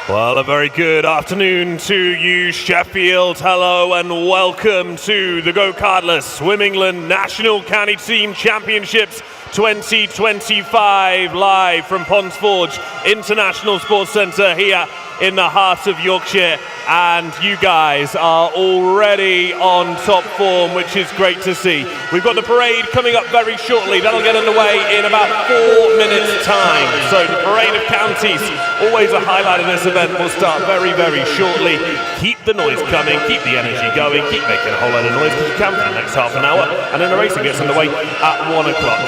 Well, a very good afternoon to you, Sheffield. Hello and welcome to the GoCardless Swim England National County Team Championships 2025, live from Ponds Forge International Sports Centre here in the heart of Yorkshire. And you guys are already on top form, which is great to see. We've got the parade coming up very shortly. That'll get underway in about 4 minutes' time. So the parade of counties, always a highlight of this event, will start very, very shortly. Keep the noise coming, keep the energy going, keep making a whole lot of noise because you can for the next half an hour. And then the racing gets underway at 1 o'clock.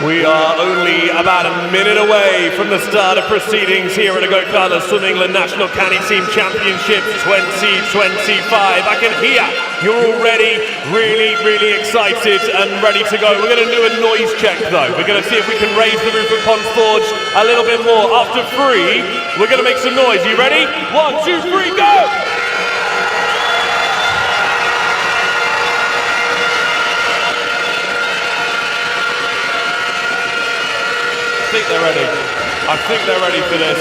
We are only about a minute away from the start of proceedings here at the GoCardless Swim England National County Team Championships 2025. I can hear you're already really excited and ready to go. We're going to do a noise check though. We're going to see if we can raise the roof of Ponds Forge a little bit more. After 3, we're going to make some noise. You ready? 1, 2, 3, go! I think they're ready for this.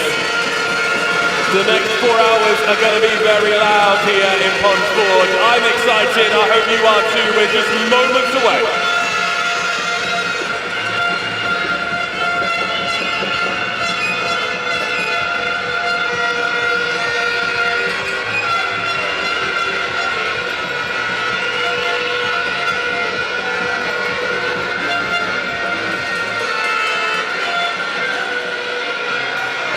The next 4 hours are going to be very loud here in Ponds Forge. I'm excited, I hope you are too. We're just moments away.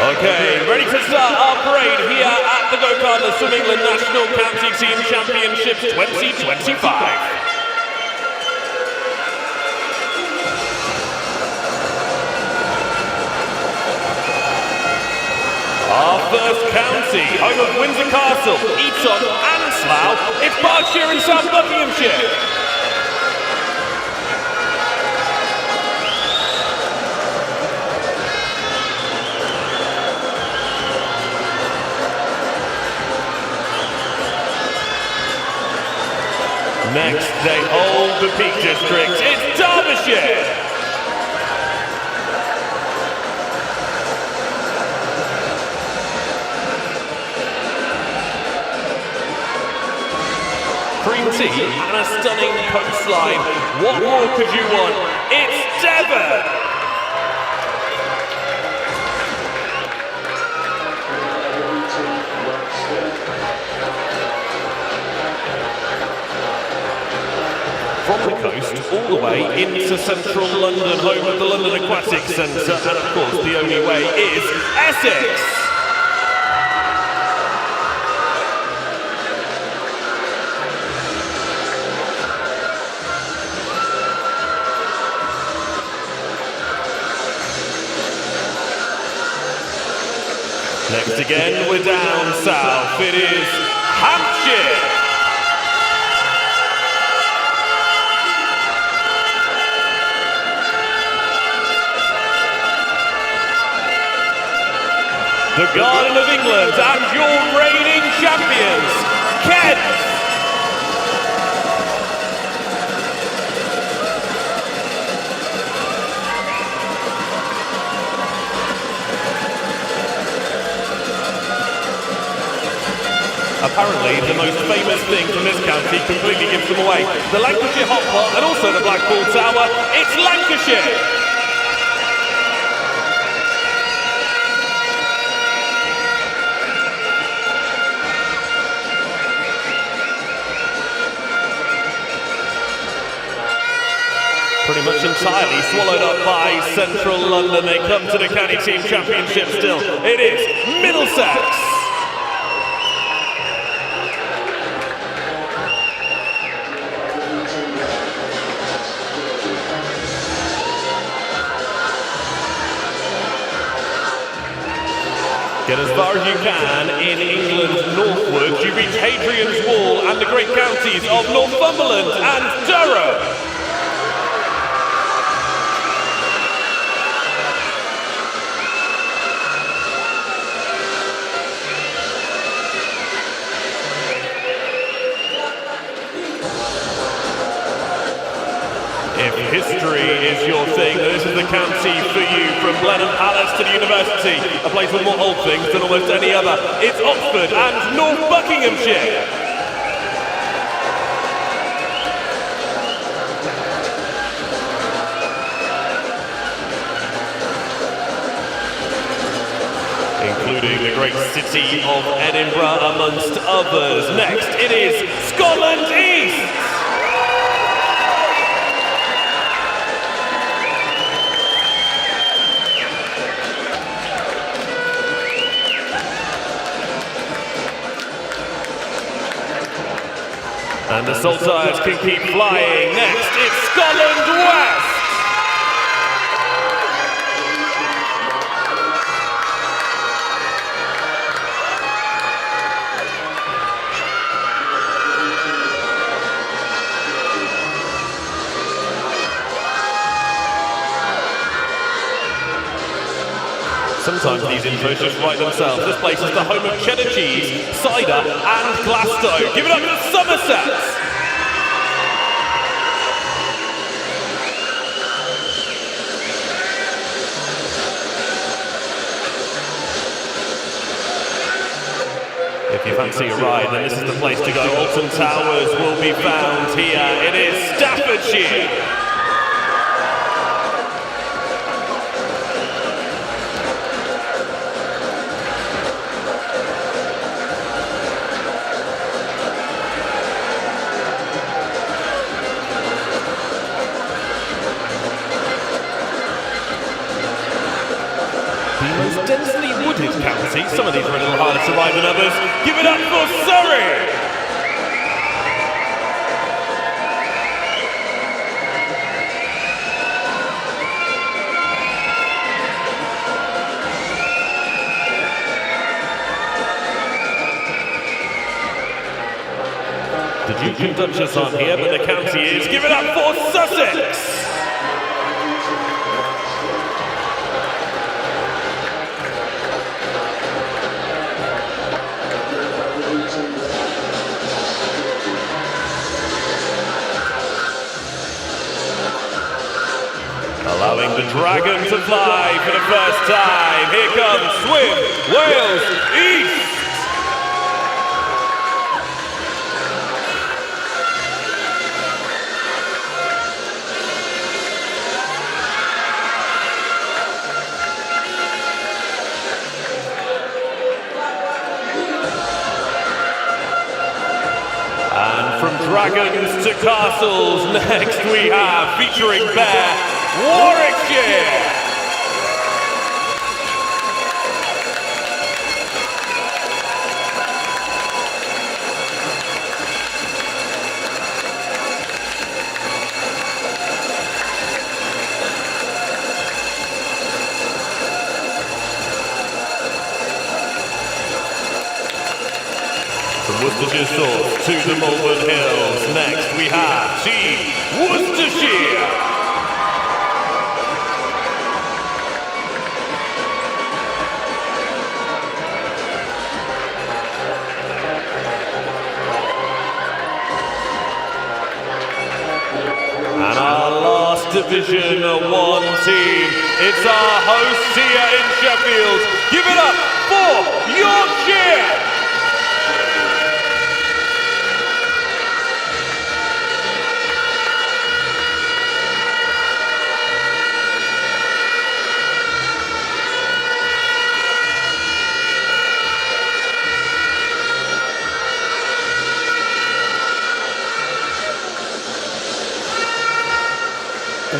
Okay, ready to start our parade here at the GoCardless Swim England National County Team Championships 2025. Our first county, home of Windsor Castle, Eton and Slough, it's Berkshire and South Buckinghamshire. Next, they hold the Peak District. It's Derbyshire. sea and a stunning coastline. What more could you want? It's Devon! From the coast all the way into central London, home of the London Aquatic Centre, and of course the only way is Essex. Next again, we're down south. It is Hampshire. The Garden of England and your reigning champions, Kent. Apparently, the most famous thing from this county completely gives them away. The Lancashire Hot Pot and also the Blackpool Tower. It's Lancashire. Pretty much entirely swallowed up by central London. They come to the county team championship still. It is Middlesex. Get as far as you can in England northwards. You reach Hadrian's Wall and the great counties of Northumberland and Durham. If history is your thing, this is the county for you. From Blenheim Palace to the university, a place with more old things than almost any other. It's Oxford and North Buckinghamshire. Including the great city of Edinburgh, amongst others. Next, it is Scotland East. And the Saltires can keep flying. Next, it's Scotland West. Sometimes these intros just write themselves. This place is the home of cheddar cheese, cider and Glasgow. Give it up to Somerset! If you fancy a ride, then this is the place to go. Alton Towers will be found here. It is Staffordshire. The most densely wooded county. Some of these are a little harder to ride than others. Give it up for Surrey! The Duke and Duchess aren't here, but the county is. Give it up for Sussex! Allowing the dragon to fly for the first time. Here comes Swim Wales East. Dragons to Castles. Next we have, featuring Bear, Warwickshire. From Worcestershire Source to the Malvern Hills. Next we have Team Worcestershire. And our last Division 1 team, it's our hosts here in Sheffield. Give it up for Yorkshire!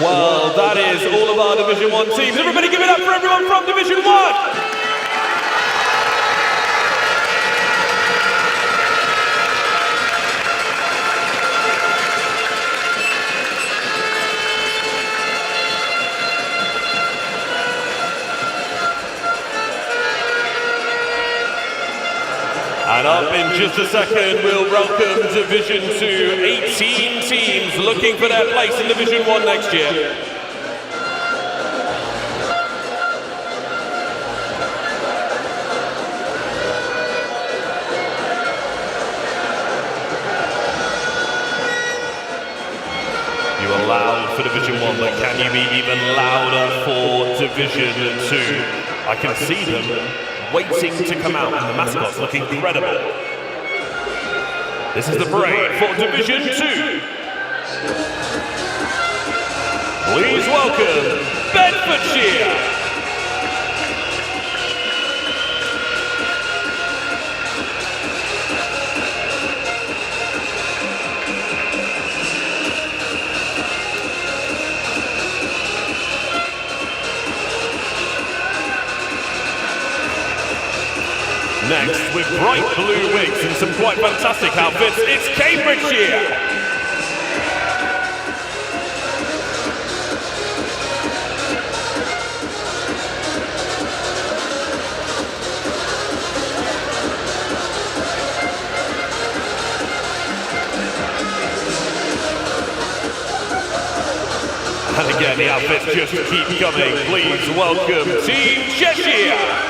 Well, that is all of our Division 1 teams. Everybody give it up for everyone from Division 1! And up in just a second, we'll welcome Division 2, 18 teams looking for their place in Division 1 next year. You are loud for Division 1, but can you be even louder for Division 2? I can see them waiting to come out, and the mascots look incredible. This is the parade for Division 2. Please welcome Bedfordshire. Next, with bright blue wigs and some quite fantastic outfits, it's Cambridgeshire. And again, the outfits just keep coming. Please welcome Team Cheshire.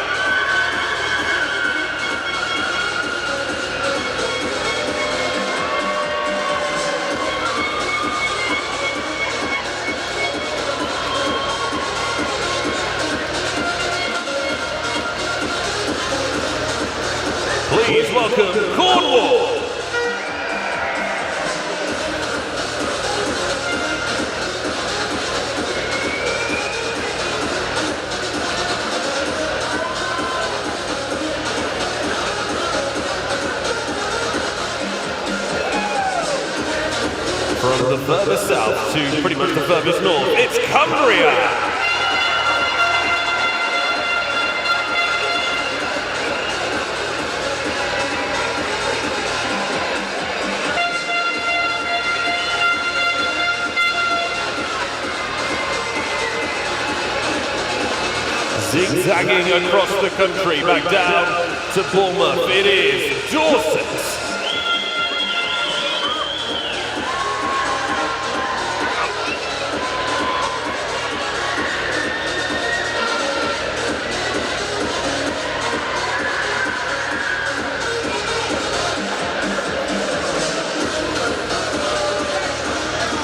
Please welcome Cornwall. From the furthest south to pretty much the furthest north, it's Cumbria. Zigzagging across the country, back down to Bournemouth, it is Dorset.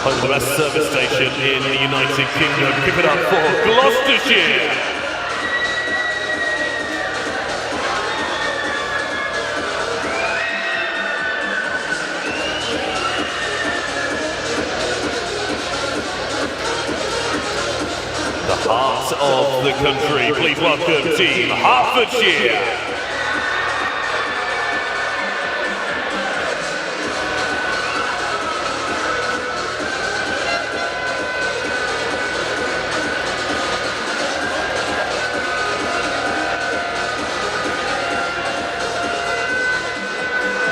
Home of the best service station in the United Kingdom. Give it up for Gloucestershire. The heart of the country. Please welcome Team Hertfordshire.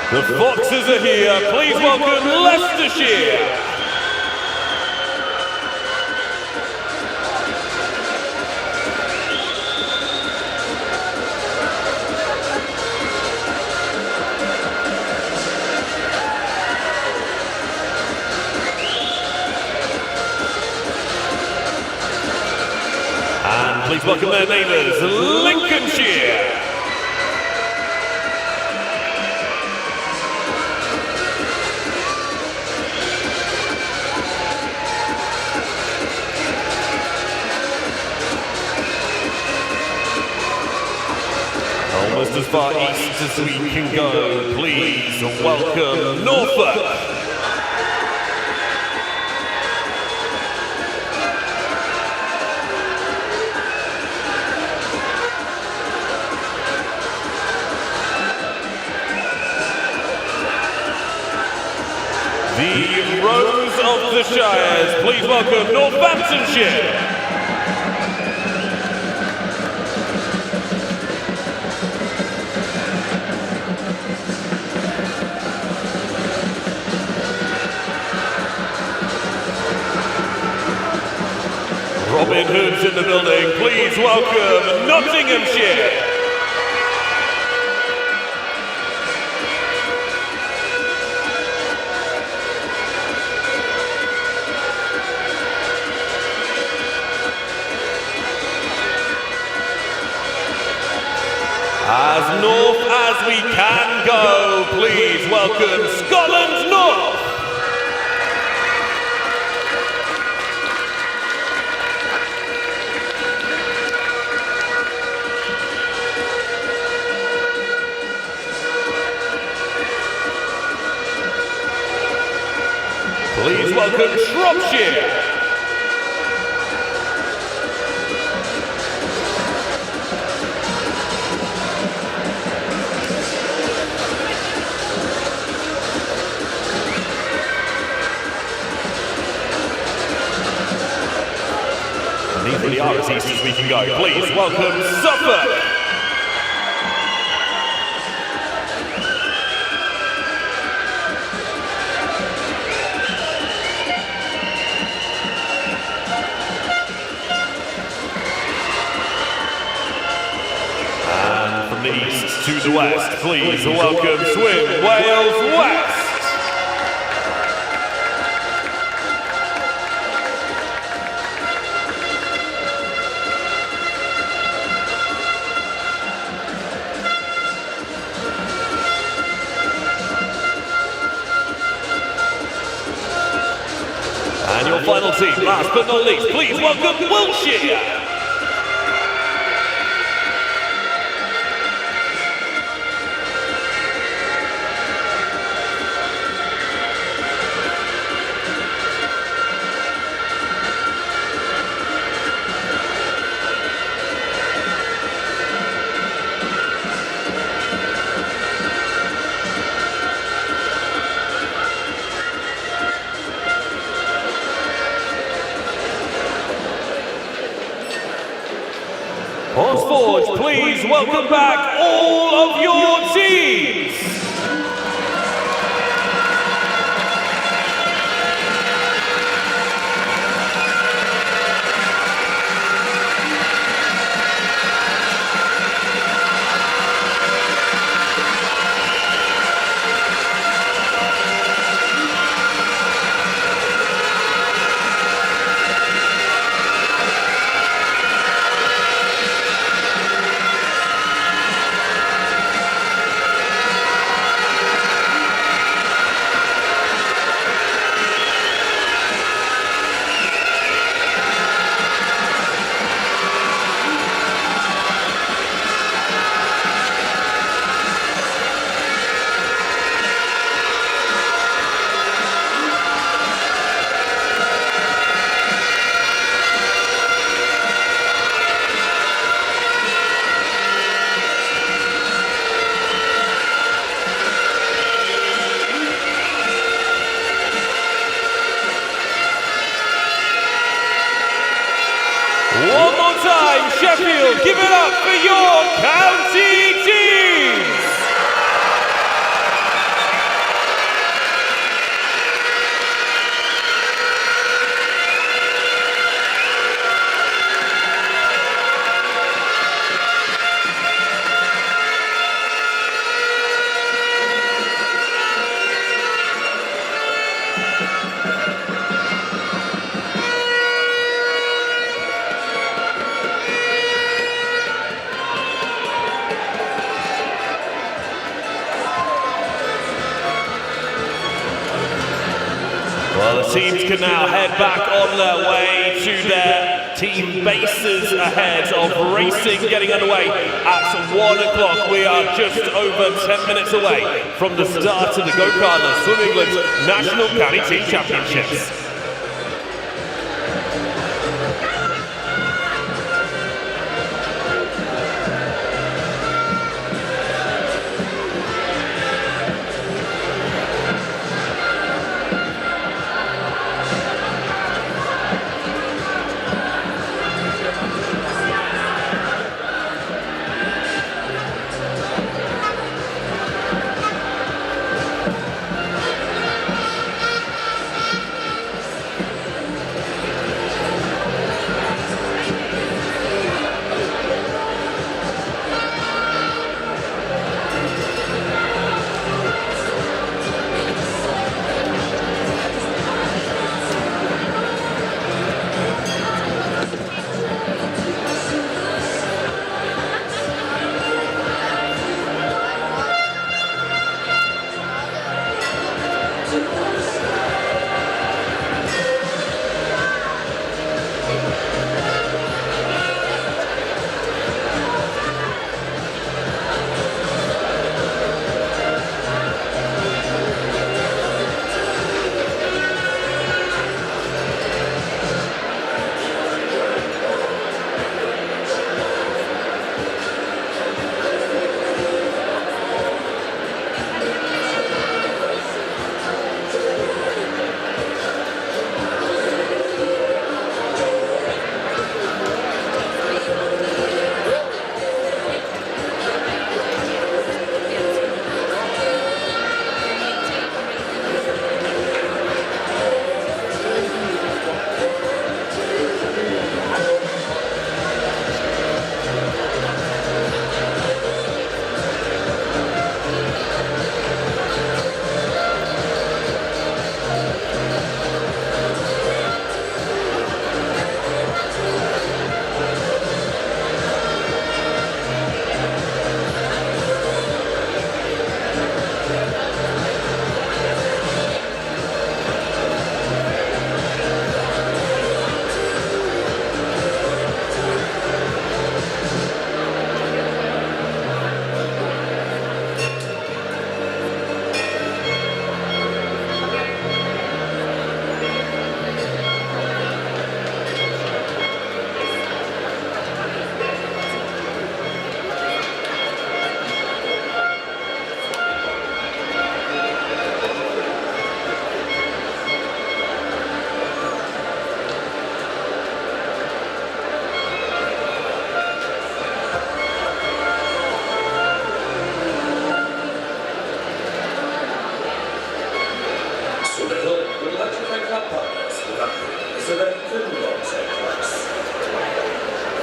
The Foxes are here. Please welcome Leicestershire. And please welcome their neighbours, Lincolnshire. Almost as far east as we can go, please welcome Norfolk. The Rose of the Shires, please welcome Northamptonshire. Robin Hood's in the building, please welcome Nottinghamshire. As north as we can go, please welcome Scotland North. Please welcome Shropshire. And these really are as east as we can go. Please welcome Suffolk. From the east to the west, please welcome Swim Wales West. And your final team, last but not least, please welcome Wiltshire. Forge, please welcome back all of your teams. One more time, Sheffield, give it up for your county teams! teams can now head back on their way to their team bases ahead of racing getting underway at 1 o'clock. We are just over 10 minutes away from the start of the GoCardless Swim England National County Team Championships.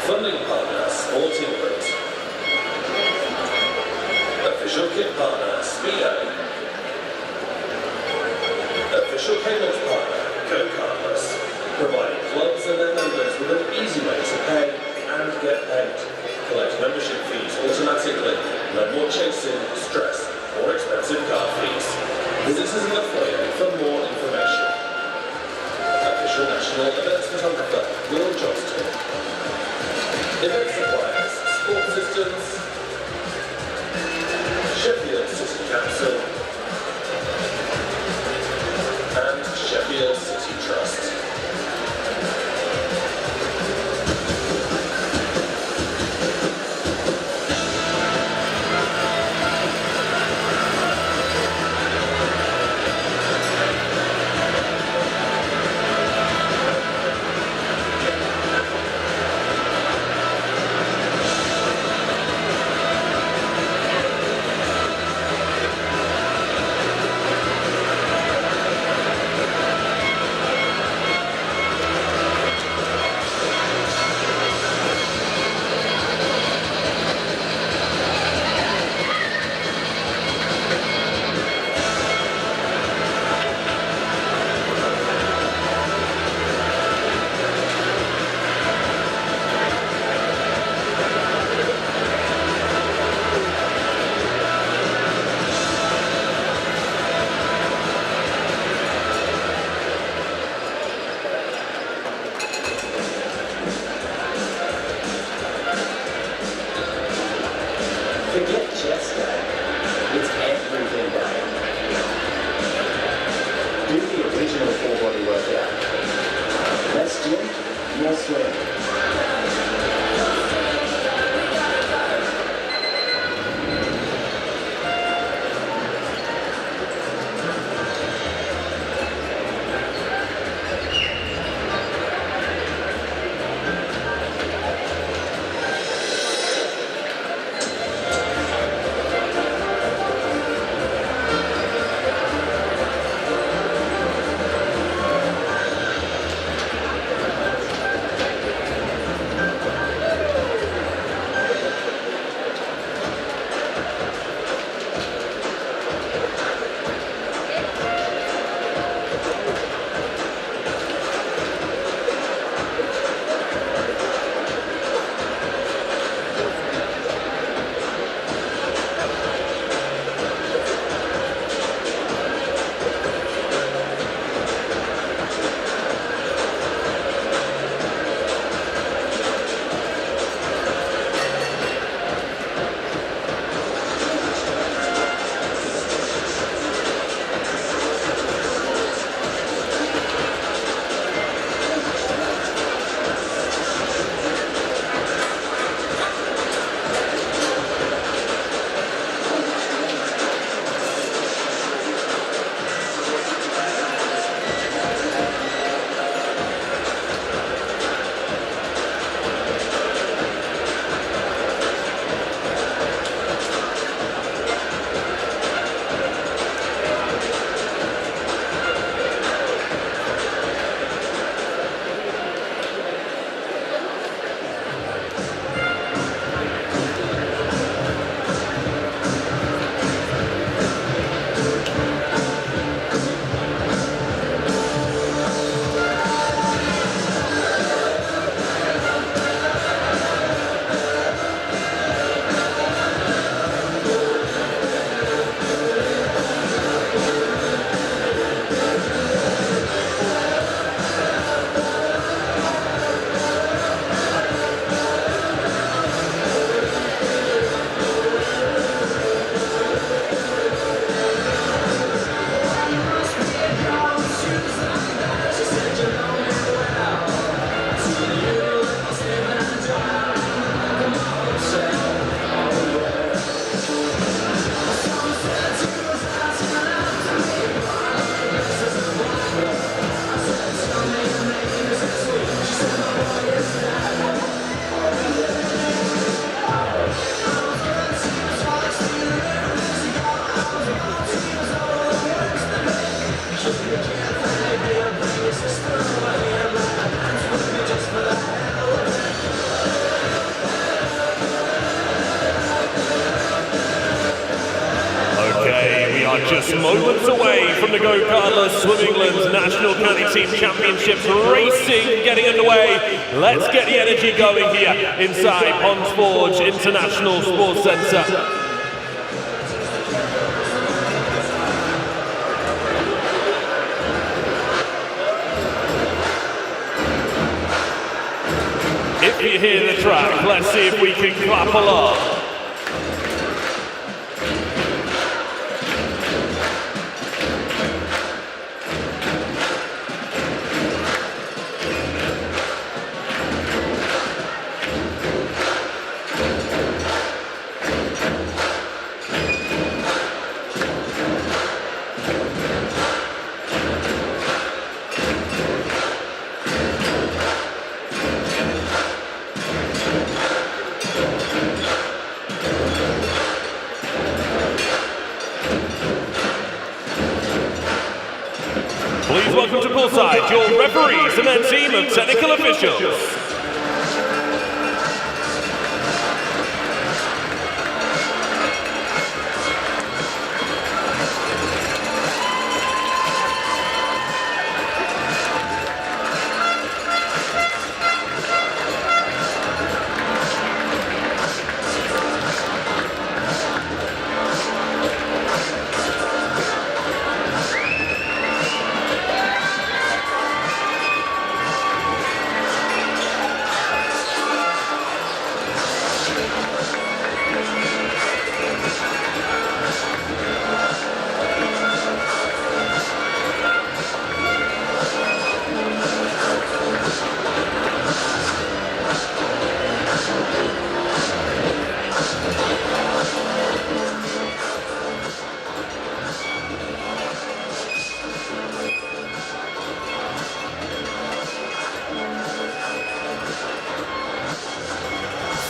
Funding partner, Sport England. Official kit partner, Speedo. Official payments partner, GoCardless. Providing clubs and their members with an easy way to pay and get paid. Collect membership fees automatically. No more chasing, stress, or expensive card fees. Visit us in the foyer for more information. Official national events photographer, Will Johnston. Event suppliers, Sport Systems, Sheffield City Council, and Sheffield City Trust. Forget chest day. It's everything day. Do the original full body workout. Less gym, more swim. Just moments away from the GoCardless Swim England's National County Team Championships racing getting underway. Let's get the energy going here inside Ponds Forge International Sports Centre. If you hear the track, let's see if we can clap along. Please welcome to poolside your referees and their team of technical officials.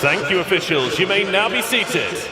Thank you, officials. You may now be seated.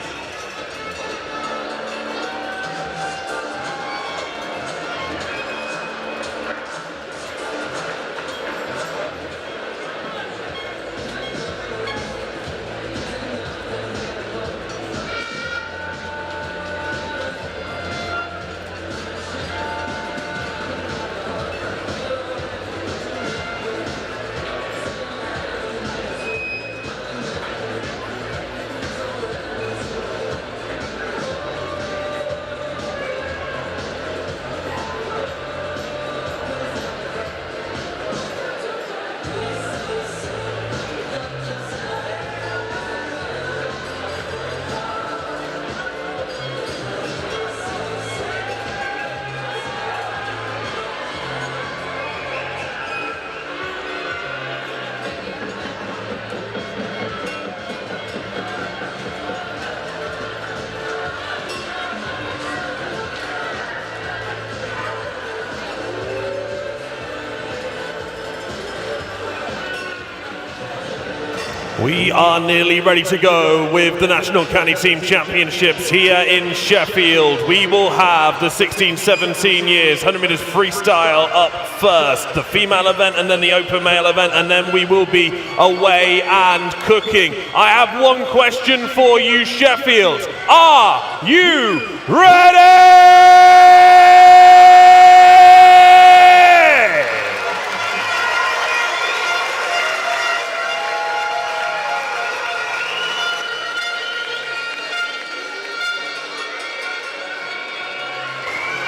We are nearly ready to go with the National County Team Championships here in Sheffield. We will have the 16-17 years 100 meters freestyle up first, the female event and then the open male event, and then we will be away and cooking. I have one question for you, Sheffield. Are you ready?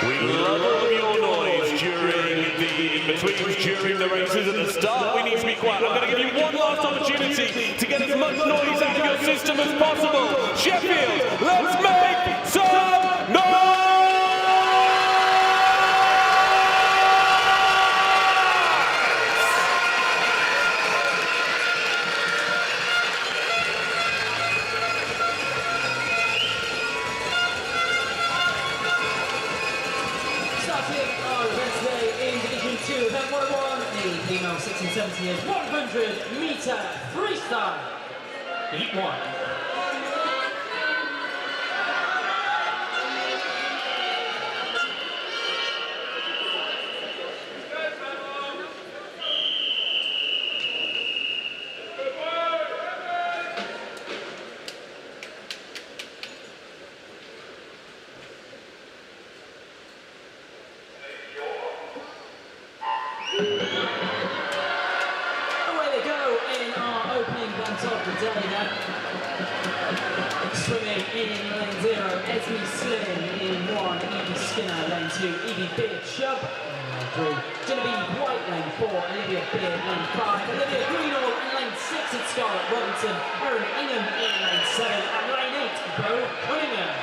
We love all of your noise during the in-betweens, during the races at the start. We need to be quiet. I'm going to give you one last opportunity to get as much noise out of your system as possible. Sheffield, let's make some noise! Event 101, the female 16-17 years 100 meter freestyle. Heat 1. Away they go in our opening event of the day then. Swimming in lane 0, Esme Slim in 1, Evie Skinner lane 2, Evie Beard-Chubb in lane 3, Genevieve White lane 4, Olivia Beard lane 5, Olivia Greenall in lane 6 and Scarlett Robinson, Erin Ingham in lane 7 and lane 8, Bo Cunningham.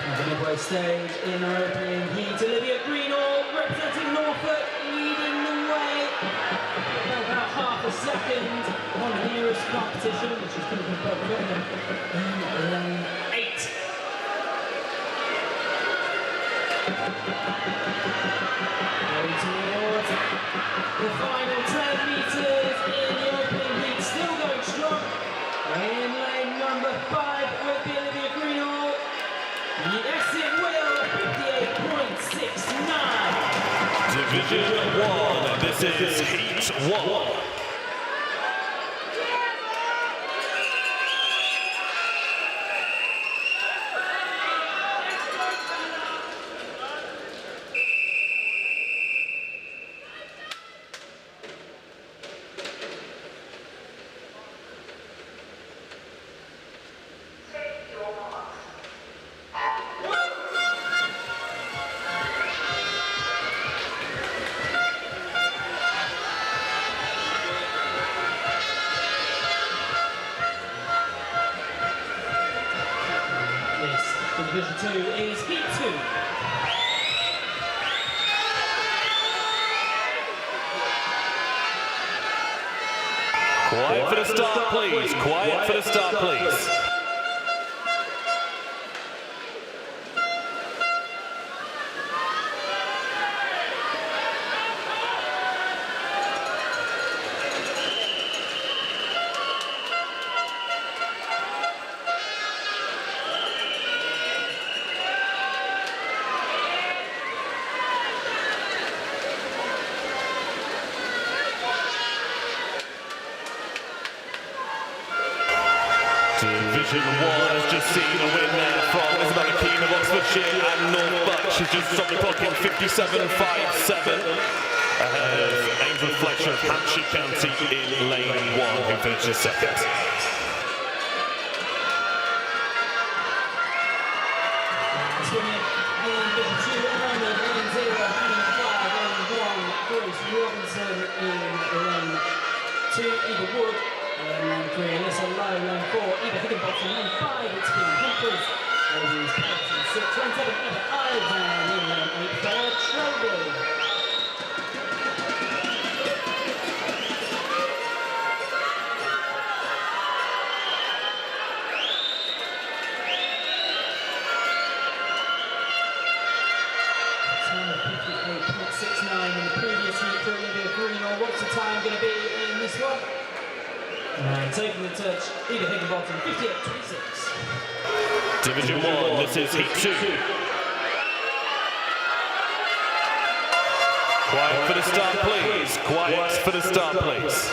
The midway stage in our opening heat, Olivia Greenall representing Norfolk leading the way by about half a second on the nearest competition, which is going to be Bo Cunningham in lane 8. Going towards the final 10 metres in the opening heat, still going strong. In lane number 5 will be Olivia Greenall. Yes, it will. 58.69. Division 1. This is Heat 1. Division 2 is Heat 2. Quiet for the start, please. Quiet for the start, please. Division 1 has just seen a win there from Isabella Keane of Oxfordshire and North Bucks. She's just stopped the clock in 57.57 ahead of Angel Fletcher of Hampshire County in lane 1, who finishes second. Swimming in Division 2 at the moment, lane 0, Hannah Clark, lane 1, Grace Robinson in lane 2, Eva Wood. Lane 3, Alyssa Lowe, lane 4, Eva Higginbottom, lane 5, it's Kim Hoopers, lane 6, lane 7, Eva Ives, and in lane 8, Claire Trowbridge. Time of 58.69 in the previous heat for Olivia Greenall. What's the time going to be in this one? And taking the touch, Eva Higginbottom, 58.26. Division 1, this is Heat 2. Quiet for the start, please. Quiet for the start, please.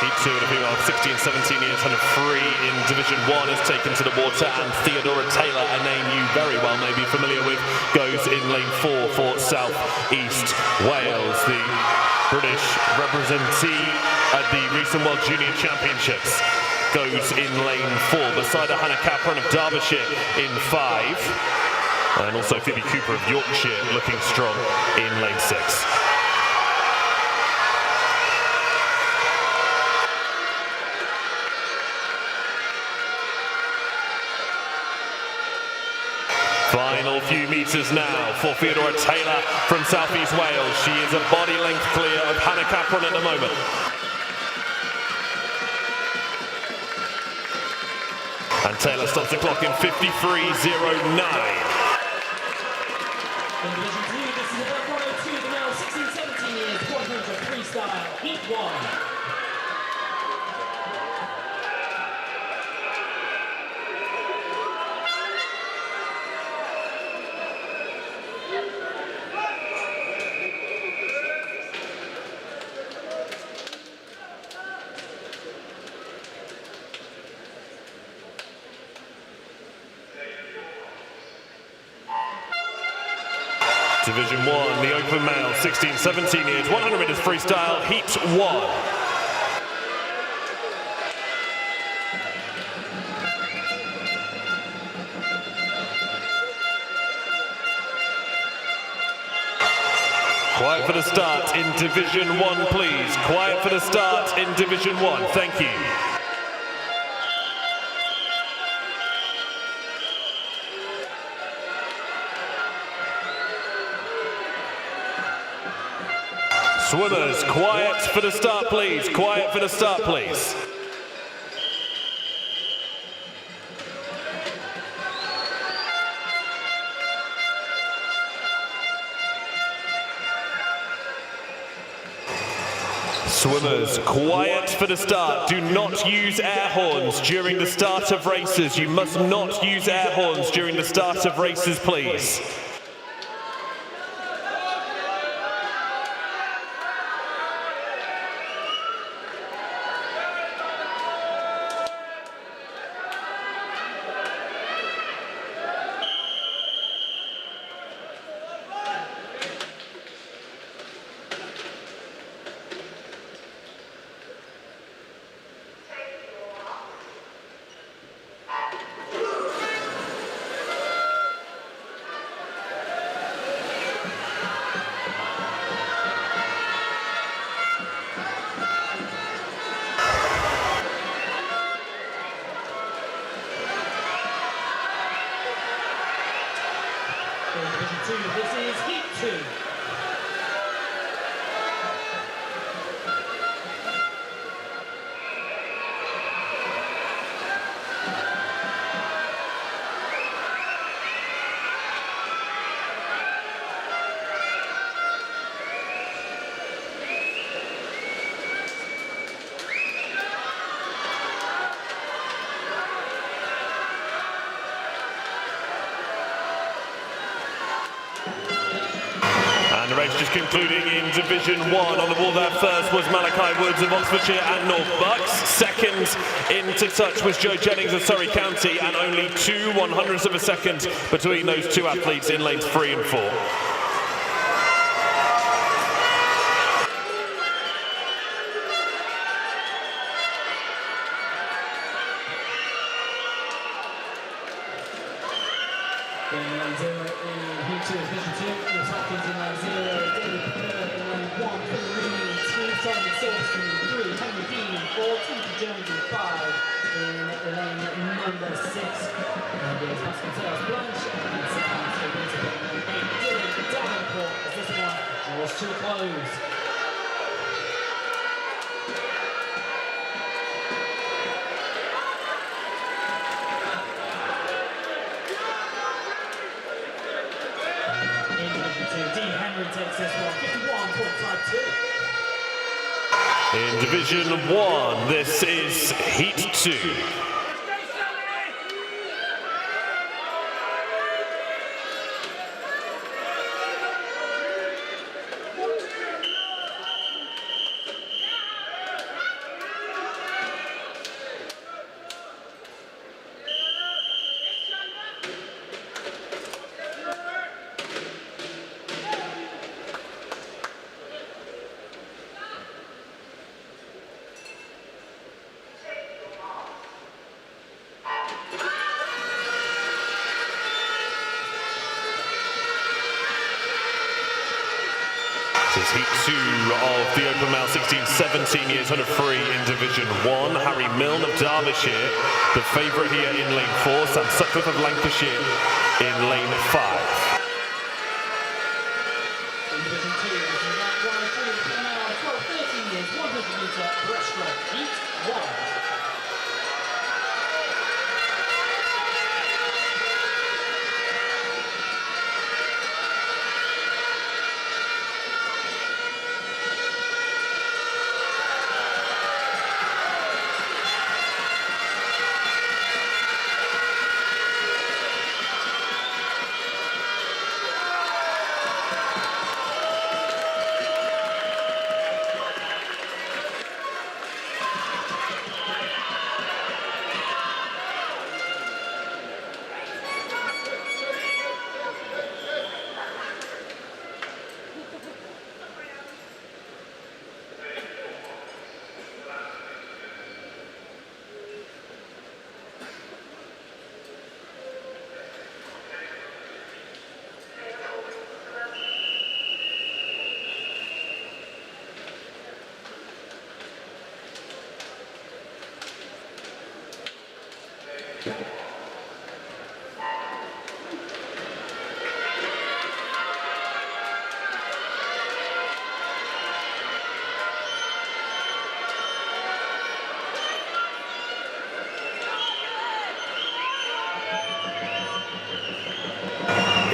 Heat 2 of the female 16, 17 years, 103 in Division 1 is taken to the water, and Theodora Taylor, a name you very well may be familiar with, goes in lane 4 for South East Wales, the British representee at the recent World Junior Championships. Goes in lane 4 beside Hannah Capron of Derbyshire in 5, and also Phoebe Cooper of Yorkshire looking strong in lane 6. Final few metres now for Theodora Taylor from South East Wales. She is a body length clear of Hannah Capron at the moment. And Taylor stops the clock in 53.09. In Division 2, this is about 102, the male 16-17 years, 100 freestyle, Heat 1. Division 1, the open male, 16-17 years, 100 meters freestyle, Heat 1. Quiet for the start in Division 1, please. Quiet for the start in Division 1. Thank you. Swimmers, quiet for the start, please. Quiet for the start, please. Swimmers, quiet for the start. Do not use air horns during the start of races. You must not use air horns during the start of races, please. In Division 2, this is Heat 2. And the race just concluding in Division 1. On the wall there first was Malachi Woods of Oxfordshire and North Bucks. Second into touch was Joe Jennings of Surrey County, and only 0.02 of a second between those two athletes in lanes 3 and 4. In lane 0 in Heat 2 is Division 2. Lewis Hopkins in lane 0. David Kerr in lane 1. Phil Reed in 2. Simon Silverstone in 3. Henry Dean in 4. Timothy Jones in 5. In lane number 6. And there's Vasconcelos Blanche. And second to Winter in lane 8. Dylan Davenport as this one draws to a close. Takes this one, 51.52. In Division 1, this is Heat 2. This is Heat 2 of the Open Male 16-17 years under 3 in Division 1. Harry Milne of Derbyshire, the favourite here in lane 4. Sam Sutcliffe of Lancashire in lane 5. In Division 2, this is round 1 of 3 female 12-13 years, 100-metre breaststroke, Heat 1.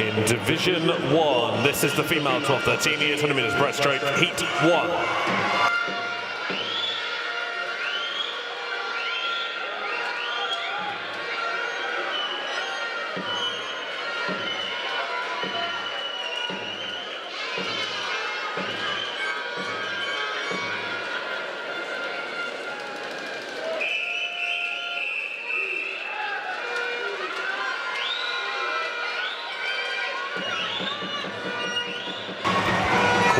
In Division 1, this is the female 12-13 years 100 metres breaststroke, Heat 1.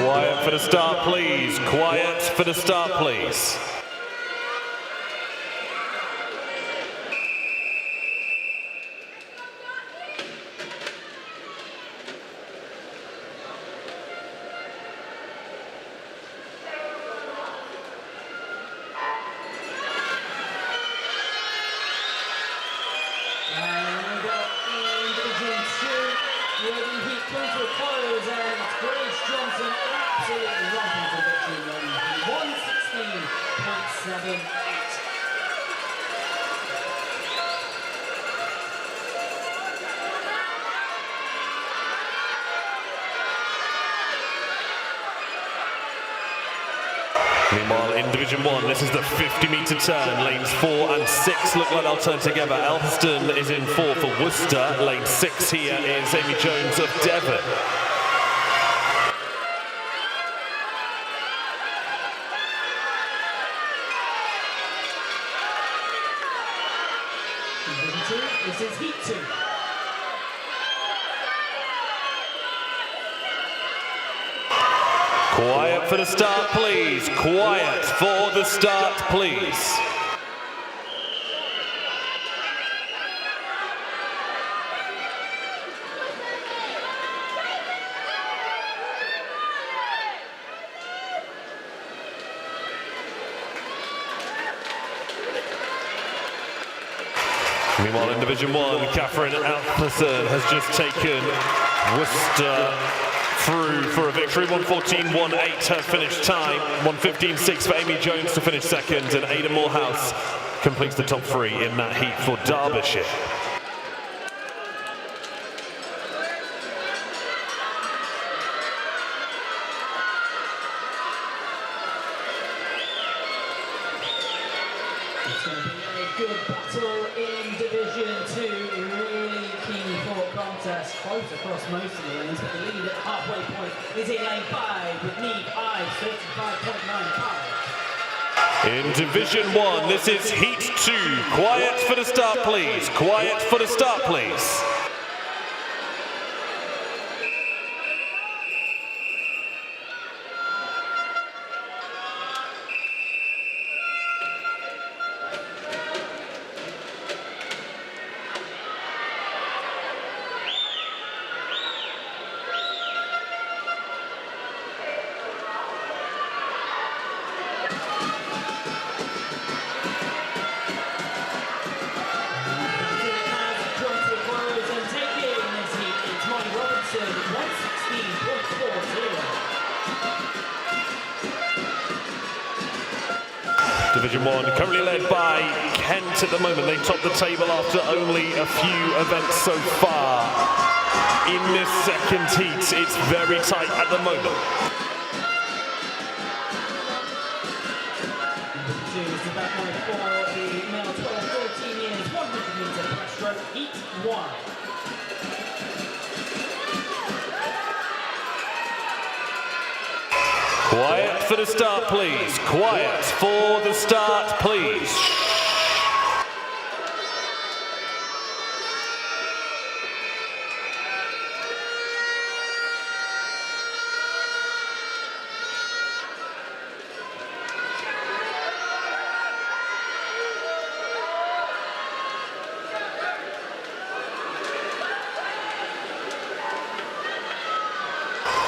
Quiet for the start, please. Quiet for the start, please. The opening heat comes to a close, and it's Grace Johnson absolutely romping to victory lane. 116.78. Meanwhile, in Division 1, this is the 50-metre turn. Lanes 4 and 6 look like they'll turn together. Elphiston is in 4 for Worcester. Lane 6 here is Amy Jones of Devon. In Division 2, this is Heat 2. Quiet for the start, please. Quiet for the start, please. Meanwhile, in Division 1, Catherine Alperson has just taken Worcester through for a victory. 1:14.18 her finish time. 1:15.6 for Amy Jones to finish second, and Ada Morehouse completes the top 3 in that heat for Derbyshire. It's going to be a good battle in Division 2. Really keen for contest. Close across most of the lanes, but the lead at the halfway point is in lane 5 with Neve Ives, 35.95. In Division 1, this is Heat 2. Quiet for the start, please. Quiet for the start, please. Division 1 currently led by Kent at the moment. They top the table after only a few events so far. In this second heat, it's very tight at the moment. Division 2 is the back line for the male 12-13 years, 100-metre breaststroke, Heat 1. Quiet for the start, please. Quiet for the start, please.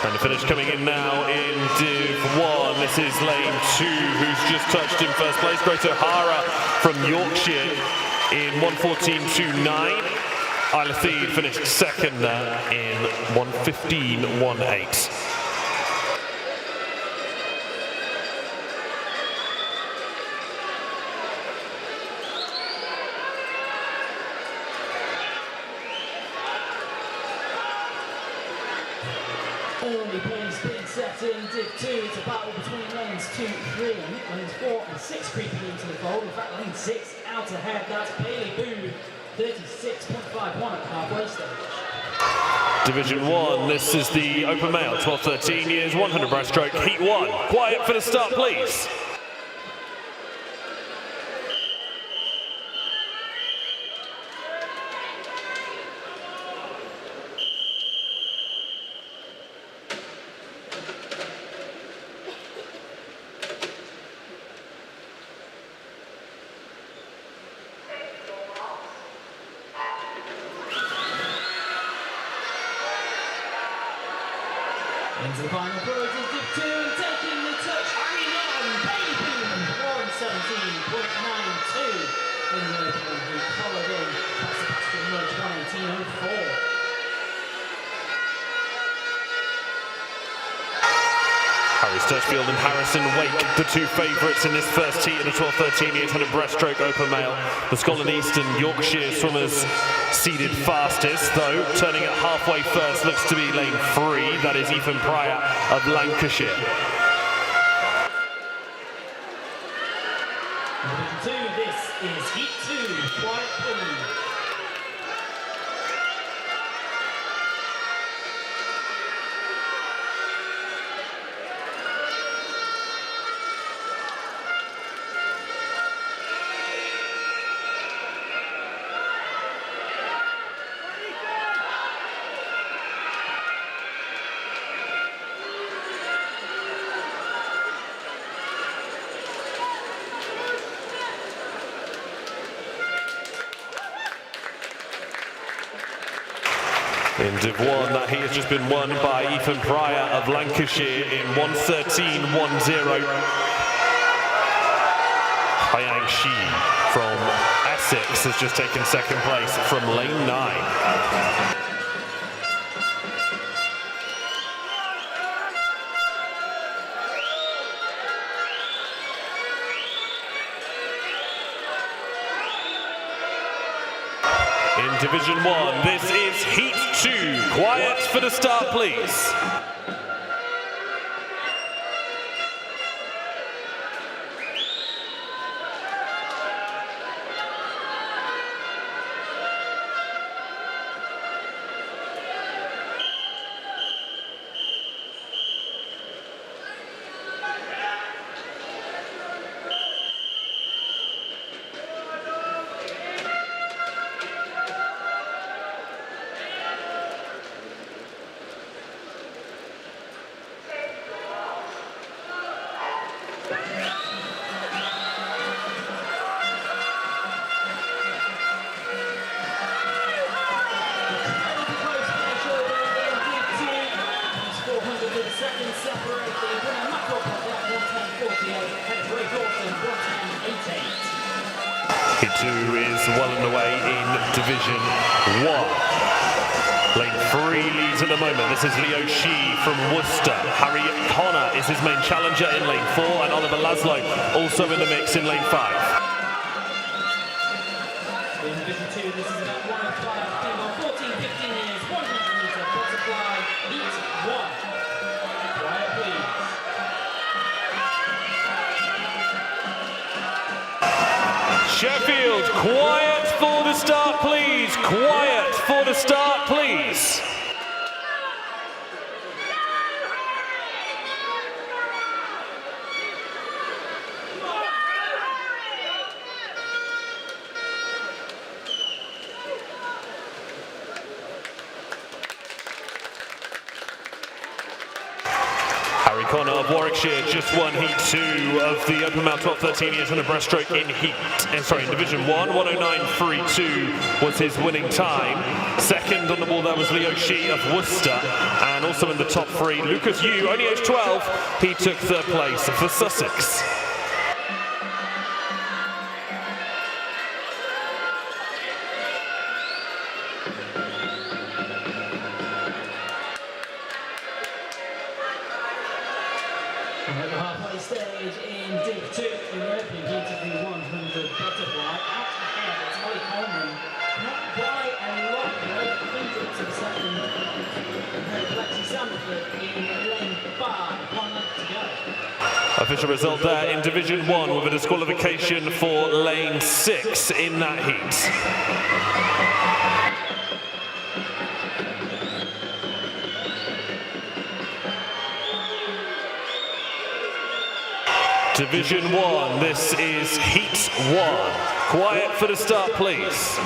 And the finish coming in now in Div 1. This is lane 2, who's just touched in first place. Grace O'Hara from Yorkshire in 1:14.29. Isla Theed finished second there in 1:15.18. Early pace being set in Div 2. It's a battle between lanes 2, 3, lanes 4 and 6 creeping into the fold. In fact, lane 6 out ahead. That's Bailey Booth, 36.51 at the halfway stage. Division 1, this is the open male, 12-13 years, 100 breaststroke, Heat 1. Quiet for the start, please. Into the final throws is Div 2, and taking the touch, hanging on, Bailey Booth, 1:17.92 in the opening heat, followed in by Sebastian Roach, 1:18.04. Harry Sturchfield and Harrison Wake, the two favourites in this first heat in the 12-13 800 breaststroke open male. The Scotland East and Yorkshire swimmers seeded fastest, though turning at halfway first looks to be lane 3. That is Ethan Pryor of Lancashire. This is heat 2, quiet please. In Div 1, that heat has just been won by Ethan Pryor of Lancashire in 1:13.10. Hyang Shi from Essex has just taken second place from lane 9. In Division 1, this is Heat 2. Quiet for the start, please. Heat 2 is well underway in Division 1. Lane 3 leads at the moment. This is Leo Shi from Worcester. Harry Connor is his main challenger in lane 4, and Oliver Laszlo also in the mix in lane 5. In Division 2, this is about 105 female, 14-15 years, 100-metre butterfly, heat 1. Quiet, please. Sheffield, quiet for the start, please. Quiet for the start, please. Harry Connor of Warwickshire just won Heat 2 of the Open Mount 12-13 years in a breaststroke in in Division 1. 1:09.32 was his winning time. Second on the ball there was Leo Shi of Worcester, and also in the top 3, Lucas Yu, only age 12, he took third place for Sussex. At the halfway stage in Div 2, European heat of the 100 butterfly. Out ahead, it's Holly Coleman. Not by a lot, though. 100 to the second. Ahead of Lexi Sandford in lane 5. 1 left to go. Official result there in Division 1 with a disqualification for lane 6 in that heat. Division 1, this is Heat 1. Quiet for the start, please.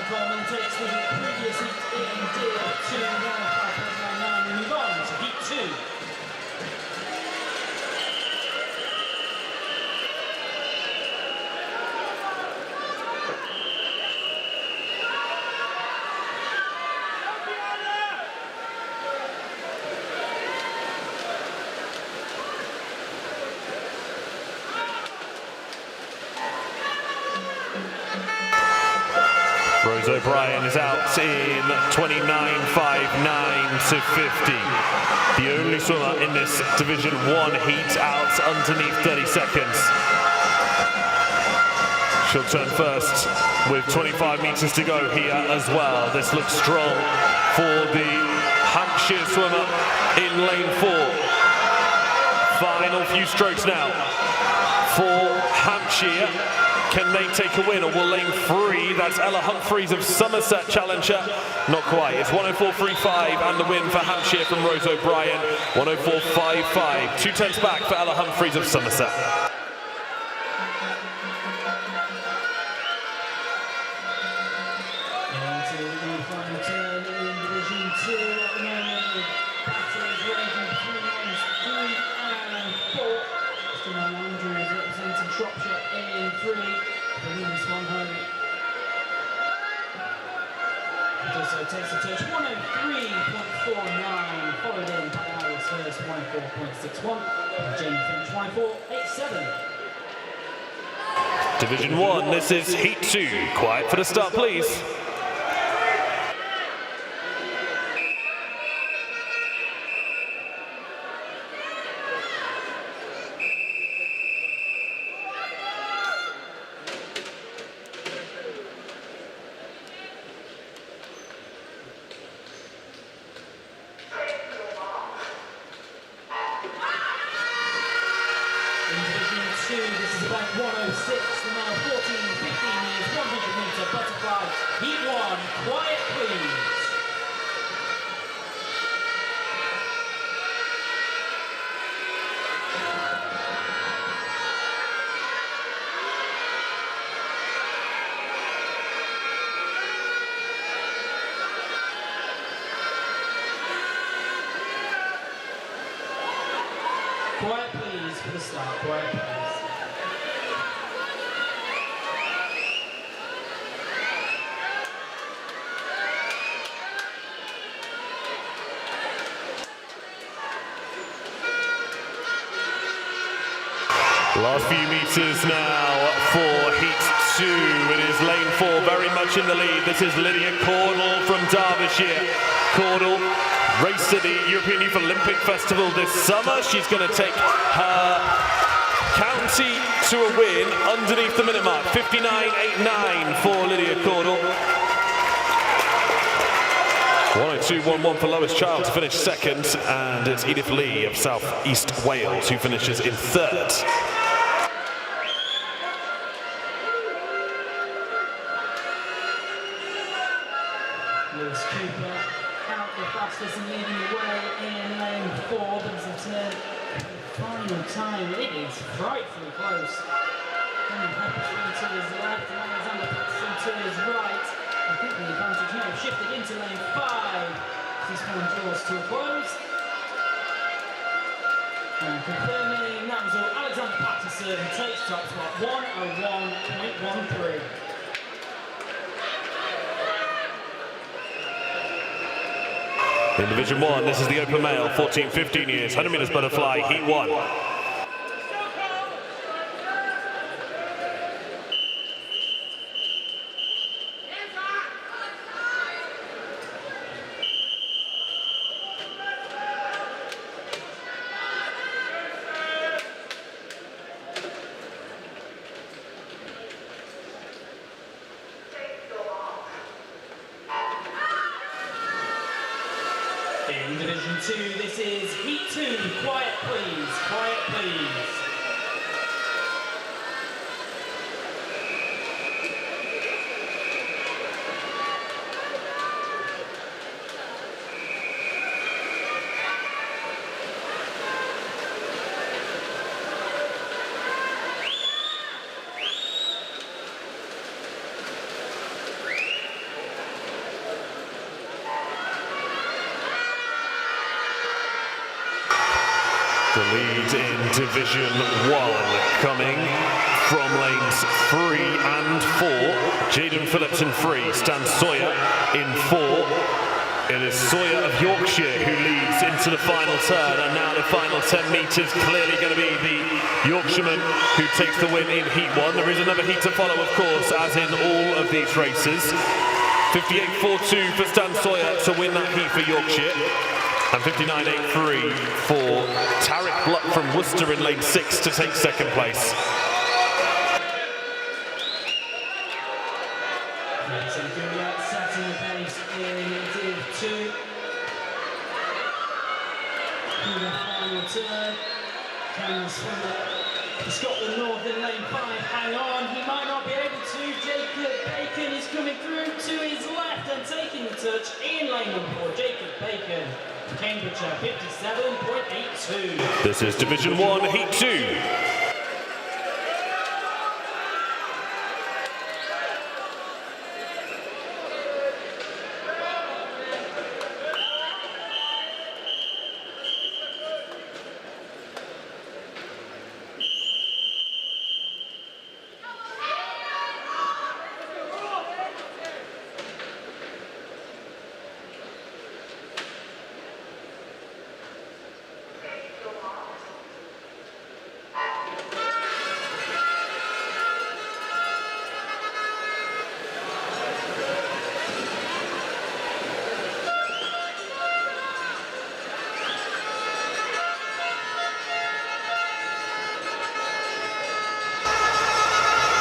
Coleman takes the previous heat in Div 2, now 5.99 Rose O'Brien is out in 29.59 to 50. The only swimmer in this Division 1 heat out underneath 30 seconds. She'll turn first with 25 meters to go here as well. This looks strong for the Hampshire swimmer in lane 4. Final few strokes now for Hampshire. Can they take a win, or will lane 3, that's Ella Humphreys of Somerset, challenger? Not quite. It's 104.35 and the win for Hampshire from Rose O'Brien. 104.55. 2/10 back for Ella Humphreys of Somerset. Also takes the touch 103.49, followed in by Alice Hurst 104.61, and Jamie Finch 104.87. Division 1, this is Heat 2. Quiet for the start, please. This is about 106, the man of 14, 15 years, 100-meter butterfly, Heat 1, quiet please. Quiet please for the start, quiet please. Last few meters now for Heat 2. It is lane 4 very much in the lead. This is Lydia Caudle from Derbyshire. Caudle raced at the European Youth Olympic Festival this summer. She's going to take her county to a win underneath the minute mark. 59.89 for Lydia Caudle. 102.11 for Lois Child to finish second, and it's Edith Lee of South East Wales who finishes in third. Lewis Cooper out the fastest and leading the way in lane 4, but as a turn final time, it is frightfully close. Henry Pepperstone to his left and Alexander Patterson to his right. I think the advantage may have shifted into lane 5. This one draws to a close. And confirming that result, Alexander Patterson takes top spot 101.13. In Division 1, this is the open male, 14-15 years, 100 meters butterfly, Heat 1. In Division 2, this is Heat 2. Quiet please, quiet please. The lead in Division 1 coming from lanes 3 and 4. Jaden Phillips in 3, Stan Sawyer in 4. It is Sawyer of Yorkshire who leads into the final turn, and now the final 10 metres clearly going to be the Yorkshireman who takes the win in Heat 1. There is another heat to follow, of course, as in all of these races. 58.42 for Stan Sawyer to win that heat for Yorkshire. And 59.83 for Tarek Blutt from Worcester in lane 6 to take second place. Setting the pace in Div 2. To the final turn. Can the swimmer for Scotland North in lane 5 hang on? He might not be able to. Jacob Bacon is coming through to his left and taking the touch in lane number 4. Jacob Bacon, Cambridgeshire, 57.82. This is Division 1, Heat 2.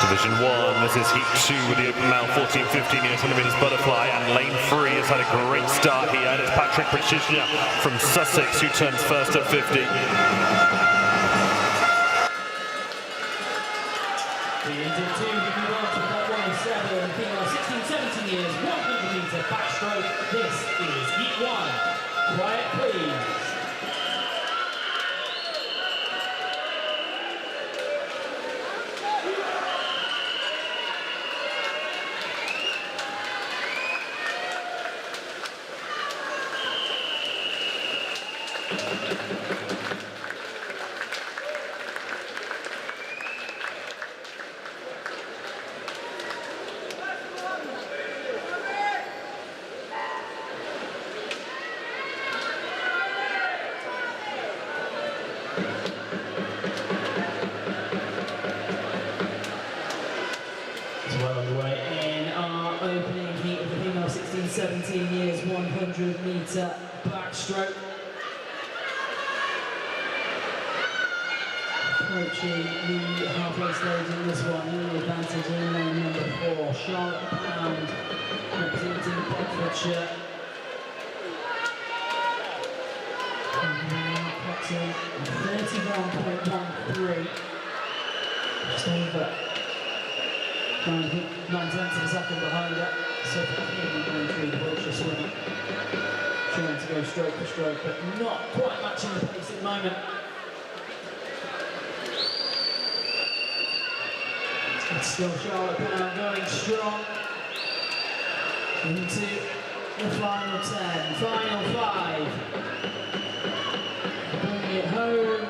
Division 1, this is Heat 2 with the open mount, 14-15 years, 100 metres butterfly, and lane 3 has had a great start here, and it's Patrick Prachishna from Sussex who turns first at 50. The Div 2, we move on to Part 107, female 16-17 years, 100 metre backstroke. This is Heat 1. Quiet please. Well underway in our opening heat of the female 16-17 years 100 metre backstroke. Approaching the halfway stage in this one, in the advantage in lane number 4, Charlotte Pound representing Bedfordshire. Clocks in 31.13, just over 9 tenths of a second behind her. So King going through the Wiltshire swimmer, trying to go stroke for stroke, but not quite matching the pace at the moment. It's still Charlotte Pound going strong into the final 10, final 5. Bringing it home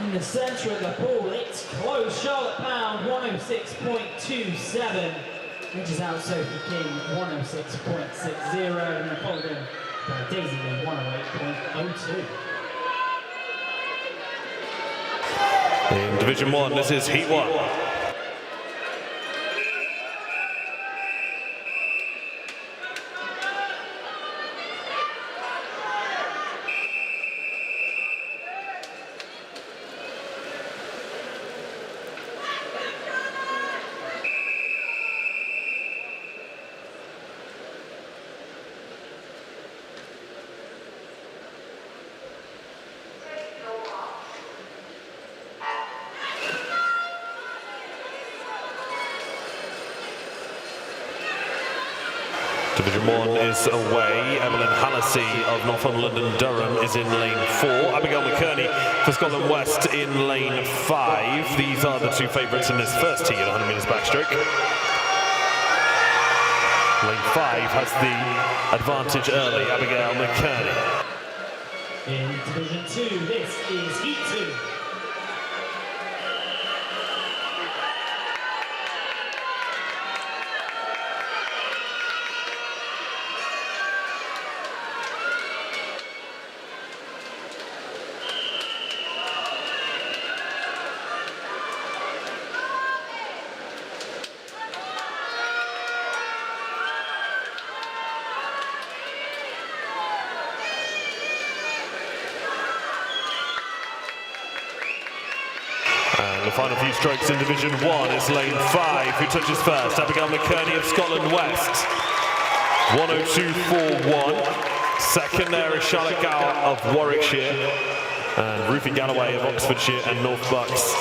in the centre of the pool. It's close. Charlotte Pound 106.27. Edges out Sophie King 106.60, and then followed in by Daisy Lee 108.02. In Division 1, this is Heat 1. Division 1 is away. Evelyn Hallisey of Northumberland and Durham is in lane 4. Abigail McKerney for Scotland West in lane 5. These are the two favourites in this first heat at 100 metres backstroke. Lane 5 has the advantage early, Abigail McKerney. In Division 2, this is Heat 2. And the final few strokes in Division 1 is lane 5, who touches first. Abigail McKerney of Scotland West, 102.41. Second there is Charlotte Gower of Warwickshire. And Ruthie Galloway of Oxfordshire and North Bucks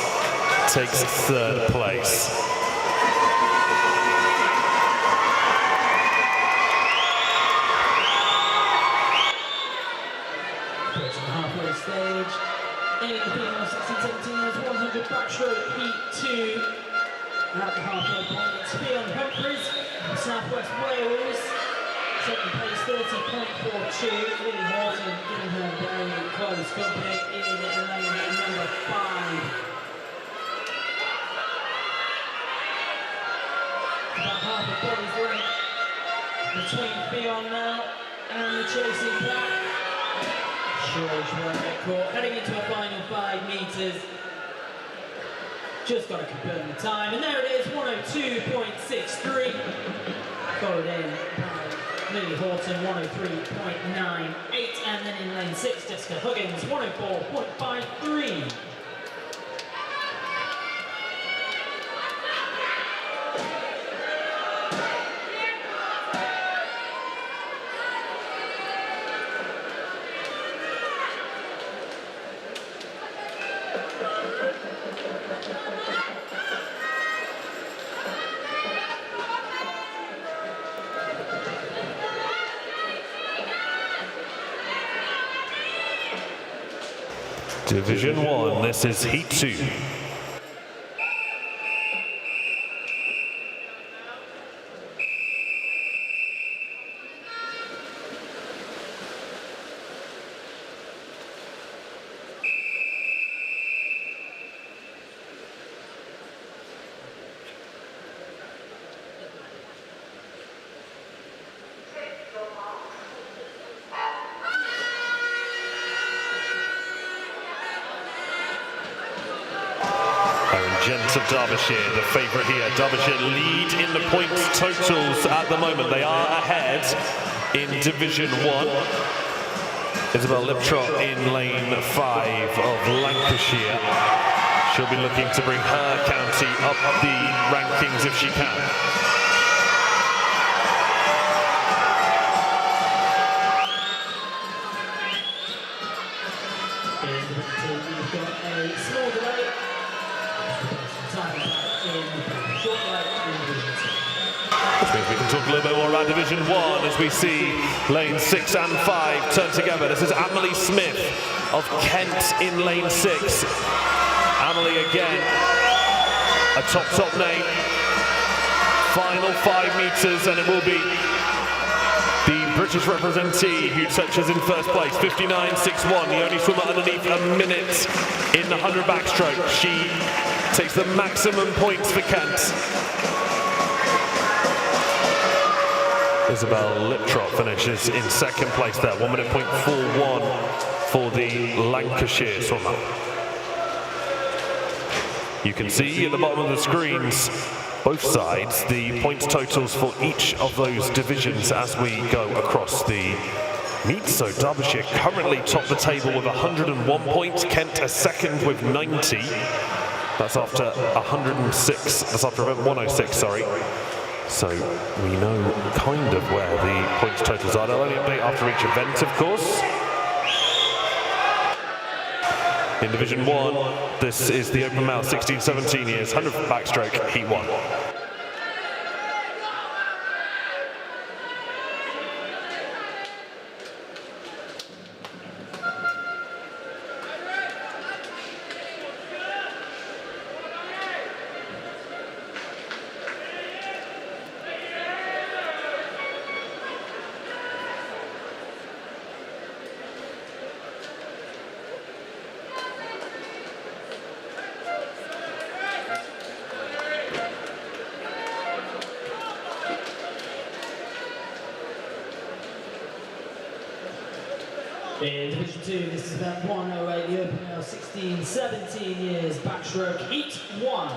takes third place. Halfway stage. In the female 16-17 years, 100 backstroke, heat 2. At the halfway point, it's Fionn Humphries from South West Wales. Second place, 30.42. Lily Horton giving her very close company in lane number 5. About half a body's length between Fionn now and the chasing pack. George won't get caught. Heading into a final 5 metres. Just got to confirm the time, and there it is, 102.63. Followed in by Lily Horton, 103.98, and then in lane 6, Jessica Huggins, 104.53. Division 1, this is Heat 2. Gent of Derbyshire, the favourite here. Derbyshire lead in the points totals at the moment. They are ahead in Division 1. Isabel Liptrot in lane 5 of Lancashire. She'll be looking to bring her county up the rankings if she can. Which means we can talk a little bit more about Division 1 as we see lanes 6 and 5 turn together. This is Amelie Smith of Kent in lane 6. Amelie again, a top name. Final 5 metres and it will be the British representee who touches in first place, 59.61, the only swimmer underneath a minute in the 100 backstroke. She takes the maximum points for Kent. Isabel Liptrot finishes in second place there, 1 minute point 41 for the Lancashire swimmer. You can see at the bottom of the screens, both sides, the points totals for each of those divisions as we go across the meet. So Derbyshire currently top the table with 101 points, Kent a second with 90. That's after 106, that's after event 106, sorry. So we know kind of where the points totals are. They'll only update after each event, of course. In Division 1, this is the open mouth, 16-17 years, 100 backstroke, Heat 1. In Division 2, this is event 108, the open male 16-17 years, backstroke, Heat 1.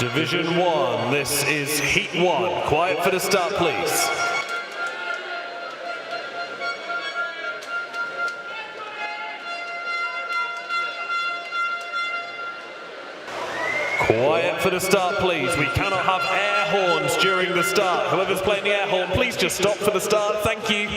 Division 1, this is Heat 1. Quiet for the start, please. Quiet for the start, please. We cannot have air horns during the start. Whoever's playing the air horn, please just stop for the start. Thank you.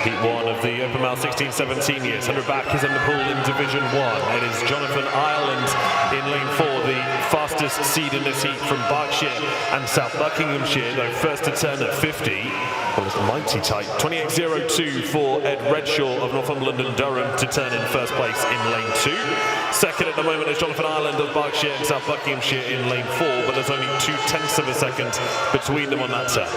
Heat 1 of the Open Mile 16-17 years. 100 back is in the pool in Division 1. It is Jonathan Ireland in lane 4, the fastest seed in this heat from Berkshire and South Buckinghamshire, though first to turn at 50. Well, it's mighty tight. 28.02 for Ed Redshaw of Northumberland and Durham to turn in first place in lane 2. Second at the moment is Jonathan Ireland of Berkshire and South Buckinghamshire in lane 4, but there's only 0.2 of a second between them on that turn.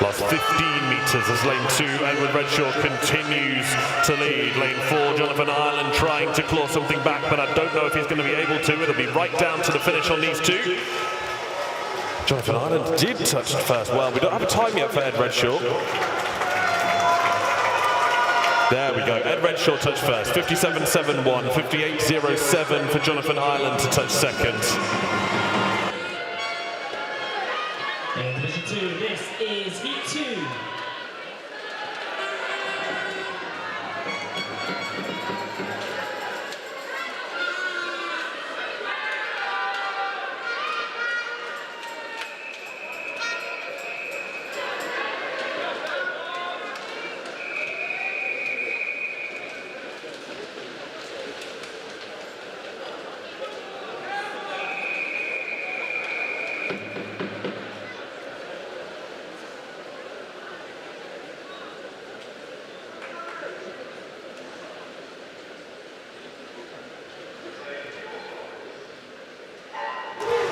Last 15 metres as lane 2, Edward Redshaw continues to lead. Lane 4, Jonathan Ireland trying to claw something back, but I don't know if he's going to be able to. It'll be right down to the finish on these two. Jonathan Ireland did touch first. Well, we don't have a time yet for Ed Redshaw. There we go. Ed Redshaw touched first. 57.71, 58.07 for Jonathan Ireland to touch second. In Division 2, this is Heat 2.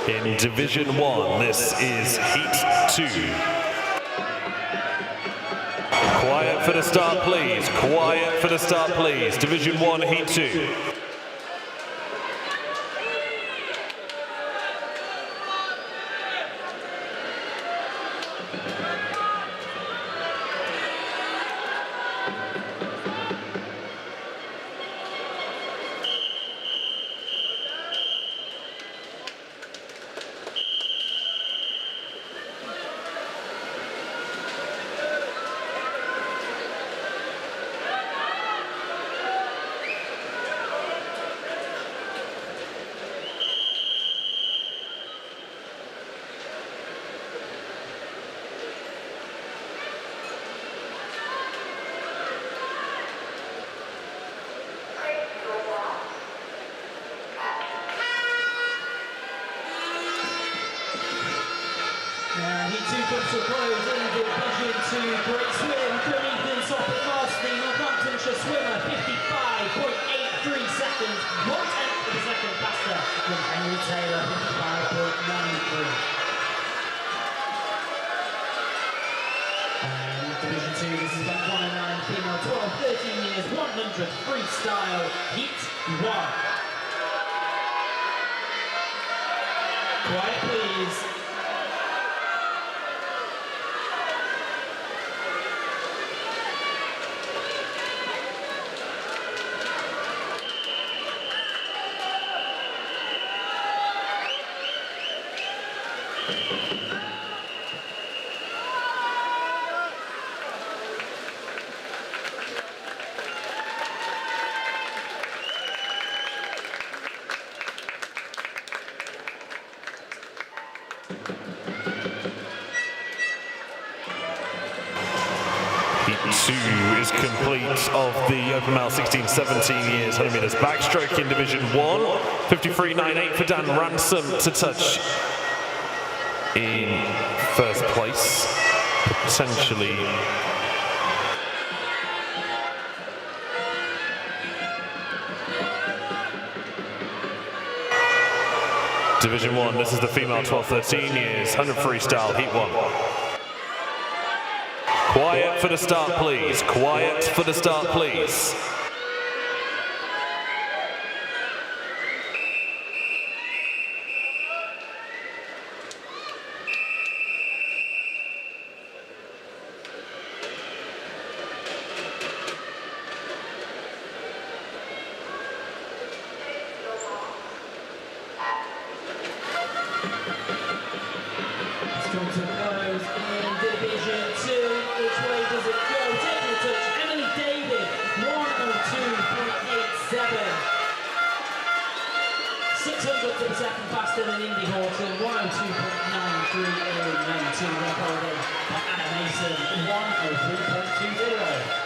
In Division 1, this is Heat 2. Quiet for the start, please. Quiet for the start, please. Division 1, Heat 2. Heat 2 comes to a close in Division 2. Great swim from Ethan Soppert-Moss, the Northamptonshire swimmer, 55.83 seconds. 1/10 of a second faster than Henry Taylor, 55.93. And Division 2, this is event 109, female 12-13 years, 100 freestyle, Heat 1. Quiet, please. is complete of the open male 16-17 years 100 meters backstroke in Division 1. 53.98 for Dan Ransom to touch in first place, potentially. Division 1, this is the female 12-13 years 100 freestyle, heat 1. Quiet for the start, please. Quiet for the start, please. Faster than Indy Horton, 102.93 in lane 2, recorded by Anna Mason, 103.20.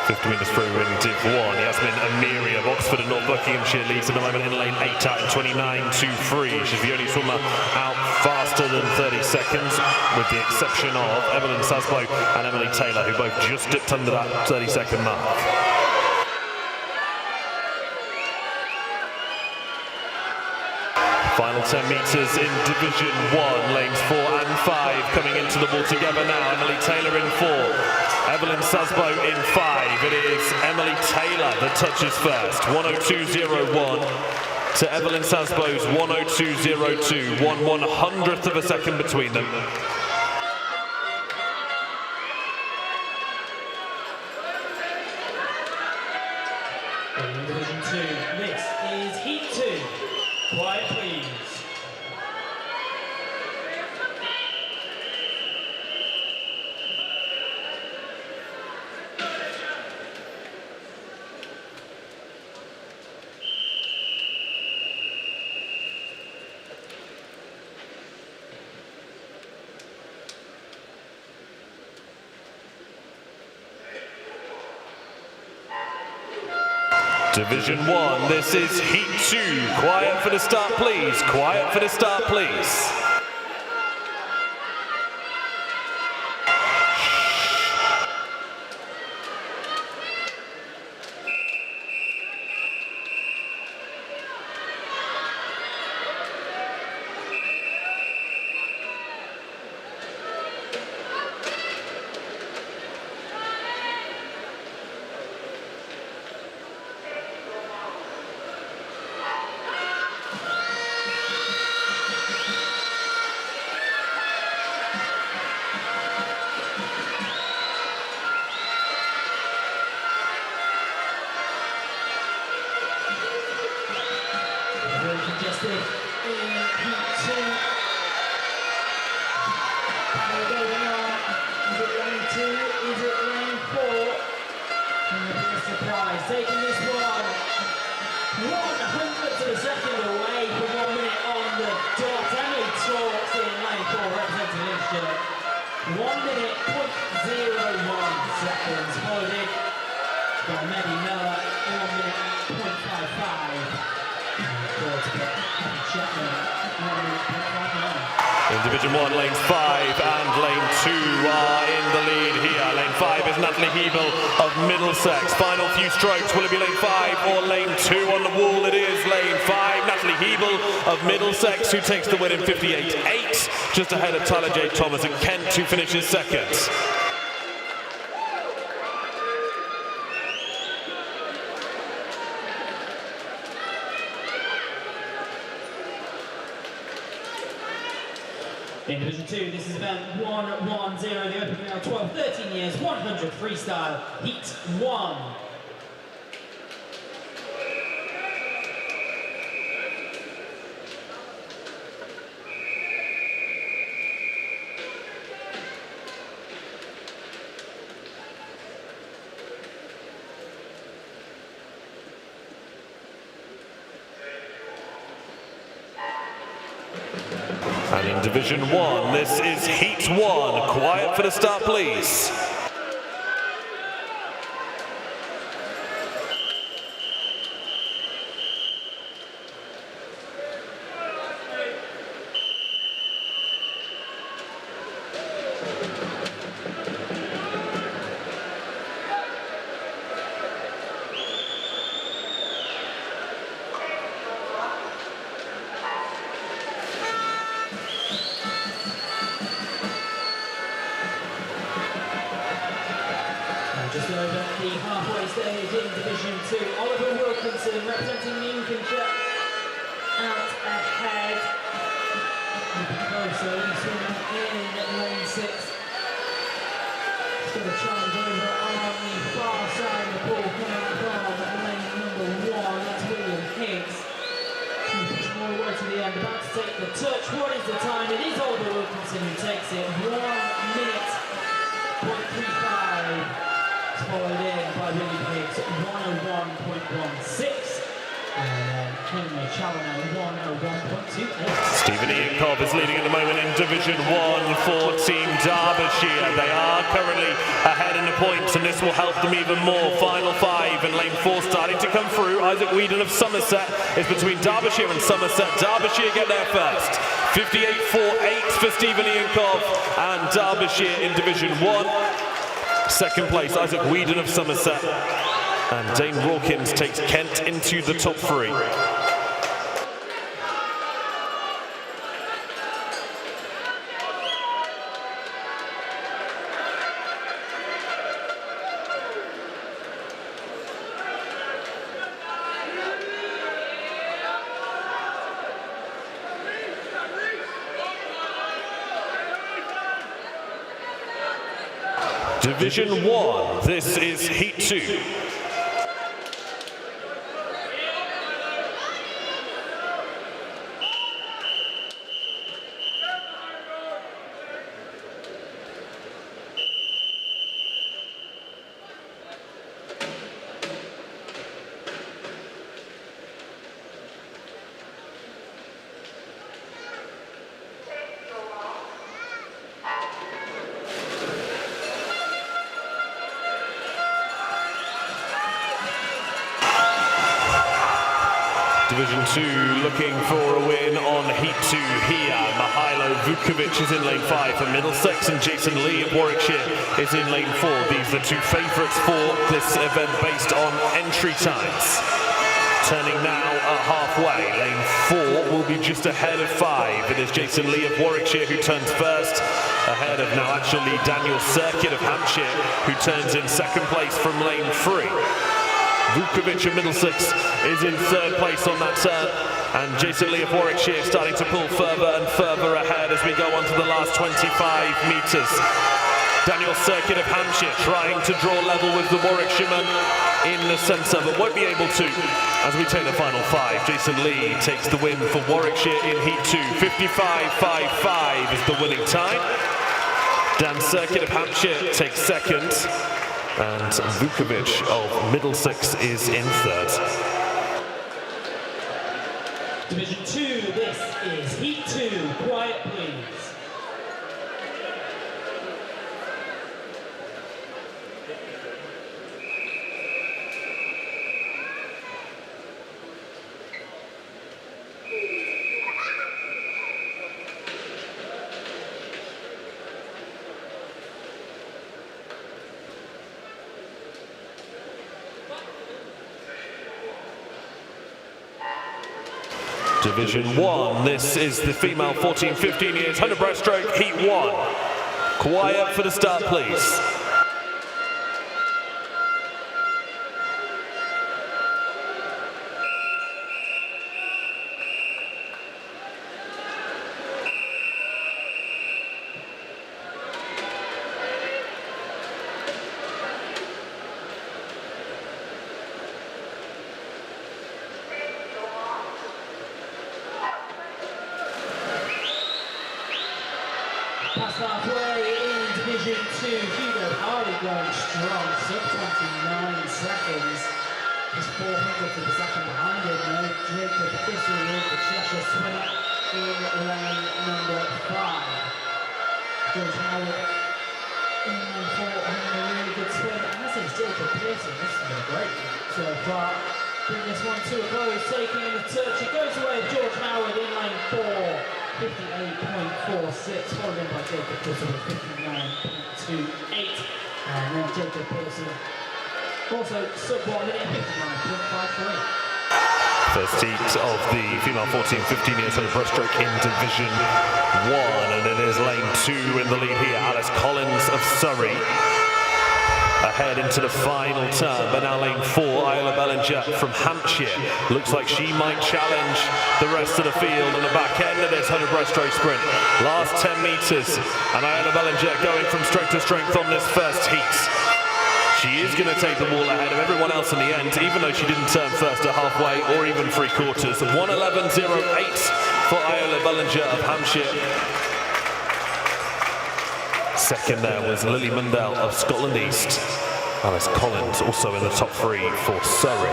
50 metres through in Div 1, Yasmin Amiri of Oxford and North Buckinghamshire leads at the moment in lane 8 out in 29.23. She's the only swimmer out faster than 30 seconds, with the exception of Evelyn Sasbo and Emily Taylor, who both just dipped under that 30-second mark. Final 10 metres in Division 1, lanes 4 and 5 coming into the wall together now. Emily Taylor in 4, Evelyn Sasbo in 5. It is Emily Taylor that touches first, 102.01 to Evelyn Sasbo's 102.02, 1/100th of a second between them. In Division 2, this is Heat 2. Quiet, please. Division 1, this is Heat 2. Quiet for the start, please. Quiet for the start, please. Congested in Heat 2. We're going on. Is it lane 2? Is it lane 4? And a bit of surprise. Taking this one 1/100th of a second away from 1 minute on the dot. Emily Talks in lane 4, representing Lincolnshire. 1 minute, 0.01 seconds. Followed in by Maddie Miller, 1 minute, 0.55. In Division 1, lanes 5 and lane 2 are in the lead here. Lane 5 is Natalie Hebel of Middlesex. Final few strokes, will it be lane 5 or lane 2 on the wall? It is lane 5, Natalie Hebel of Middlesex, who takes the win in 58.8, just ahead of Tyler J. Thomas and Kent, who finishes second. In Division 2, this is event 110, the open male 12-13 years, 100 freestyle, Heat 1. And in Division 1, this is Heat 1. Quiet for the start, please. Just over the halfway stage in Division 2, Oliver Wilkinson representing Lincolnshire out ahead. Closer, he's swimming in lane 6. He's got a challenge over on the far side of the pool coming from lane number 1, that's William Higgs. He's pushing all the way to the end, about to take the touch. What is the time? It is Oliver Wilkinson who takes it. 1 minute, 0.35. Followed in by William Higgs at 101.16 and Henry Challoner 101.28. Stephen Iakov is leading at the moment in Division 1 for Team Derbyshire. They are currently ahead in the points and this will help them even more. Final 5 and lane 4 starting to come through. Isaac Whedon of Somerset is between Derbyshire and Somerset. Derbyshire get there first. 58.48 for Stephen Iakov and Derbyshire in Division 1. Second place, Isaac Whedon of Somerset. And Dane Rawkins takes Kent into the top 3. Division 1, this is Heat 2. Division 2 looking for a win on Heat 2 here. Mihailo Vukovic is in lane 5 for Middlesex and Jason Lee of Warwickshire is in lane 4. These are two favourites for this event based on entry times. Turning now at halfway, lane 4 will be just ahead of 5. It is Jason Lee of Warwickshire who turns first, ahead of now actually Daniel Circuit of Hampshire who turns in second place from lane 3. Vukovic of Middlesex is in third place on that turn, and Jason Lee of Warwickshire starting to pull further and further ahead as we go on to the last 25 metres. Daniel Circuit of Hampshire trying to draw level with the Warwickshireman in the centre, but won't be able to as we take the final 5. Jason Lee takes the win for Warwickshire in Heat 2. 55.55 is the winning time. Dan Circuit of Hampshire takes second. And Vukovic of Middlesex is in third. Division 2, this is Heat 2. Quiet, please. Division 1, this is the female 14-15 years 100 breaststroke Heat 1. Quiet for the start, please. Past halfway in Division 2, Hugo Harley going strong, sub 29 seconds. Just 400 to the second behind him, no Jacob Thistle, the Cheshire swimmer, in lane number 5. George Howard in lane 4 having a really good swim, and this is Jacob Pearson. This has been great so far. Bring this one to a close, taking in the touch. It goes away with George Howard in lane 4, 58.46, followed in by Jacob Pearson with 59.28. And then Jacob Pearson also sub-1 minute, 59.53. First heat of the female 14-15 years old breaststroke in Division 1, and it is lane 2 in the lead here. Alice Collins of Surrey ahead into the final turn, but now lane 4, Isla Bellinger from Hampshire. Looks like she might challenge the rest of the field on the back end of this 100 breaststroke sprint. Last 10 metres, and Isla Bellinger going from strength to strength on this first heat. She is going to take the wall ahead of everyone else in the end, even though she didn't turn first to halfway or even three quarters. 1:11.08 for Isla Bellinger of Hampshire. Second there was Lily Mundell of Scotland East. Alice Collins also in the top 3 for Surrey.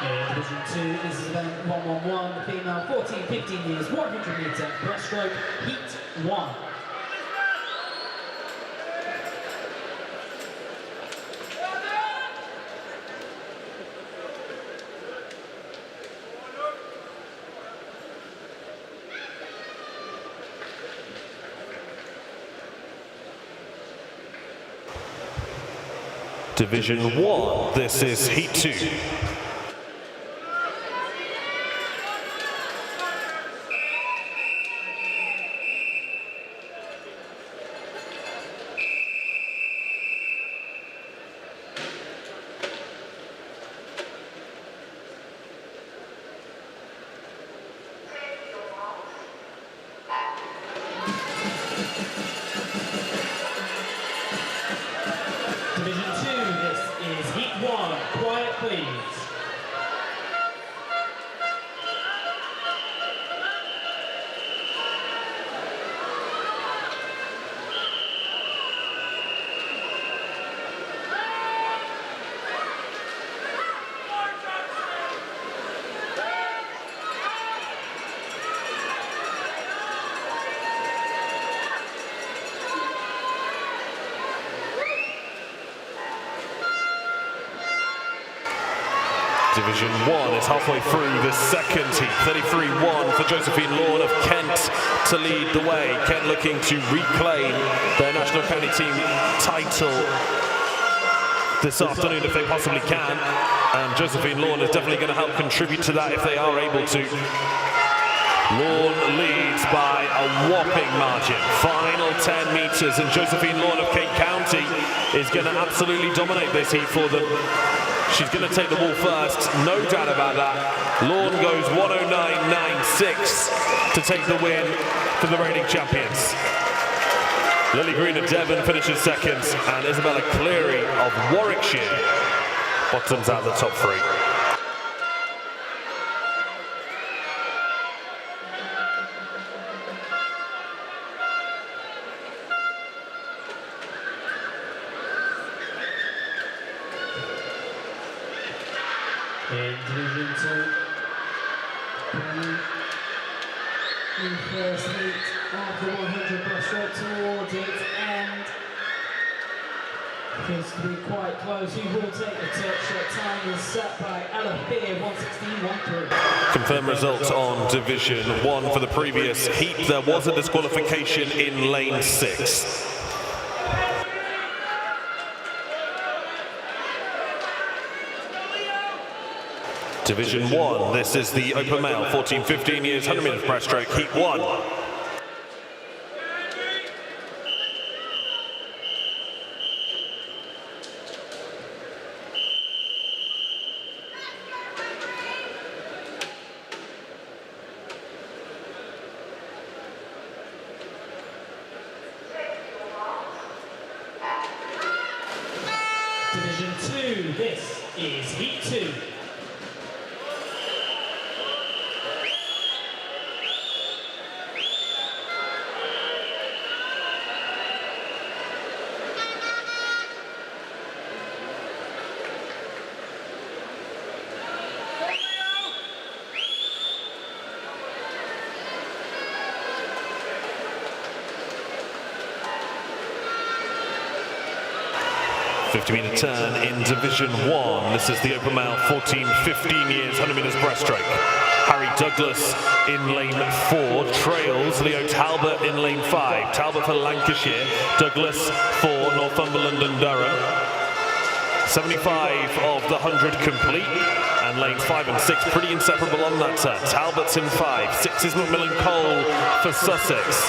In Division 2, this is event 111, the female 14-15 years 100 metre breaststroke, heat 1. Division 1, this is heat 2. Division 2, this is heat 1. Quiet, please. Division 1 is halfway through the second heat. 33-1 for Josephine Lorne of Kent to lead the way. Kent looking to reclaim their national county team title this afternoon if they possibly can. And Josephine Lorne is definitely going to help contribute to that if they are able to. Lorne leads by a whopping margin. Final 10 metres, and Josephine Lorne of Kent County is going to absolutely dominate this heat for them. She's going to take the wall first, no doubt about that. Lorne goes 1:09.96 to take the win for the reigning champions. Lily Green of Devon finishes second, and Isabella Cleary of Warwickshire bottoms out the top 3. In Division 2, the first heat of the 100 breaststroke towards its end. Appears to be quite close. Who will take the touch? Time is set by Ella Beer, 1:16.13. Confirmed results on Division 1 for the previous heat. There was a disqualification in lane 6. Division 1, this is the open male, 14-15 years, 100 metres breaststroke, heat 1. Division 2, this is heat 2. 50-meter turn in Division 1. This is the open male 14-15 years 100 meters breaststroke. Harry Douglas in lane 4 trails Leo Talbot in lane 5. Talbot for Lancashire, Douglas for Northumberland and Durham. 75 of the 100 complete, and lanes 5 and 6 pretty inseparable on that turn. Talbot's in 5, 6 is Macmillan Cole for Sussex.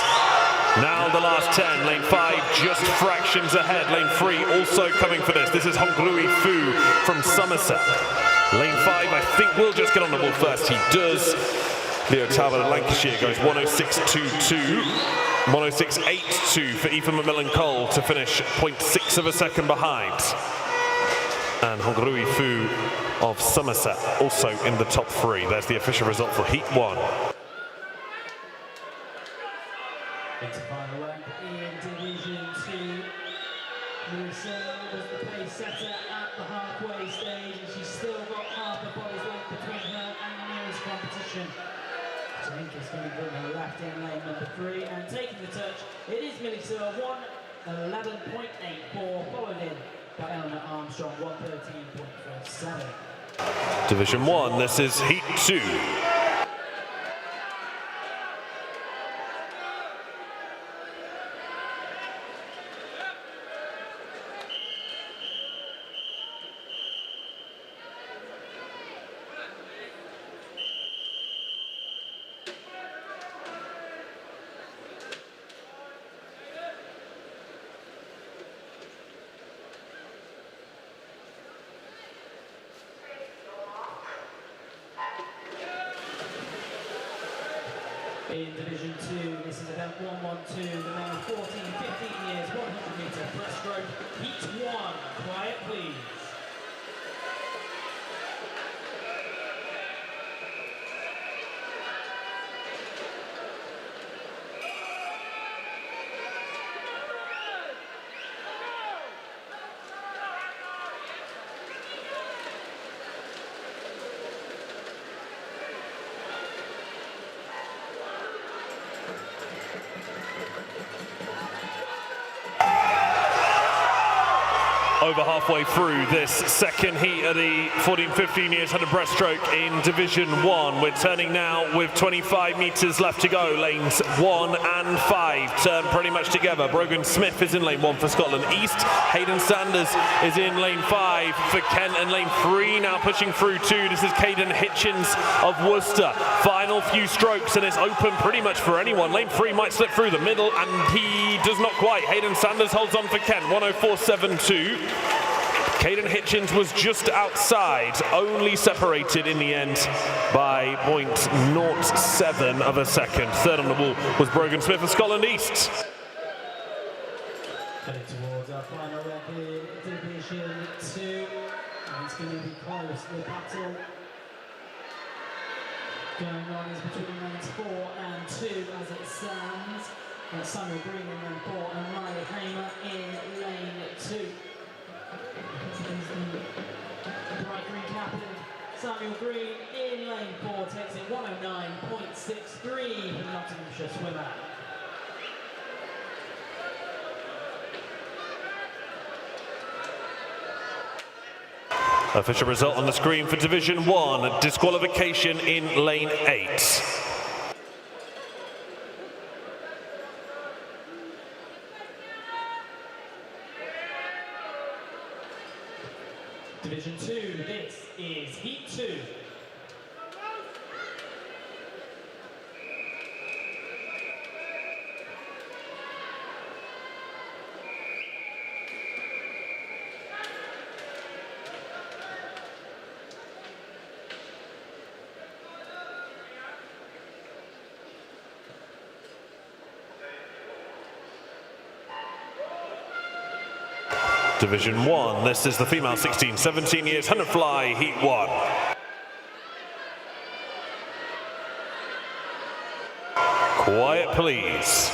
Now the last 10, lane 5 just fractions ahead, lane 3 also coming for this. This is Hongrui Fu from Somerset. Lane 5 I think will just get on the ball first, he does. Leo Talbot of Lancashire goes 106.22, 106.82 for Ethan Macmillan Cole to finish 0.6 of a second behind. And Hongrui Fu of Somerset also in the top 3. There's the official result for Heat 1. Into final lap in Division 2. Marissa was the pace setter at the halfway stage, and she's still got half a body's length between her and the nearest competition. Jamaica's going to bring her left in lane number 3, and taking the touch, it is Melissa 1:11.84, followed in by Eleanor Armstrong 1:13.47. Division 1, this is Heat 2. In Division 2, this is event 112, the male 14-15 years, 100 meter breaststroke, Heat 1. Quiet, please. Over halfway through this second heat of the 14-15 years 100 breaststroke in Division 1. We're turning now with 25 meters left to go. Lanes 1 and 5 turn pretty much together. Brogan Smith is in lane 1 for Scotland East. Hayden Sanders is in lane 5 for Kent, and lane 3 now pushing through 2. This is Caden Hitchens of Worcester. Final few strokes and it's open pretty much for anyone. Lane 3 might slip through the middle and he does not quite. Hayden Sanders holds on for Kent, 1:04.72. Caden Hitchens was just outside, only separated in the end by 0.07 of a second. Third on the wall was Brogan Smith of Scotland East. Heading towards our final lap in Division 2, and it's going to be close. The battle going on is between lanes 4 and 2 as it stands. And Samuel Green in lane 4 and Riley Hamer in lane 2. The bright green captain, Samuel Green in lane 4, takes it 1:09.63 for the Nottinghamshire swimmer. Official result on the screen for Division 1, disqualification in lane 8. Division 2, this is Heat 2. Division 1, this is the female 16-17 years 100 fly, Heat 1. Quiet, please.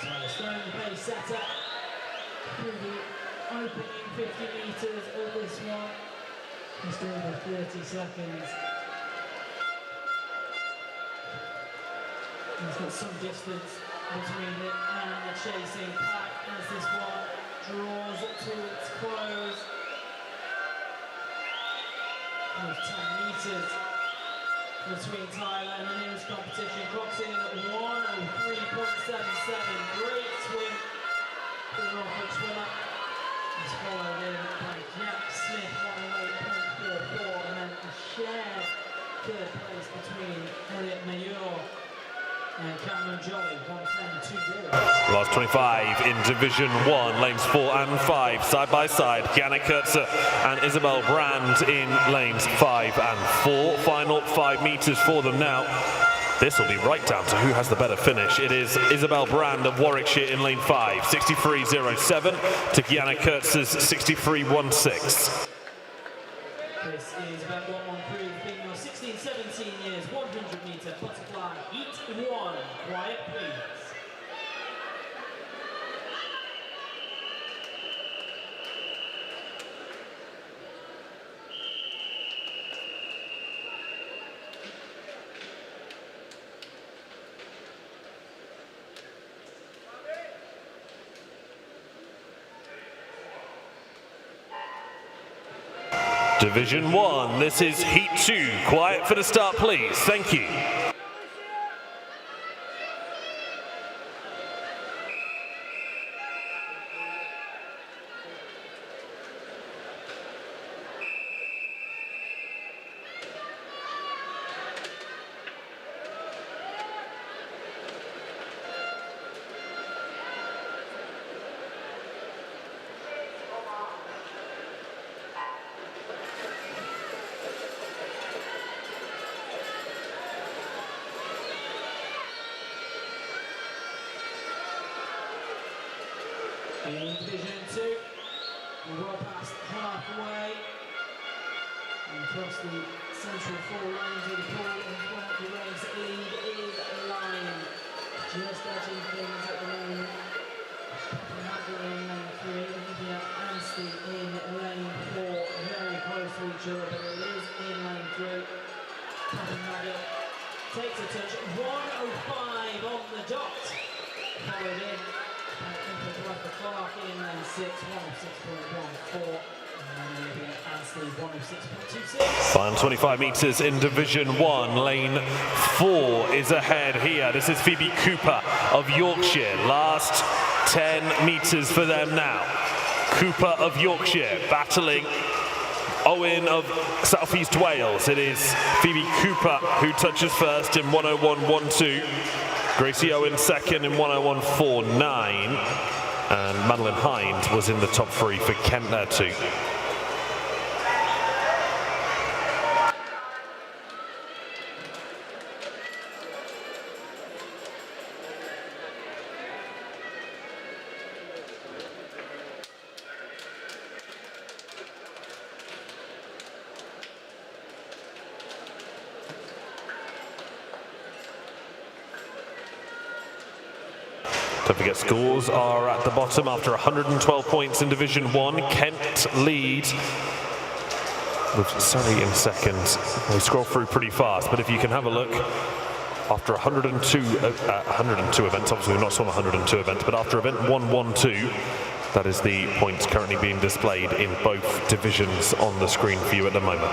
Tyler Stone, the pace setter, through the opening 50 metres of this one. Just over 30 seconds. He's got some distance between him and the chasing pack as this one draws to its close. With 10 metres between Tyler and the nearest competition, clocks in at 1:03.77. Great swim for the Norfolk swimmer. He's followed in by Jack Smith, 1:08.44, and then a shared third place between Elliot Mayor and Cameron Jolly, 1:10.20. Last 25 in Division 1, lanes 4 and 5, side by side. Gianna Kurtzer and Isabel Brand in lanes 5 and 4. Final 5 metres for them now. This will be right down to who has the better finish. It is Isabel Brand of Warwickshire in lane 5, 63.07 to Gianna Kurtzer's 63.16. This is event 113, female 16-17 years, 100 metre butterfly, heat 1. Quiet, please. Division 1, this is Heat 2. Quiet for the start, please. Thank you. In Division 2, we're well past halfway, and across the central 4 lanes of the pool, and well, the race lead is line. Just edging things at the moment. Copenhagen in lane 3, Olivia Anstey in lane 4, very close to each other, but it is in lane 3. Copenhagen takes a touch, 1:05 on the dot, followed in. Clark in lane 6, 1:06.14, and then Anstey 1:06.26. Final 25 metres in Division 1, lane 4 is ahead here. This is Phoebe Cooper of Yorkshire. Last 10 metres for them now. Cooper of Yorkshire battling Owen of South East Wales. It is Phoebe Cooper who touches first in 1:01.12. Gracie Owen second in 1:01.49. And Madeline Hind was in the top 3 for Kent there too. Don't forget, scores are at the bottom after 112 points in Division 1. Kent lead with Surrey in second. We scroll through pretty fast, but if you can have a look, after 102 events, obviously we've not seen 102 events, but after event 112, that is the points currently being displayed in both divisions on the screen for you at the moment.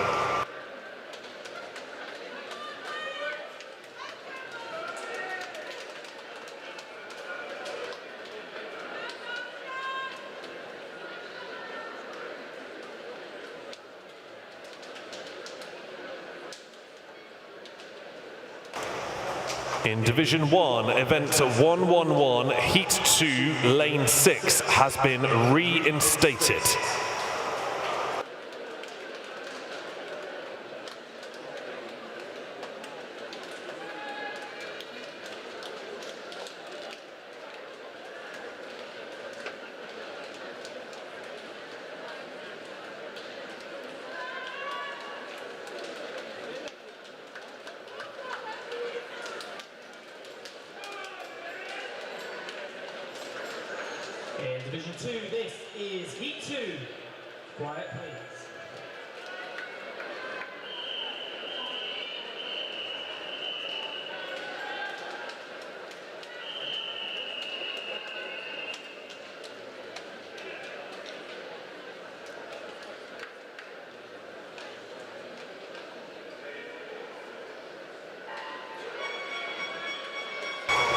In Division 1, event 111, Heat 2, Lane 6 has been reinstated. In Division 2, this is Heat 2. Quiet, please.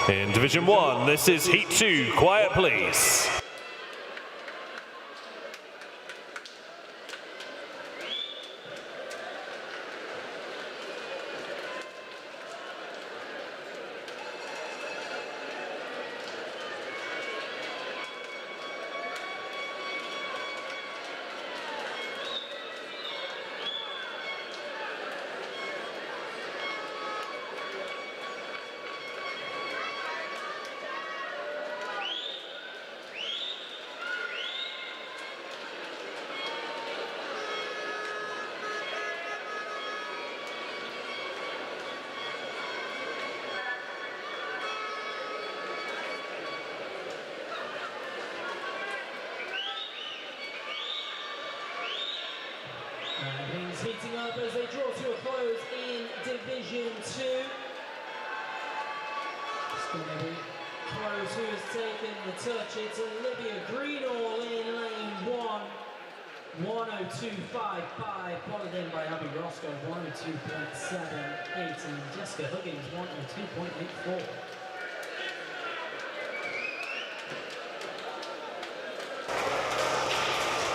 In Division 1, this is Heat 2. Quiet, please. Things heating up as they draw to a close in Division 2. It's going to be close who has taken the touch. It's Olivia Greenall in lane 1. 102.55, followed in by Abby Roscoe, 102.78, and Jessica Huggins, 102.84.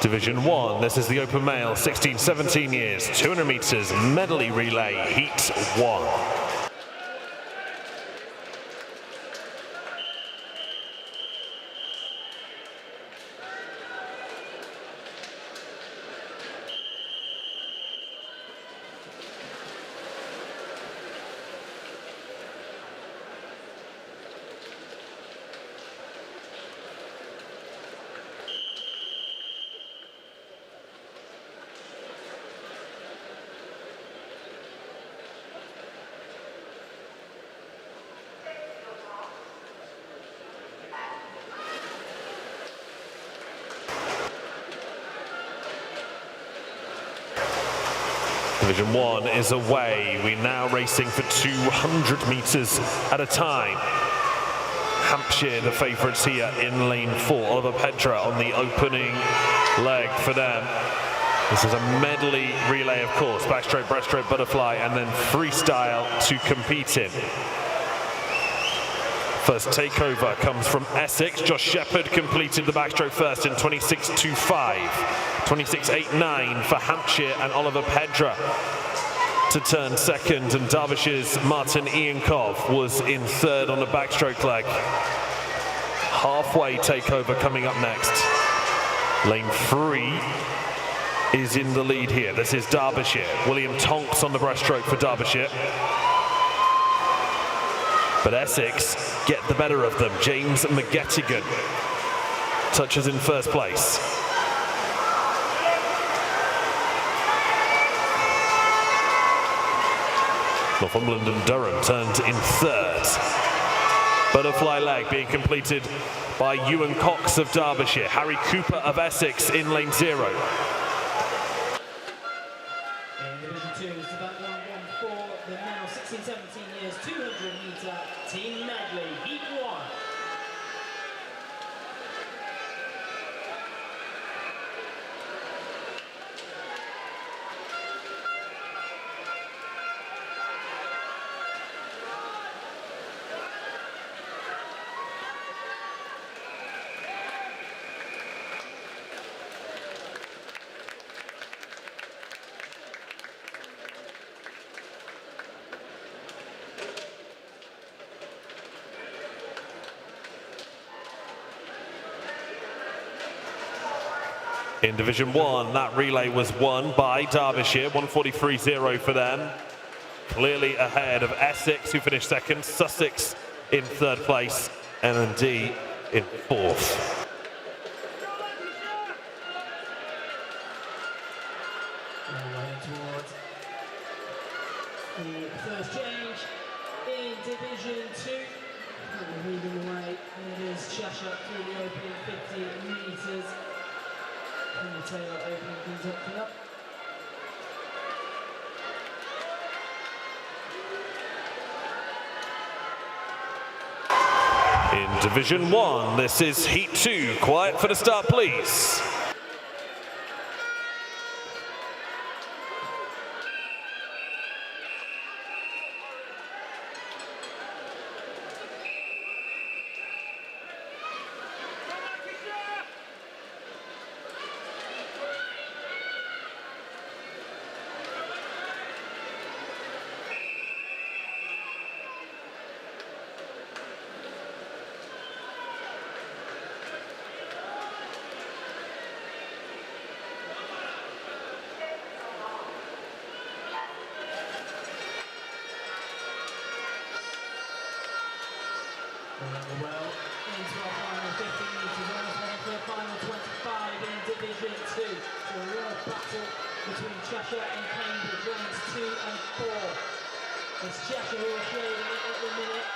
Division 1, this is the open male, 16-17 years, 200 meters medley relay, Heat 1. Division 1 is away. We're now racing for 200 meters at a time. Hampshire, the favourites here in lane 4. Oliver Pedra on the opening leg for them. This is a medley relay, of course. Backstroke, breaststroke, butterfly, and then freestyle to compete in. First takeover comes from Essex. Josh Shepherd completed the backstroke first in 26.25. 26.89 for Hampshire and Oliver Pedra to turn second, and Derbyshire's Martin Iankov was in third on the backstroke leg. Halfway takeover coming up next. Lane 3 is in the lead here. This is Derbyshire. William Tonks on the breaststroke for Derbyshire. But Essex get the better of them. James McGettigan touches in first place. Northumberland and Durham turned in third. Butterfly leg being completed by Ewan Cox of Derbyshire. Harry Cooper of Essex in lane 0. In Division 2, it's about 114, the now 16-17 years, 200-meter team medley, Heat 1. In Division 1, that relay was won by Derbyshire, 143.0 for them. Clearly ahead of Essex, who finished second, Sussex in third place, L&D in fourth. Towards the first change in Division 2. Leading the way, and it is Cheshire through the opening 50 metres. Henry Taylor opening things up for that. In Division 1, this is Heat 2. Quiet for the start, please. Well, into our final 50 metres, almost ready for the final 25 in Division 2. So a real battle between Cheshire and Cambridge, lanes 2 and 4. It's Cheshire who are shaving it at the minute,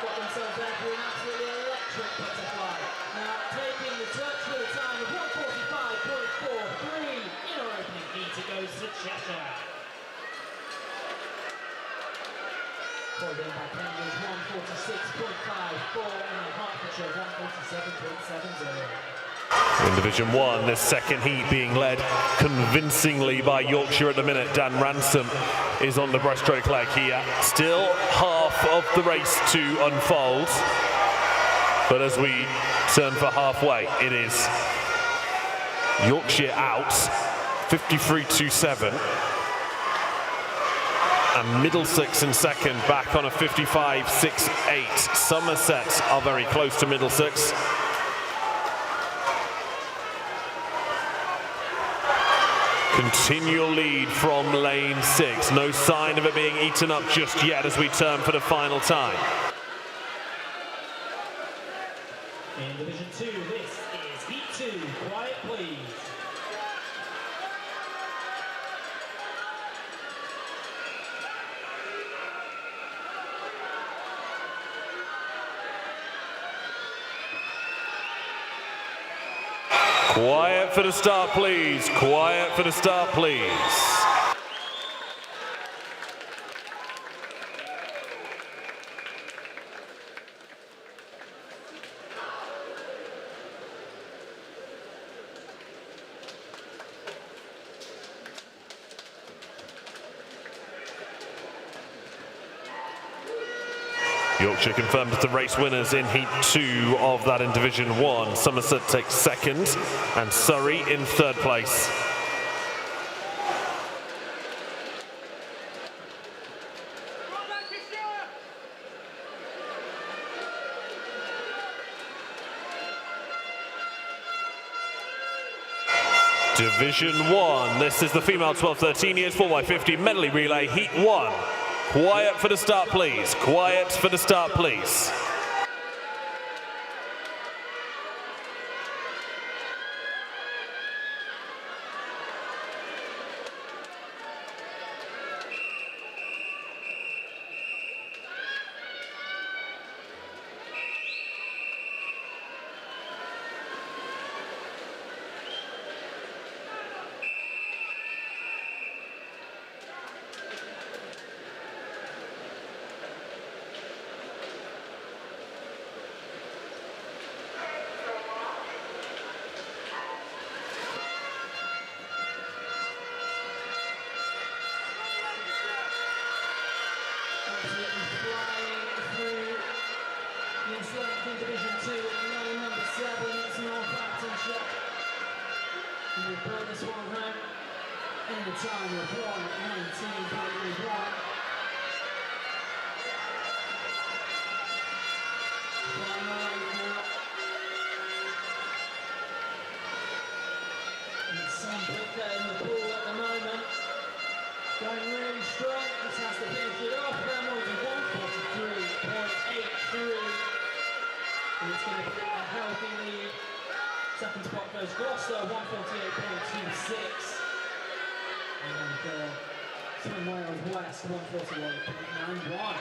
got themselves there for an absolutely electric butterfly. Now taking the touch for the time of 1:45.43 in our opening heat, it goes to Cheshire. Followed in by Cambridge, 1:46.54, and Hertfordshire, 1:47.70. In Division 1, this second heat being led convincingly by Yorkshire at the minute. Dan Ransom is on the breaststroke leg here. Still half of the race to unfold. But as we turn for halfway, it is Yorkshire out, 53.27. And Middlesex in second, back on a 55.68. Somerset are very close to Middlesex. Continual lead from lane 6. No sign of it being eaten up just yet as we turn for the final time. In Division 2, this is Heat 2. Quiet, please. Quiet for the start, please. Quiet for the start, please. Yorkshire confirmed as the race winners in Heat 2 of that in Division 1. Somerset takes second and Surrey in third place. Division 1, this is the female 12-13 years 4x50 medley relay, Heat 1. Quiet for the start, please. Quiet for the start, please. In Division 2, another number 7, it's Northamptonshire. And we brought this one home in the time of 1:19.1. And some quicker in the pool at the moment. Going really strong, this has to finish it off. Bramwell's 1:43.83. And it's going to be a healthy lead. Second spot goes Gloucester, 1:48.26. And Swin Wales West, 1:48.91.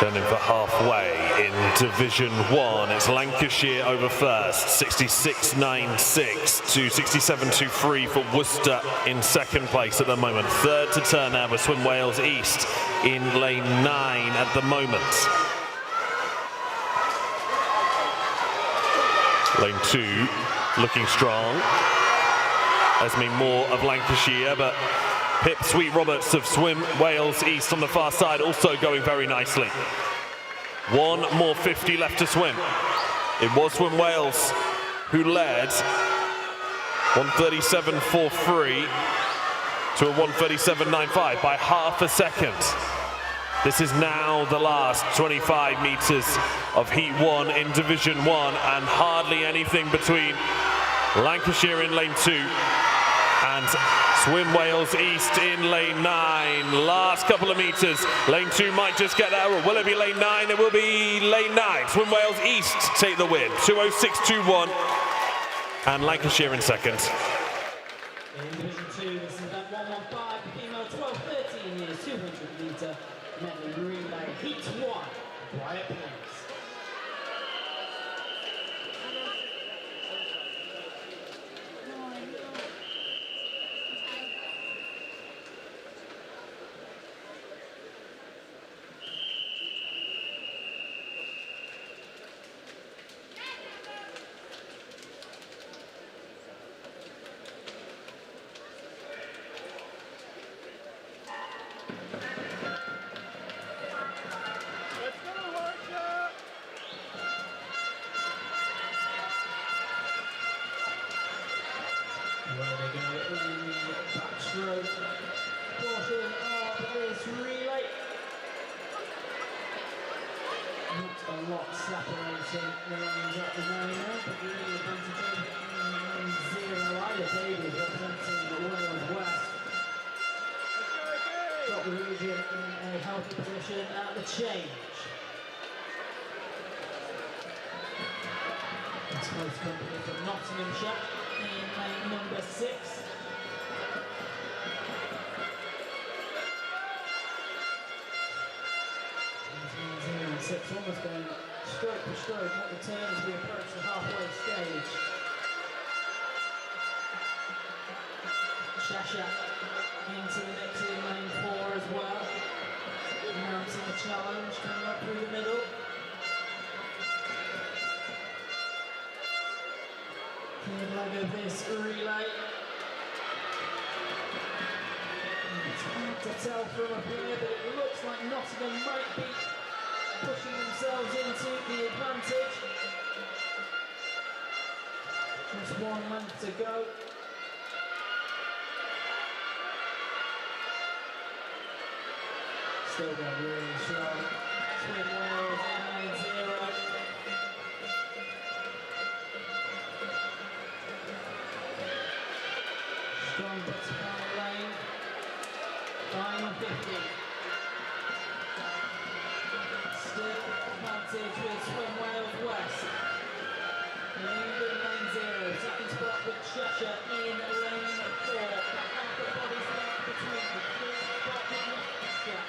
Turning for halfway in Division 1. It's Lancashire over first, 66.96 to 67.23 for Worcester in second place at the moment. Third to turn now with Swim Wales East in lane 9 at the moment. Lane 2 looking strong. Esme Moore of Lancashire, but Pip Sweet-Roberts of Swim Wales East on the far side also going very nicely. One more 50 left to swim. It was Swim Wales who led 1:37.43 to a 1:37.95 by half a second. This is now the last 25 meters of Heat 1 in Division 1, and hardly anything between Lancashire in lane 2 and Swim Wales East in lane 9. Last couple of meters. Lane 2 might just get there, or will it be lane 9? It will be lane 9. Swim Wales East take the win. 2:06.21, and Lancashire in second. In Division 2, this is event 115, female 12-13 years, 200 metre medley relay, Heat 1. Quiet, please. Where they go in the backstroke portion of this relay. Not a lot separating the lanes at the moment, but the lead advantage in zero. Ida Davies representing Wales West. Got the region in a healthy position at the change. It's most company from Nottinghamshire in lane number 6. 6 almost going stroke for stroke, not the turn as we approach the halfway stage. Shasha into the mix in lane 4 as well. Mounting the challenge, coming up through the middle. Third leg of this relay. It's hard to tell from up here, but it looks like Nottingham might be pushing themselves into the advantage. Just 1 length to go. Still going really strong. Swim Wales in lane 0. Strong bits of lane. Final 50. Still advantage with Swim Wales West. Lead in lane 0. Second spot with Cheshire in lane 4. Half the bodies left between the third spot with Lancashire.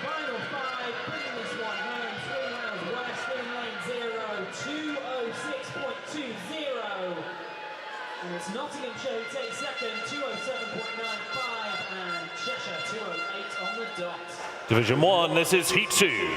Final 5, bringing this one home. Swim Wales West in lane 0. 2:06.20. And it's Nottinghamshire who takes second, 2:07.95, and Cheshire 2:08 on the dot. Division 1, this is Heat 2.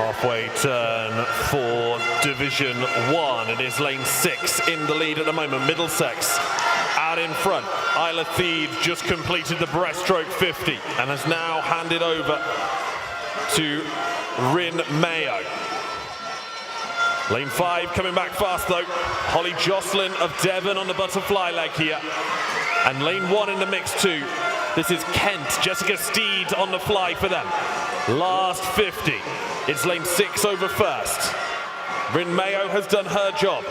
Halfway turn for Division 1. It is lane 6 in the lead at the moment. Middlesex out in front. Isla Thied just completed the breaststroke 50 and has now handed over to Rin Mayo. Lane 5 coming back fast though. Holly Jocelyn of Devon on the butterfly leg here. And lane 1 in the mix too. This is Kent, Jessica Steed on the fly for them. Last 50. It's lane 6 over first. Rin Mayo has done her job.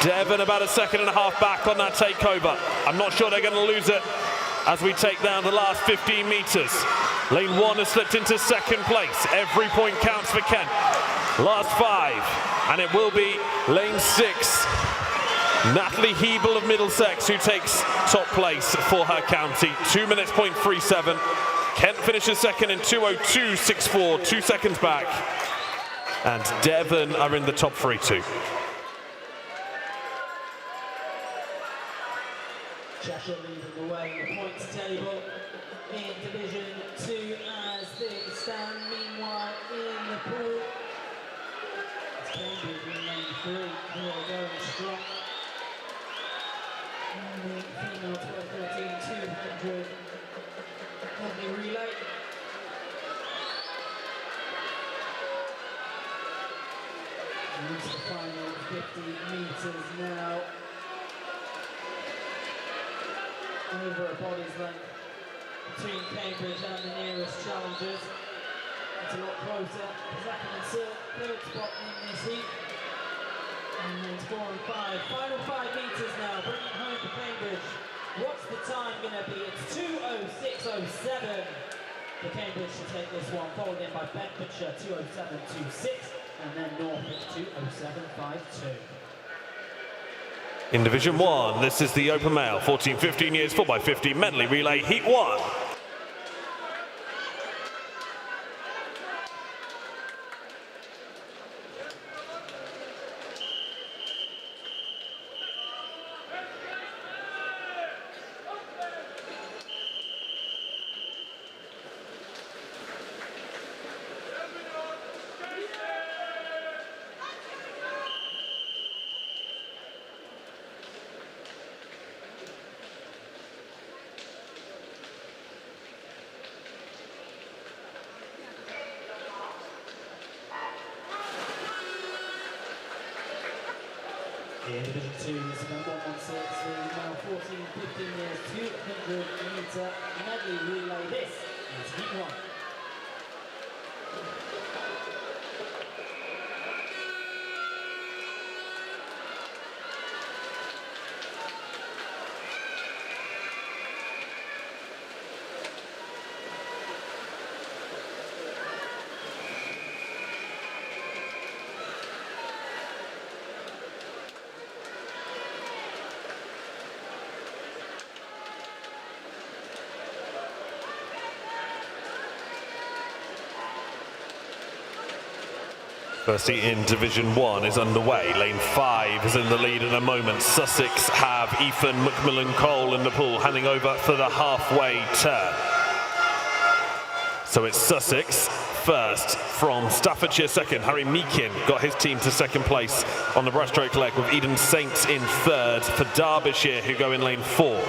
Devon about a second and a half back on that takeover. I'm not sure they're going to lose it as we take down the last 15 meters. Lane 1 has slipped into second place. Every point counts for Kent. Last 5, and it will be lane 6. Natalie Hebel of Middlesex who takes top place for her county. 2 minutes, 0.37. Kent finishes second in 2:02.64, 2 seconds back. And Devon are in the top 3 too. Cheshire leading the way in the points table in Division 2 as things stand. Meanwhile, in the pool, it's Cambridge in lane 3, who are going strong. And the female 12-13, 200 medley relay. And into the final 50 meters now. Over a body's length between Cambridge and the nearest challengers. It's a lot closer. Zach and Sir, third spot in this heat. And it's 4 and 5. Final 5 meters now, bringing it home for Cambridge. What's the time going to be? It's 2:06.07 for Cambridge to take this one, followed in by Bedfordshire 2:07.26, and then Norfolk 2:07.52. In Division 1, this is the Open Male 14-15 years 4x50 medley relay heat 1. In Division 2, this is number 116, now 14-15 years, 200 metre medley relay. This is heat 1. First heat in Division 1 is underway. Lane 5 is in the lead in a moment. Sussex have Ethan McMillan-Cole in the pool, handing over for the halfway turn. So it's Sussex first from Staffordshire second. Harry Meakin got his team to second place on the breaststroke leg, with Eden Saints in third for Derbyshire, who go in lane 4.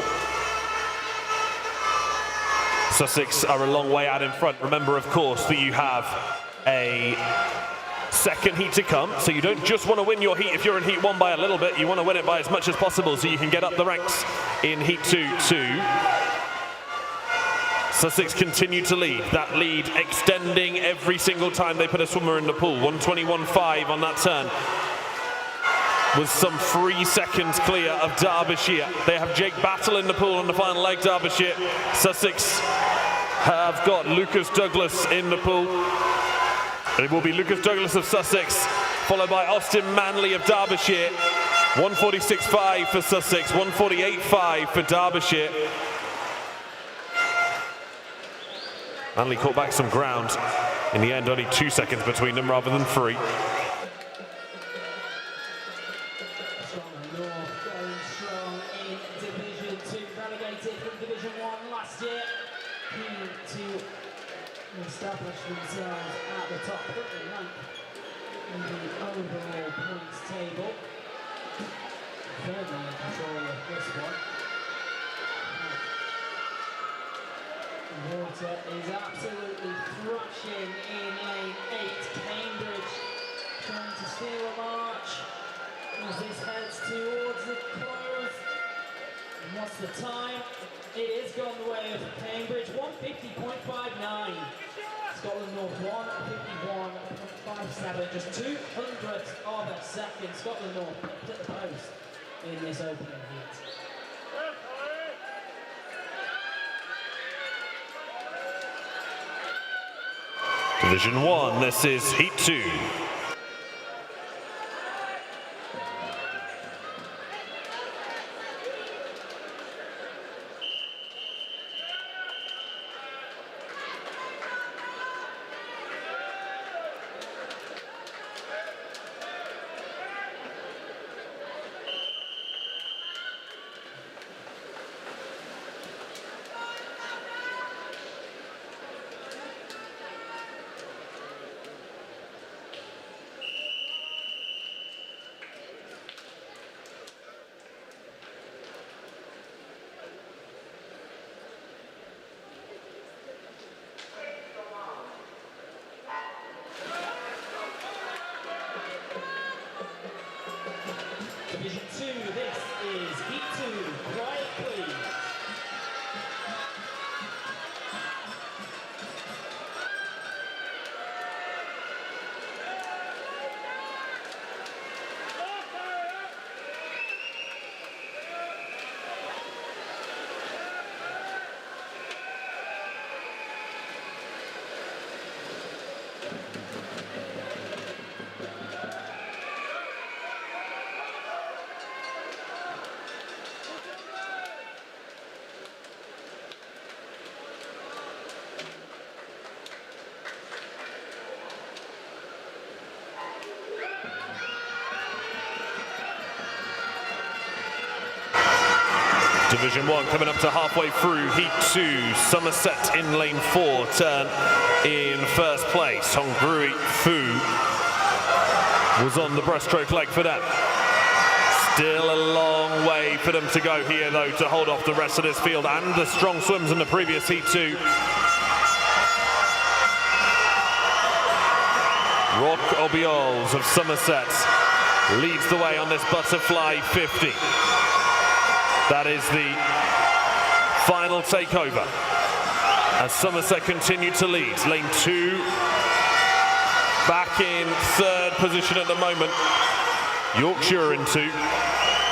Sussex are a long way out in front. Remember, of course, that you have a second heat to come, so you don't just want to win your heat if you're in heat 1 by a little bit. You want to win it by as much as possible so you can get up the ranks in heat 2 too. Sussex continue to lead, that lead extending every single time they put a swimmer in the pool. 1:21.5 on that turn, with some 3 seconds clear of Derbyshire. They have Jake Battle in the pool on the final leg, Derbyshire. Sussex have got Lucas Douglas in the pool. It will be Lucas Douglas of Sussex, followed by Austin Manley of Derbyshire. 1:46.5 for Sussex, 1:48.5 for Derbyshire. Manley caught back some ground. In the end, only 2 seconds between them rather than 3. Strong North going strong in Division 2, relegated from Division Division 1 last year, keen to establish themselves at the top, currently ninth in the overall points table. Firmly in control of this one. Water is absolutely thrashing in lane 8. Cambridge trying to steal a march as this heads towards the close. And what's the time? It has gone the way of Cambridge, 150.59. Scotland North 151.57, just 200ths of a second. Scotland North picked at the post in this opening heat. Division 1, this is Heat 2. Division 2, this is Heat 2. Quiet, please. Division 1 coming up to halfway through Heat 2. Somerset in lane 4, turn in first place. Hongrui Fu was on the breaststroke leg for them. Still a long way for them to go here, though, to hold off the rest of this field and the strong swims in the previous Heat 2. Rock Obiols of Somerset leads the way on this butterfly 50. That is the final takeover as Somerset continue to lead. Lane 2 back in third position at the moment. Yorkshire in 2.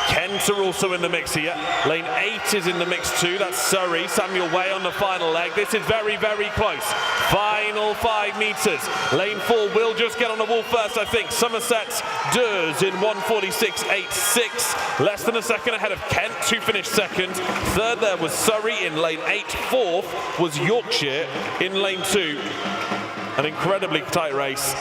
Kent are also in the mix here. Lane 8 is in the mix too. That's Surrey. Samuel Way on the final leg. This is very, very close. Final 5 meters. Lane 4 will just get on the wall first, I think. Somerset's Durs in 1:46.86. Less than a second ahead of Kent, who finished second. Third there was Surrey in lane 8. Fourth was Yorkshire in lane 2. An incredibly tight race.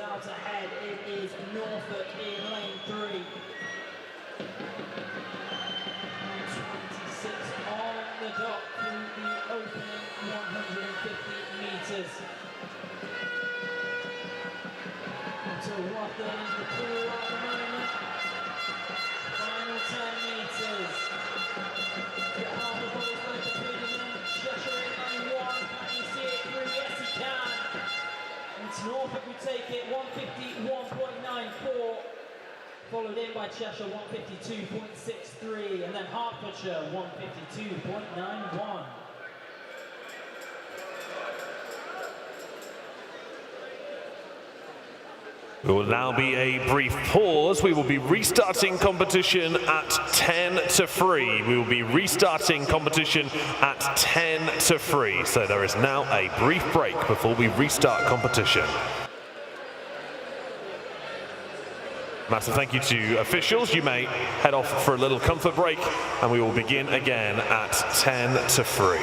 Out ahead, it is Norfolk in lane 3. 26 on the dot through the opening 150 meters. So Wathen in the pool at the moment. Final 10 meters. Get half the boys left between them. Cheshire in lane 1. Can you see it through? Yes, he can. It's Norfolk who take it, 151.94, followed in by Cheshire, 152.63, and then Hertfordshire, 152.91. There will now be a brief pause. We will be restarting competition at 10-3. We will be restarting competition at 10-3. So there is now a brief break before we restart competition. Massive thank you to officials. You may head off for a little comfort break, and we will begin again at 10-3.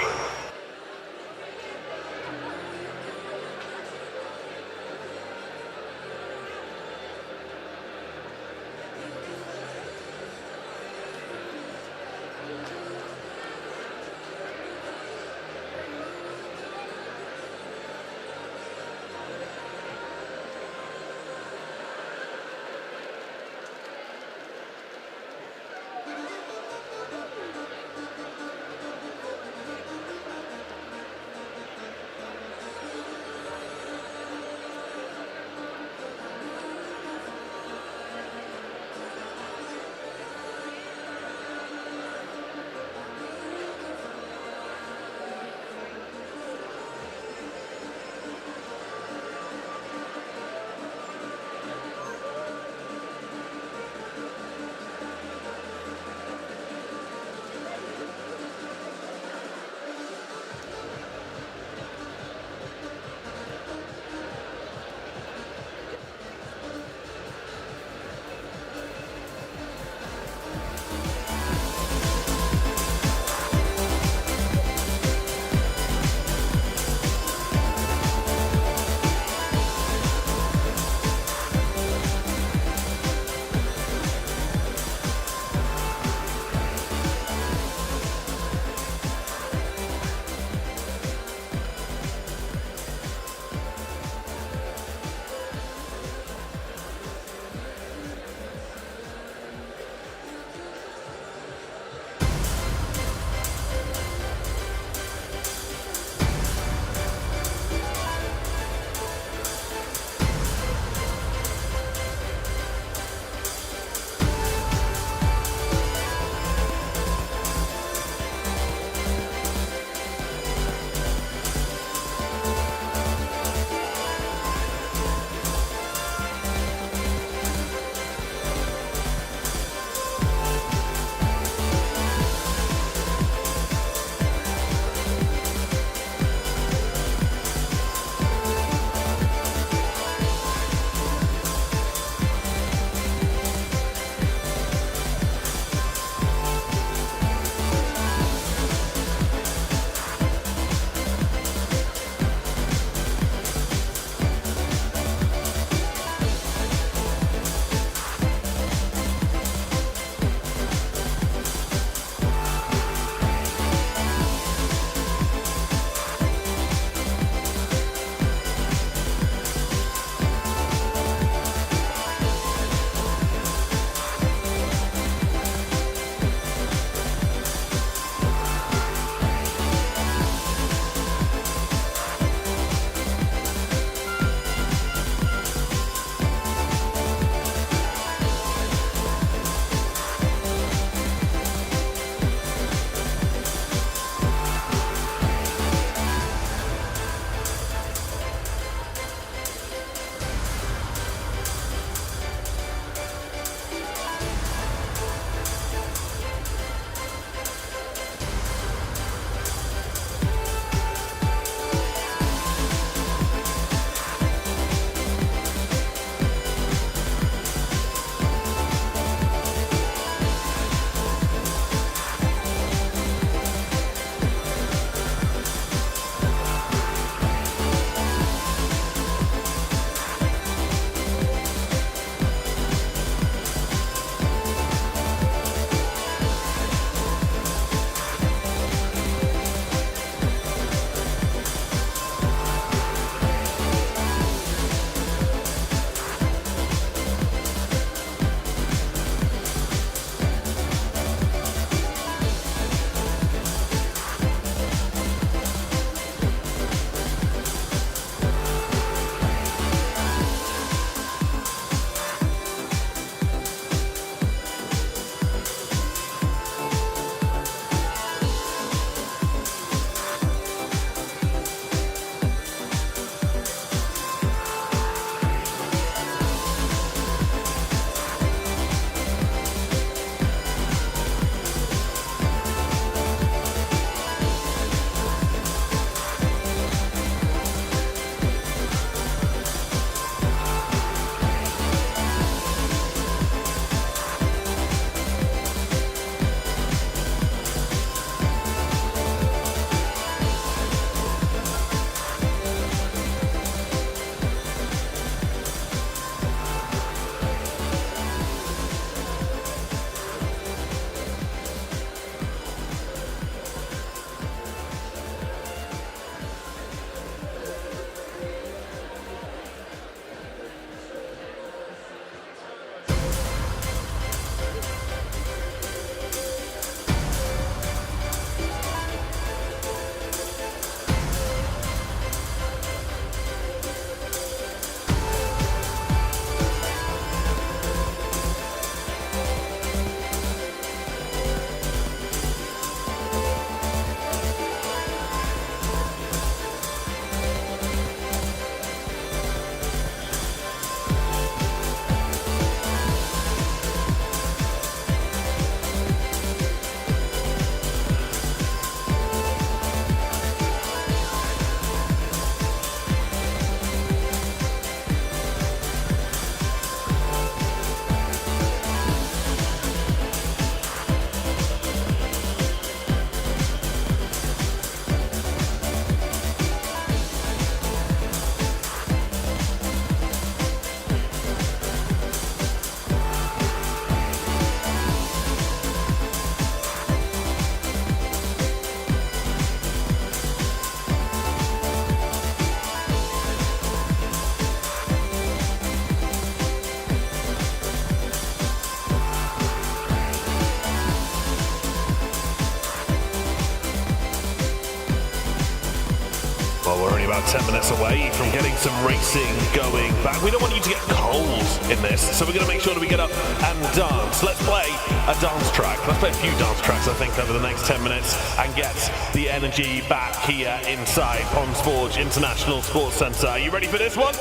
Well, we're only about 10 minutes away from getting some racing going back. We don't want you to get cold in this, so we're going to make sure that we get up and dance. Let's play a dance track. Let's play a few dance tracks, I think, over the next 10 minutes and get the energy back here inside Ponds Forge International Sports Centre. Are you ready for this one?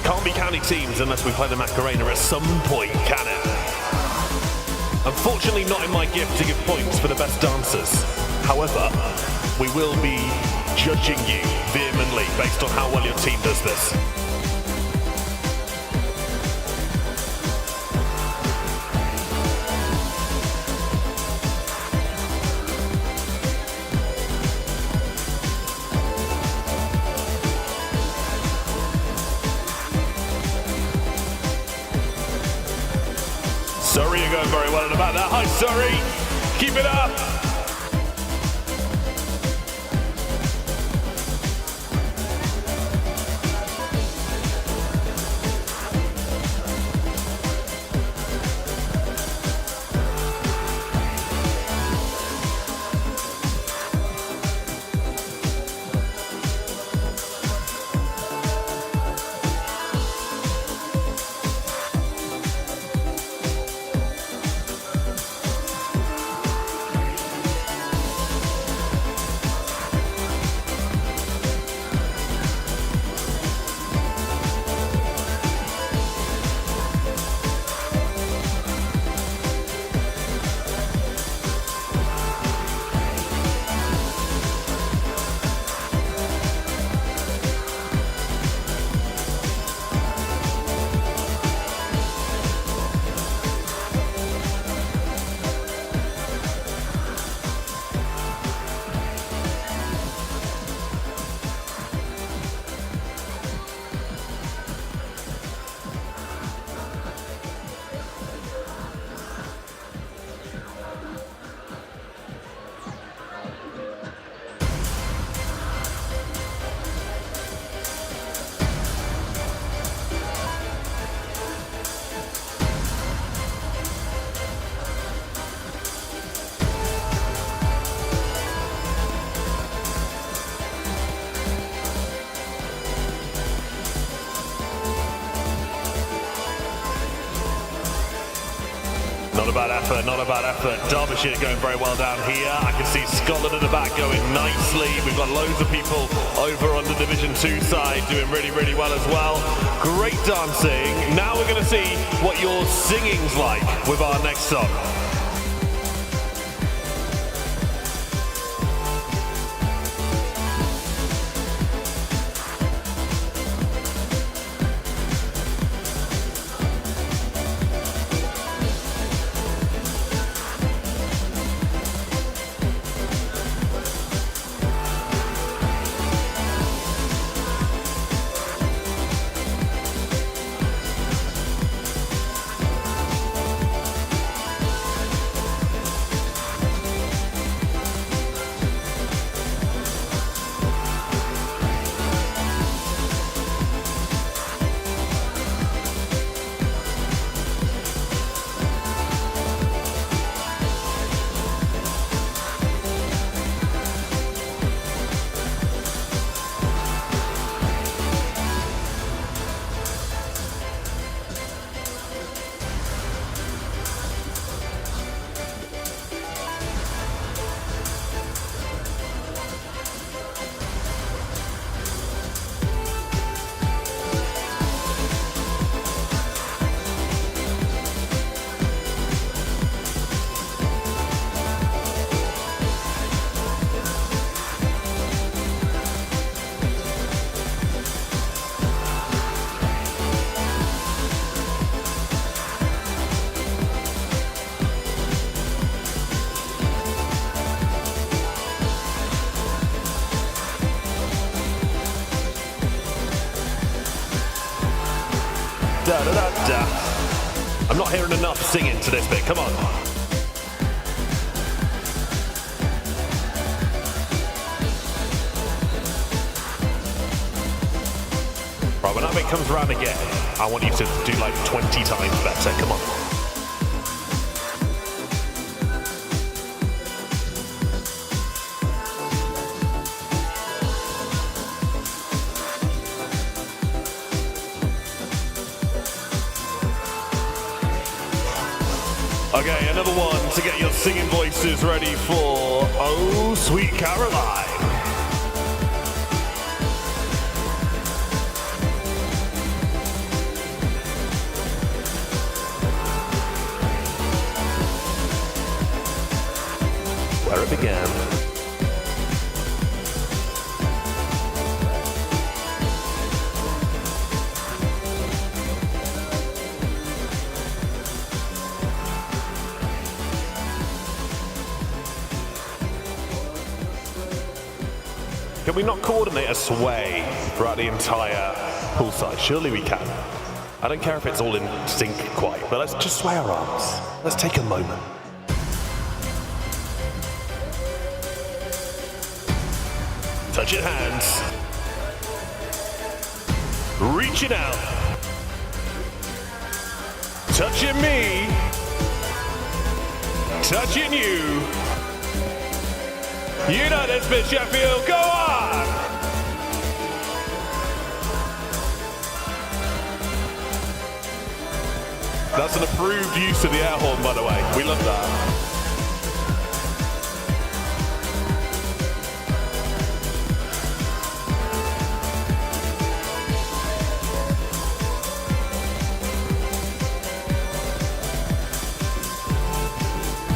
Can't be county teams unless we play the Macarena at some point, can it? Unfortunately, not in my gift to give points for the best dancers. However, we will be judging you vehemently based on how well your team does this. Surrey are going very well at the back there. Hi, Surrey. Keep it up. Not a bad effort, not a bad effort. Derbyshire going very well down here. I can see Scotland at the back going nicely. We've got loads of people over on the Division 2 side doing really, really well as well. Great dancing. Now we're going to see what your singing's like with our next song. Da, da, da, da. I'm not hearing enough singing to this bit. Come on. Right, when that bit comes around again, I want you to do like 20 times better. Come on. Okay, another one to get your singing voices ready for Oh Sweet Caroline. Where it began. Can we not coordinate a sway throughout the entire poolside? Surely we can. I don't care if it's all in sync quite, but let's just sway our arms. Let's take a moment. Touching hands. Reaching out. Touching me. Touching you. You know this bit, Sheffield. Go on! That's an approved use of the air horn, by the way. We love that.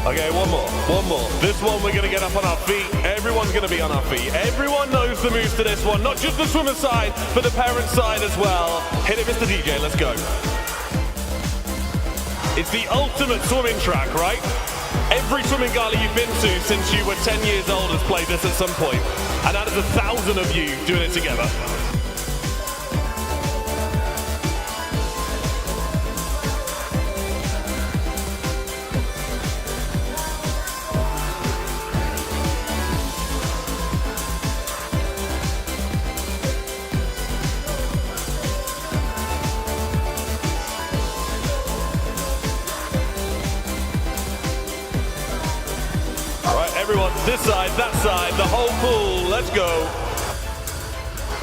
Okay, one more. This one we're gonna get up on our feet. Everyone's gonna be on our feet. Everyone knows the moves to this one, not just the swimmer side, but the parent side as well. Hit it, Mr. DJ, let's go. It's the ultimate swimming track, right? Every swimming gala you've been to since you were 10 years old has played this at some point. And that is 1,000 of you doing it together. Everyone, this side, that side, the whole pool, let's go.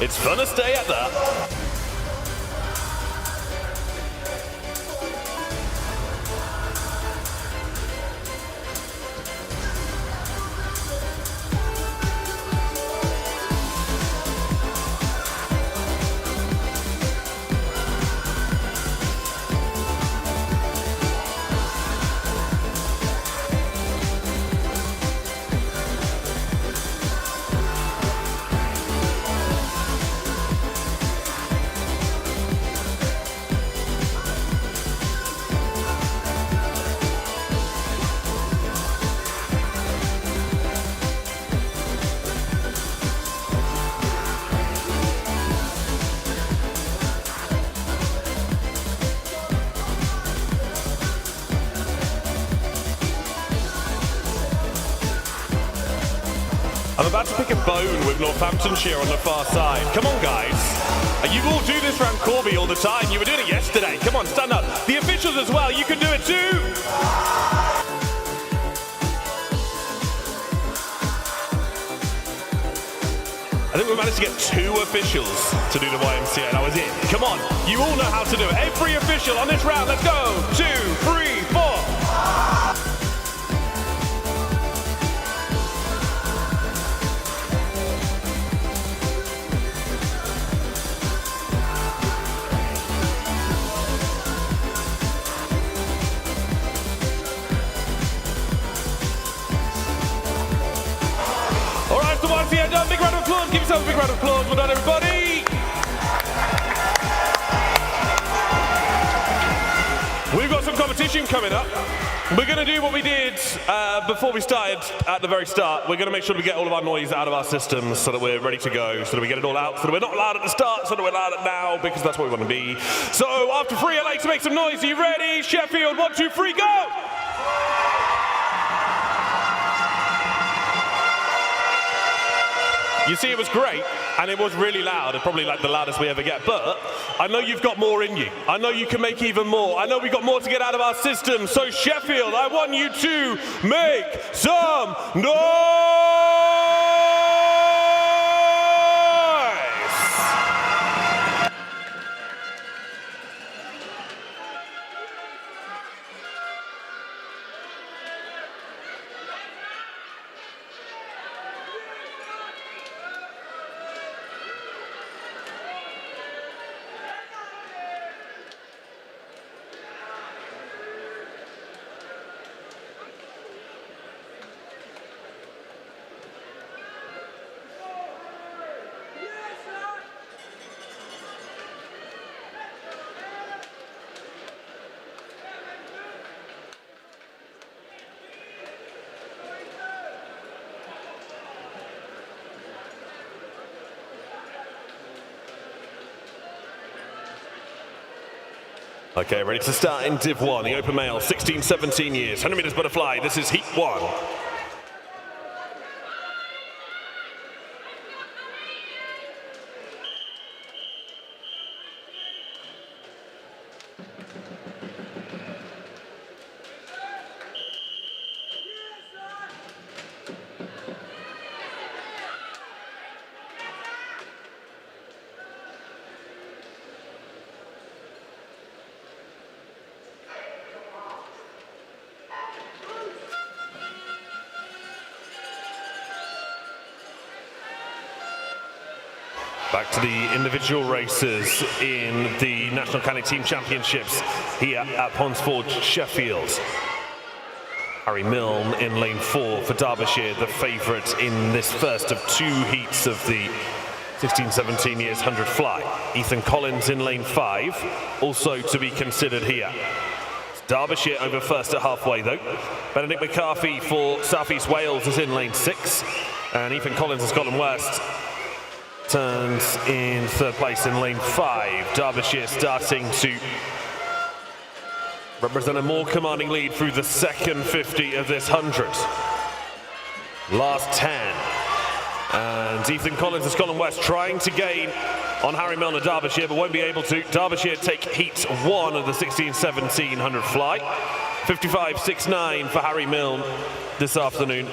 It's fun to stay at that. I'm about to pick a bone with Northamptonshire on the far side. Come on, guys. You all do this around Corby all the time. You were doing it yesterday. Come on, stand up. The officials as well, you can do it too. I think we managed to get 2 officials to do the YMCA, and that was it. Come on, you all know how to do it. Every official on this round, let's go. 2, 3, 4. YMCA done. Big round of applause. Give yourself a big round of applause. Well done, everybody. We've got some competition coming up. We're going to do what we did before we started at the very start. We're going to make sure we get all of our noise out of our systems so that we're ready to go, so that we get it all out, so that we're not loud at the start, so that we're loud at now, because that's what we want to be. So after 3, I'd like to make some noise. Are you ready? Sheffield, 1, 2, 3, go! You see, it was great, and it was really loud, and probably like the loudest we ever get, but I know you've got more in you. I know you can make even more. I know we've got more to get out of our system, so Sheffield, I want you to make some noise! Okay, ready to start in Div 1, the open male, 16-17 years, 100 meters butterfly. This is heat 1. Back to the individual races in the National Canning Team Championships here at Ponsforge, Sheffield. Harry Milne in lane 4 for Derbyshire, the favourite in this first of 2 heats of the 16-17 years 100 fly. Ethan Collins in lane 5, also to be considered here. Derbyshire over first at halfway though. Benedict McCarthy for South East Wales is in lane 6, and Ethan Collins of Scotland West turns in 3rd place in lane 5. Derbyshire starting to represent a more commanding lead through the second 50 of this 100. Last 10. And Ethan Collins of Scotland West trying to gain on Harry Milne of Derbyshire, but won't be able to. Derbyshire take heat 1 of the 16-17 100 fly. 55.69 for Harry Milne this afternoon.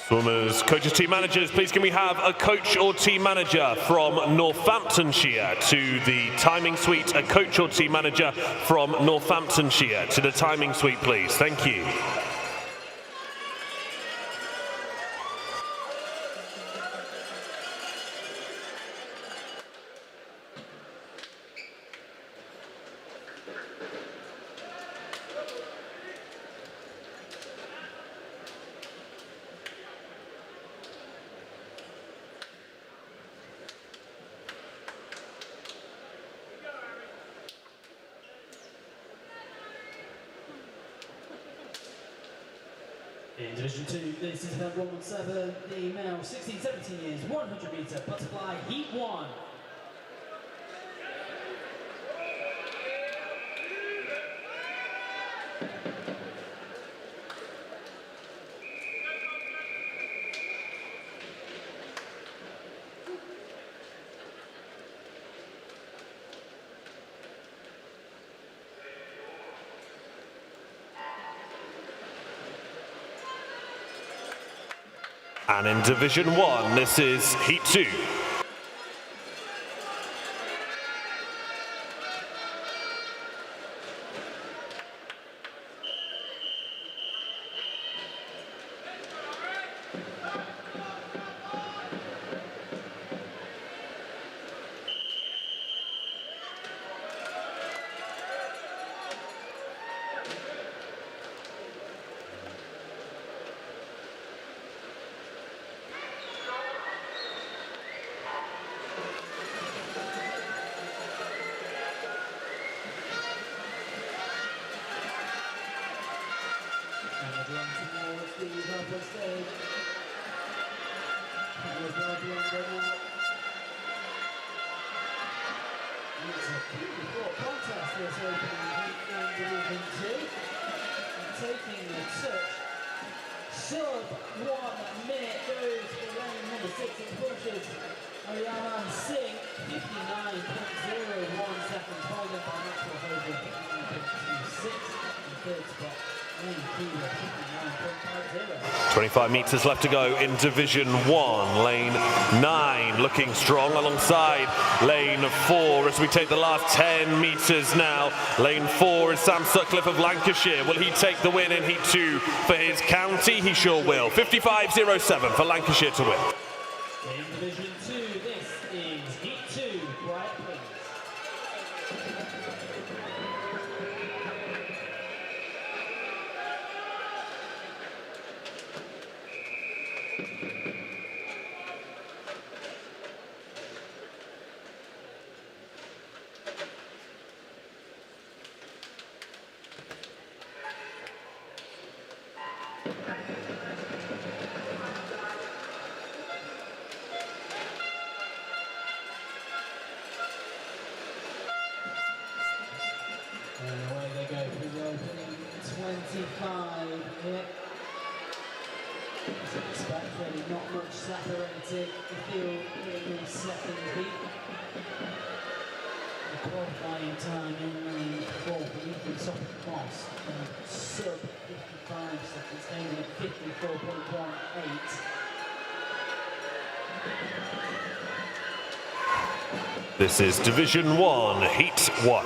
Swimmers, coaches, team managers, please can we have a coach or team manager from Northamptonshire to the timing suite? A coach or team manager from Northamptonshire to the timing suite, please. Thank you. In Division 2, this is event 117, the male 16-17 years, 100 meter butterfly, heat 1. And in Division 1, this is heat 2. It's a beautiful contest this opening heat in Division 2. And taking the touch, sub 1 minute goes for lane number 6 in pushes. Ariana Singh, 59.01 seconds, followed by Maxwell Hogan, 59.26 in 3rd spot. 25 meters left to go in Division 1. Lane 9 looking strong alongside lane 4 as we take the last 10 meters now. Lane 4 is Sam Sutcliffe of Lancashire. Will he take the win in heat 2 for his county? He sure will. 55.07 for Lancashire to win. In Division 2, this is heat 2. Quiet, please. 1:25 here. As you expect, really not much separated. The field in the second heat. The qualifying time in lane 4 for Ethan Cross. Sub 55 seconds, aiming at 54.18. This is Division 1, Heat 1.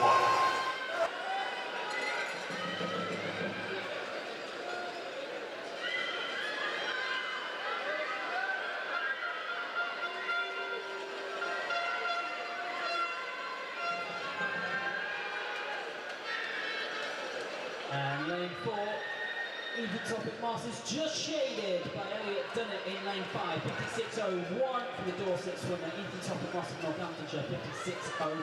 And lane 4, even topic Masters just shaded by Elliot Dunnett in lane 5, 56.01 for the Dorset swimmer, Ethan Topic Masters Northamptonshire, 56.09.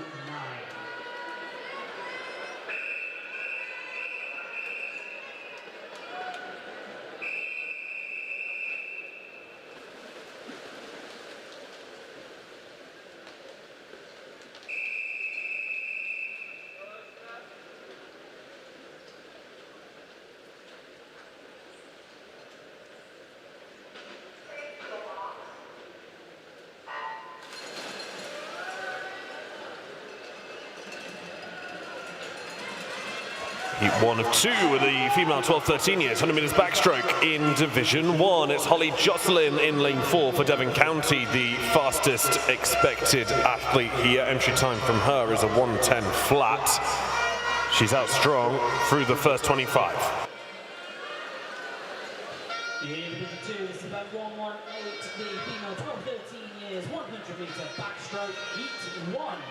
Heat 1 of 2 with the female 12-13 years, 100 metres backstroke in Division 1. It's Holly Jocelyn in lane 4 for Devon County, the fastest expected athlete here. Entry time from her is a 1:10 flat. She's out strong through the first 25. In Division 2, it's about 1:18, the female 12-13 years, 100 metre backstroke, Heat 1.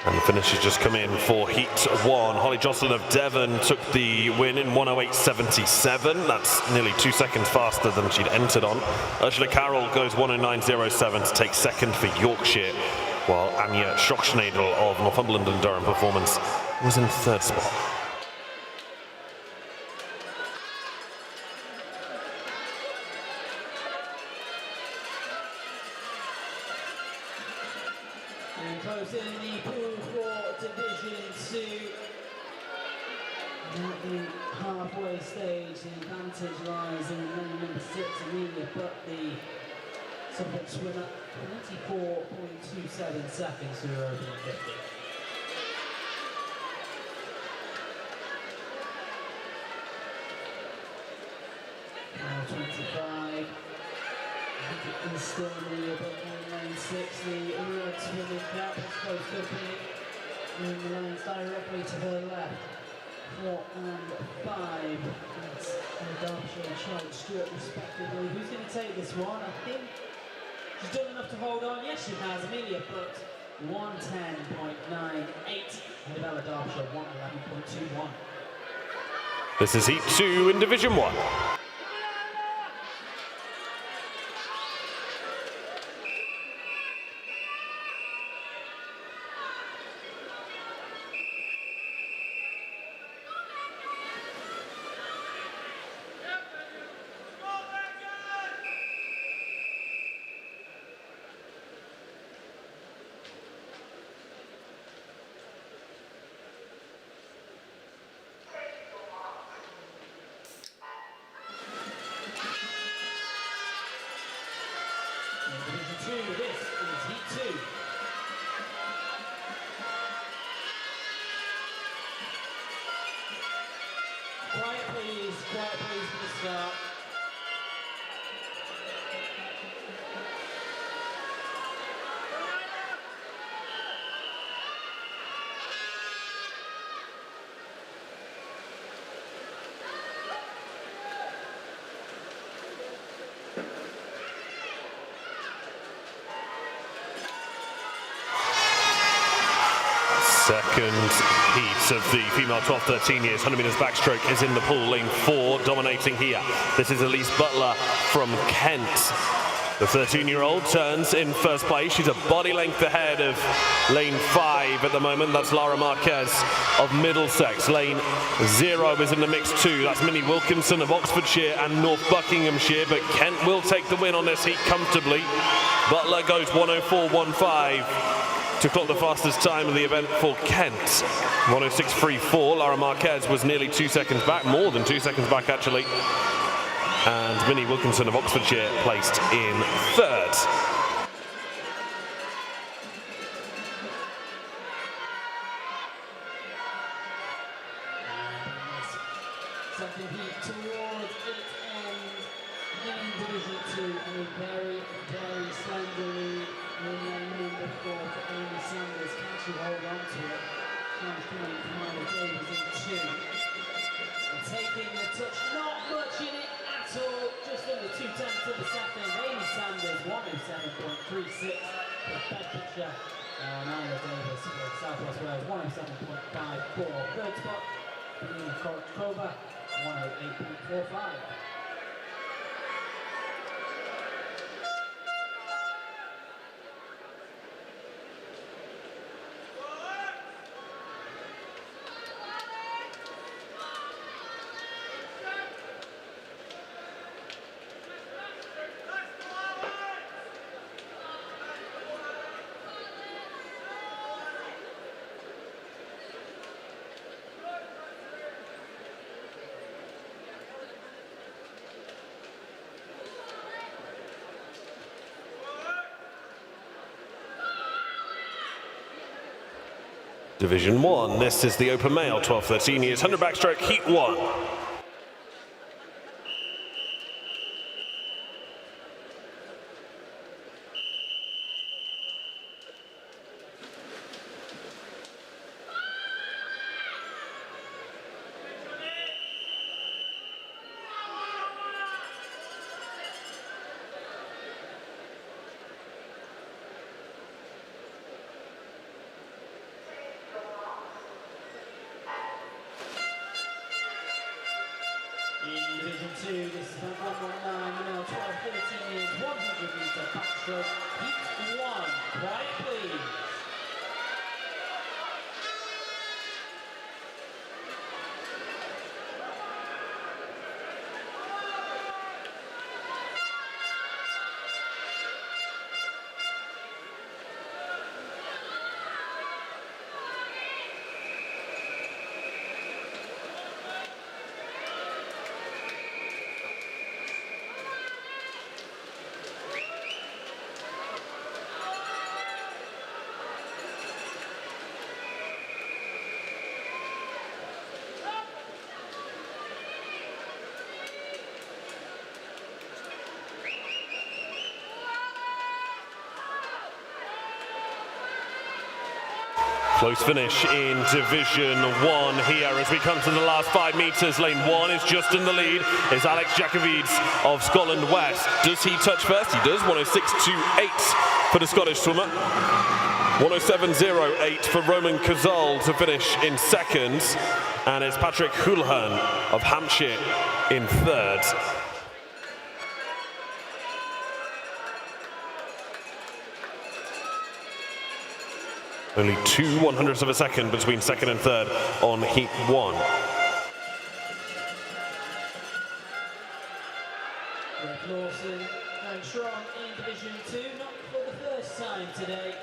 And the finish has just come in for Heat 1. Holly Jocelyn of Devon took the win in 1:08.77. That's nearly 2 seconds faster than she'd entered on. Ursula Carroll goes 1:09.07 to take second for Yorkshire, while Anya Schockschnadel of Northumberland and Durham Performance was in third spot. And close in the pool for Division 2. At the halfway stage, the advantage lies in lane number 6, Amelia, but the Suffolk swimmer, 24.27 seconds to her opening 50. Now 25. It is still Amelia, but in lane 6, the red swimming gap is close to opening. And the lanes directly to her left. 4 and 5. That's Derbyshire and Charlotte Stewart respectively. Who's going to take this one? I think she's done enough to hold on. Yes, she has. Amelia, but 1:10.98. Annabella Derbyshire, 1:11.21. This is Heat 2 in Division 1. Division 2, this is Heat 2. Quiet please for the start. Second heat of the female 12-13 years 100 meters backstroke is in the pool. Lane 4 dominating here. This is Elise Butler from Kent. The 13-year-old turns in first place. She's a body length ahead of lane 5 at the moment. That's Lara Marquez of Middlesex. Lane 0 is in the mix too. That's Minnie Wilkinson of Oxfordshire and North Buckinghamshire, but Kent will take the win on this heat comfortably. Butler goes 104.15 to clock the fastest time of the event for Kent. 106.34. Lara Marquez was nearly 2 seconds back, more than 2 seconds back actually. And Minnie Wilkinson of Oxfordshire placed in third. Second heat towards its end in Division 2, and a very, very slender lead in lane number 4 for Amy Sanders. Can she hold on to it? Comes coming from Myra Davies in 2. And taking the touch, not much in it at all, just under 2 tenths of a second. Amy Sanders, 107.36 for Bedfordshire. Myra Davies for South West Wales, 107.54. Third spot, Nina Korokova, 108.45. Division 1, this is the Open Male 12-13 years 100 backstroke heat 1. In Division 2, this is the 119, male 12-13 years, 100 meter backstroke, heat 1. Quiet, please. Close finish in Division 1 here as we come to the last 5 meters. Lane 1 is just in the lead. It's Alex Jacovides of Scotland West. Does he touch first? He does. 106.28 for the Scottish swimmer. 107.08 for Roman Cazal to finish in second. And it's Patrick Houlihan of Hampshire in third. Only 0.02 of a second between second and third on heat 1. Greg Lawson going strong in Division 2, not for the first time today.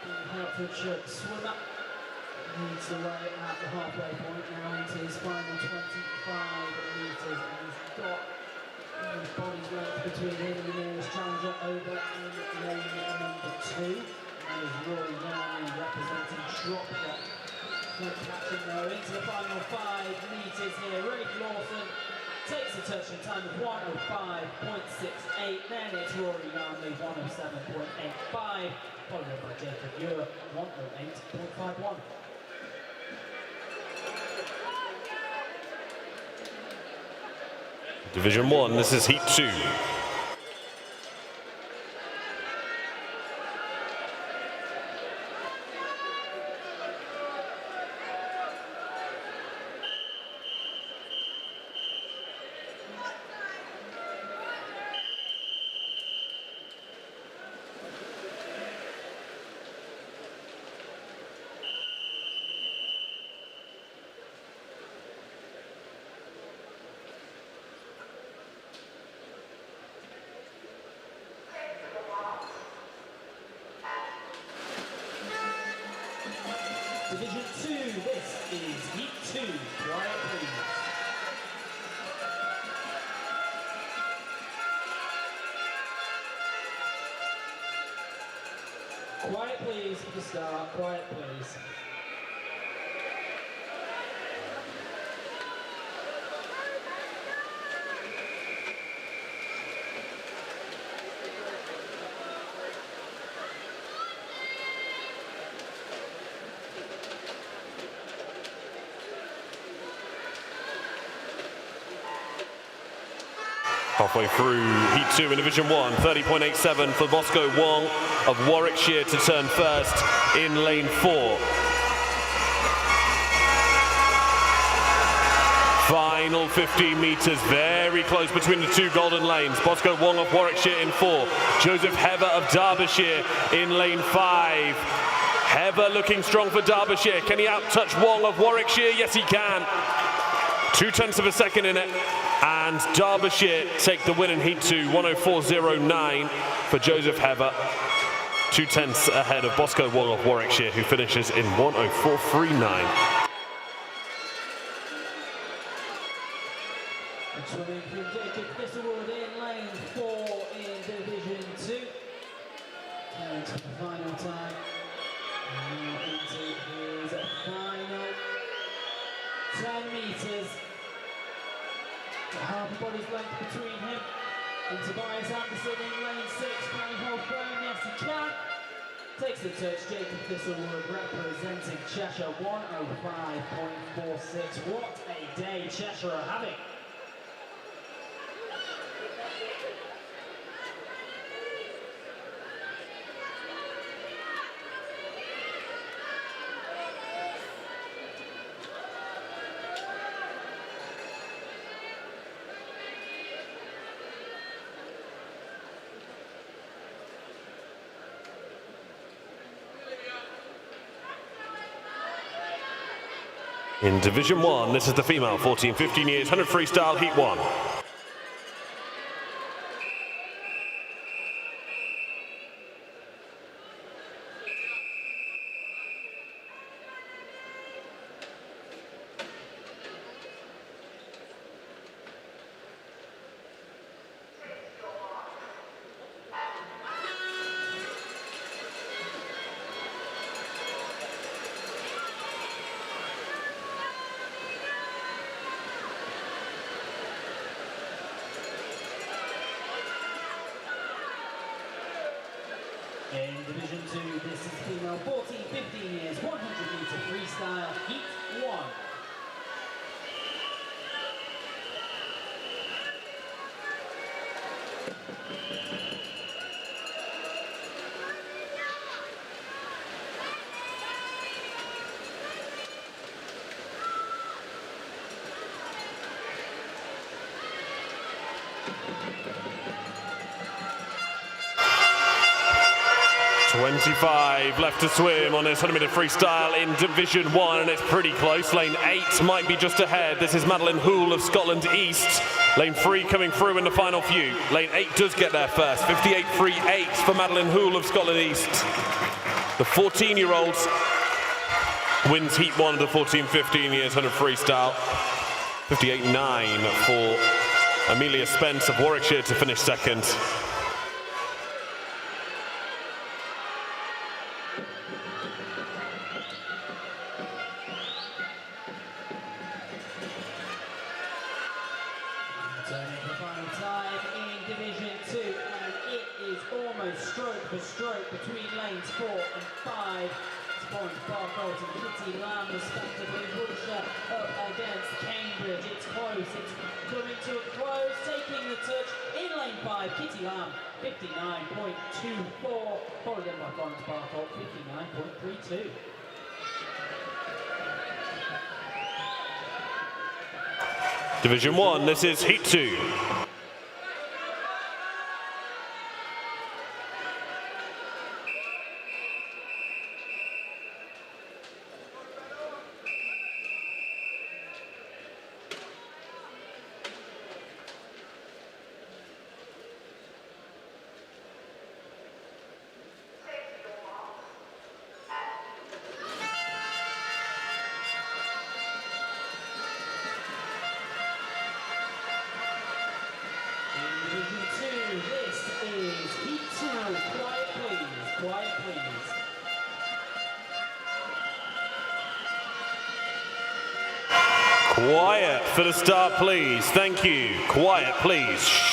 The Hertfordshire swimmer leads the way at the halfway point now into his final 25 metres, and he's got his body's length between him and the nearest challenger over in lane number 2. That is Rory Yarney representing Shropshire. Good catching there into the final 5 metres here. Greg Lawson takes a touch in time of 105.68. Then it's Rory Yarney, 107.85. Followed by Jacob Ewer, 108.51. Division 1, this is heat 2. 2. Quiet, please. Quiet, please, for the start. Quiet, please. Halfway through Heat 2 in Division 1, 30.87 for Bosco Wong of Warwickshire to turn first in lane 4. Final 15 metres, very close between the two golden lanes. Bosco Wong of Warwickshire in 4. Joseph Heather of Derbyshire in lane 5. Heather looking strong for Derbyshire. Can he out-touch Wong of Warwickshire? Yes, he can. 0.2 of a second in it. And Derbyshire take the win in Heat 2, 104.09 for Joseph Heather. 0.2 ahead of Bosco Wong of Warwickshire, who finishes in 104.39. Swimming from Jacob Thistlewood in lane 4 in Division 2. And the final time. Now into his final 10 metres. Half a body's length between him and Tobias Anderson in lane 6. Can he hold firm? Yes, he can. Takes the touch, Jacob Thistlewood representing Cheshire, 105.46. What a day Cheshire are having. In Division 1, this is the female, 14-15 years, 100 freestyle, Heat 1. In Division 2, this is female 14-15 years, 100-meter freestyle, Heat 1. .25 left to swim on this 100-meter freestyle in Division 1, and it's pretty close. Lane 8 might be just ahead. This is Madeline Hoole of Scotland East. Lane 3 coming through in the final few. Lane 8 does get there first. 58.38 for Madeline Hoole of Scotland East. The 14-year-old wins Heat 1 of the 14-15 years 100 freestyle. 58.9 for Amelia Spence of Warwickshire to finish second. Turning the final time in Division 2, and it is almost stroke for stroke between lanes 4 and 5. Spawns Barcolt and Kitty Lamb respectively. Wiltshire up against Cambridge. It's close, it's coming to a close. Taking the touch in lane 5, Kitty Lamb, 59.24. Followed in by Florence Barcolt, 59.32. Division 1, this is Heat 2. This is Heat 2. Quiet please, quiet please. Quiet for the start, please. Thank you. Quiet, please. Shh.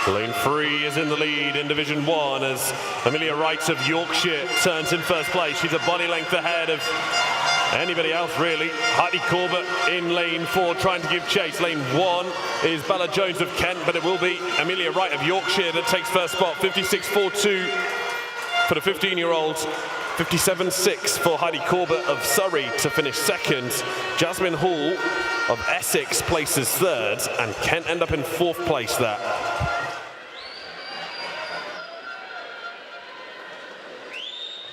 Lane 3 is in the lead in Division 1 as Amelia Wright of Yorkshire turns in first place. She's a body length ahead of anybody else, really. Heidi Corbett in lane 4 trying to give chase. Lane 1 is Bella Jones of Kent, but it will be Amelia Wright of Yorkshire that takes first spot. 56.42 for the 15-year-olds. 57.6 for Heidi Corbett of Surrey to finish second. Jasmine Hall of Essex places third, and Kent end up in fourth place there.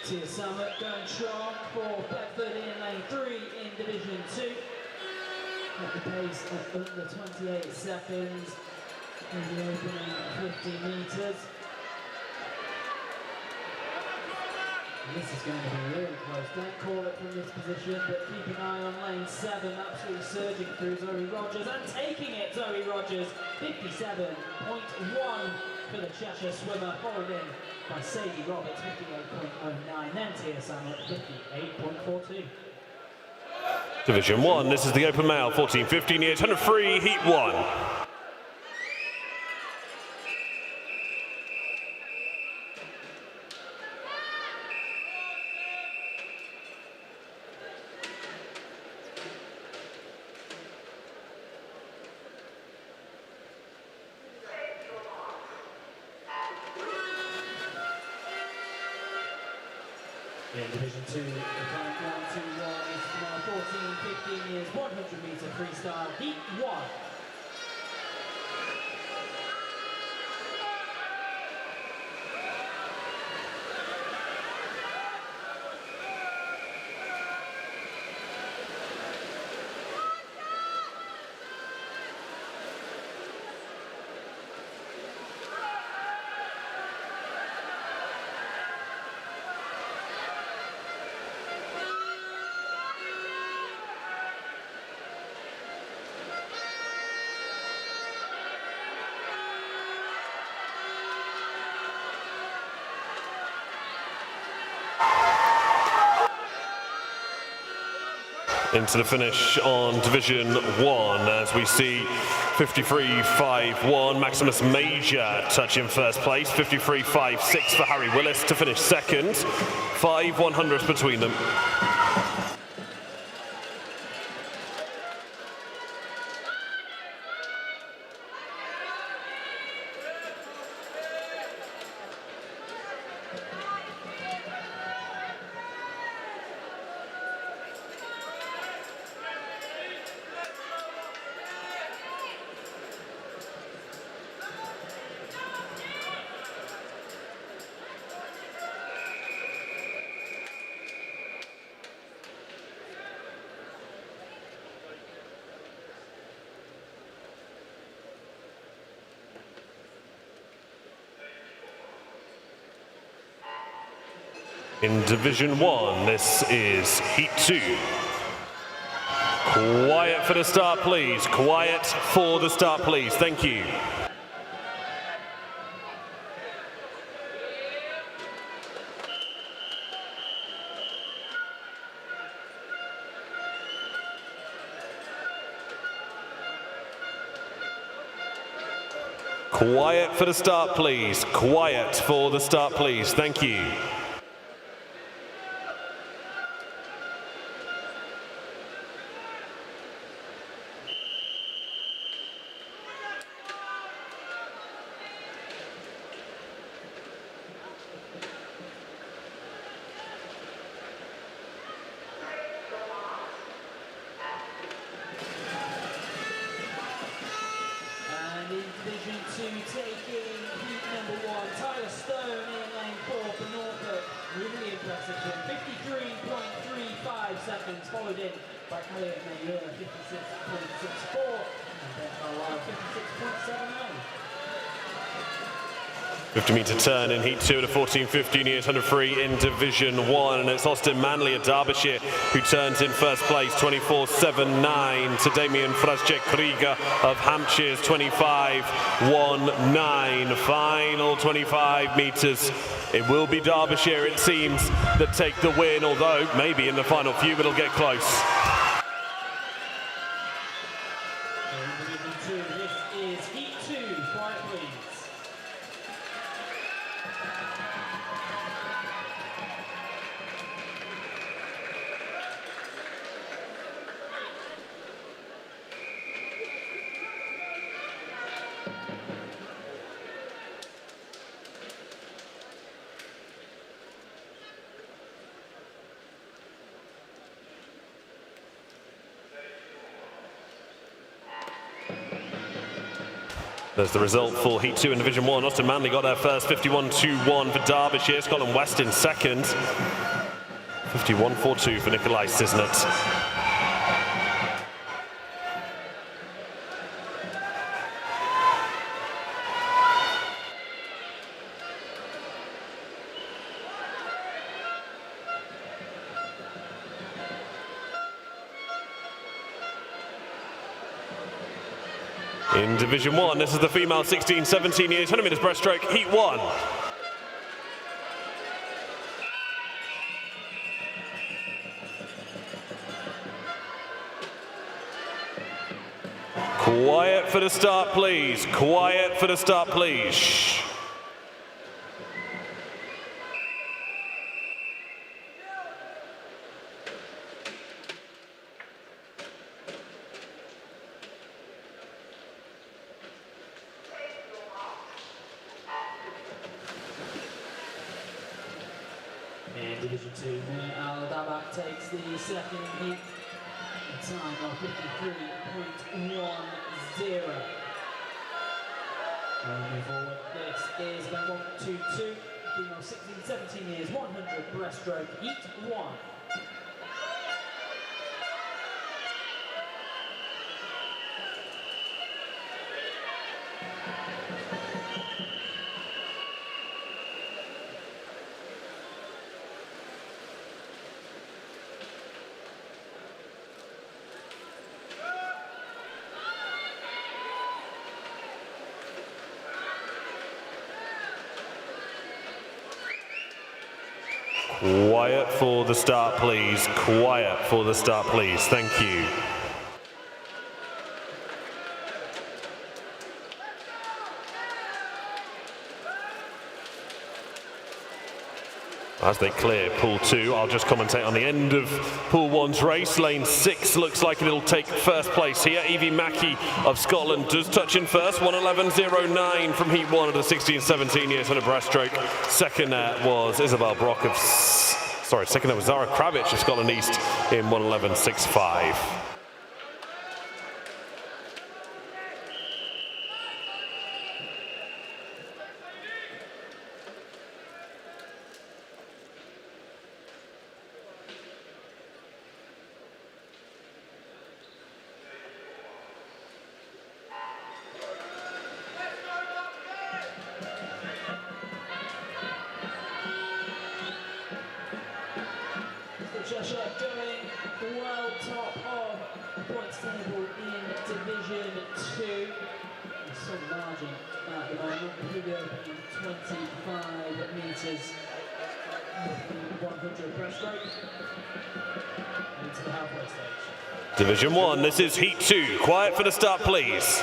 Tia Summit going strong for Bedford in lane 3 in Division 2. At the pace of under 28 seconds in the opening 50 metres. And this is going to be really close. Don't call it from this position, but keep an eye on lane 7. Absolutely surging through Zoe Rogers and taking it, Zoe Rogers. 57.1 for the Cheshire swimmer, followed in by Sadie Roberts, 58.09. Then Tia Samuel, 58.42. Division 1, this is the open male, 14-15 years, 100 free, heat 1. In Division 2, the current 1-2-1 is now 14-15 years, 100-metre freestyle, heat 1. Into the finish on Division 1 as we see 53.51 Maximus Major touching first place, 53.56 for Harry Willis to finish second, 5 100ths between them. In Division 1, this is Heat 2. Quiet for the start, please. Quiet for the start, please. Thank you. Quiet for the start, please. Quiet for the start, please. Thank you. Taking heat number 1, Tyler Stone in lane 4 for Norfolk. Really impressive win, 53.35 seconds, followed in by Elliot Mayer, 56.64, and Ben Carlisle, 56.78. 50-metre turn in Heat 2 at a 14-15 years 100 free in Division 1, and it's Austin Manley of Derbyshire who turns in first place, 24.79 to Damien Fraszczek-Krieger of Hampshire's 25.19. Final 25 metres. It will be Derbyshire, it seems, that take the win, although maybe in the final few it'll get close. This is Heat 2, quiet please. There's the result for Heat 2 in Division 1. Austin Manley got there first, 51.21 for Derbyshire. Scotland West in second, 51.42 for Nikolai Cisnet. In Division 1, this is the female 16-17 years 100 metres breaststroke, Heat 1. Quiet for the start, please. Quiet for the start, please. Shh. In Division 2, Al-Dabak takes the second heat, a time of 53.10. Moving forward, this is event 122, female 16-17 years, 100 breaststroke, Heat 1. Quiet for the start, please. Quiet for the start, please. Thank you. As they clear Pool 2, I'll just commentate on the end of Pool 1's race. Lane 6 looks like it'll take first place here. Evie Mackey of Scotland does touch in first, 1:11.09 from Heat 1 at the 16-17 years on a breaststroke. Second was Isabel Brock of, second was Zara Kravich of Scotland East in 1:11.65. Cheshire doing well, top of the points table in Division 2. A solid margin at the moment. He'll be opening 25 metres with the 100 breaststroke into the halfway stage. Division 1, this is Heat 2. Quiet for the start, please.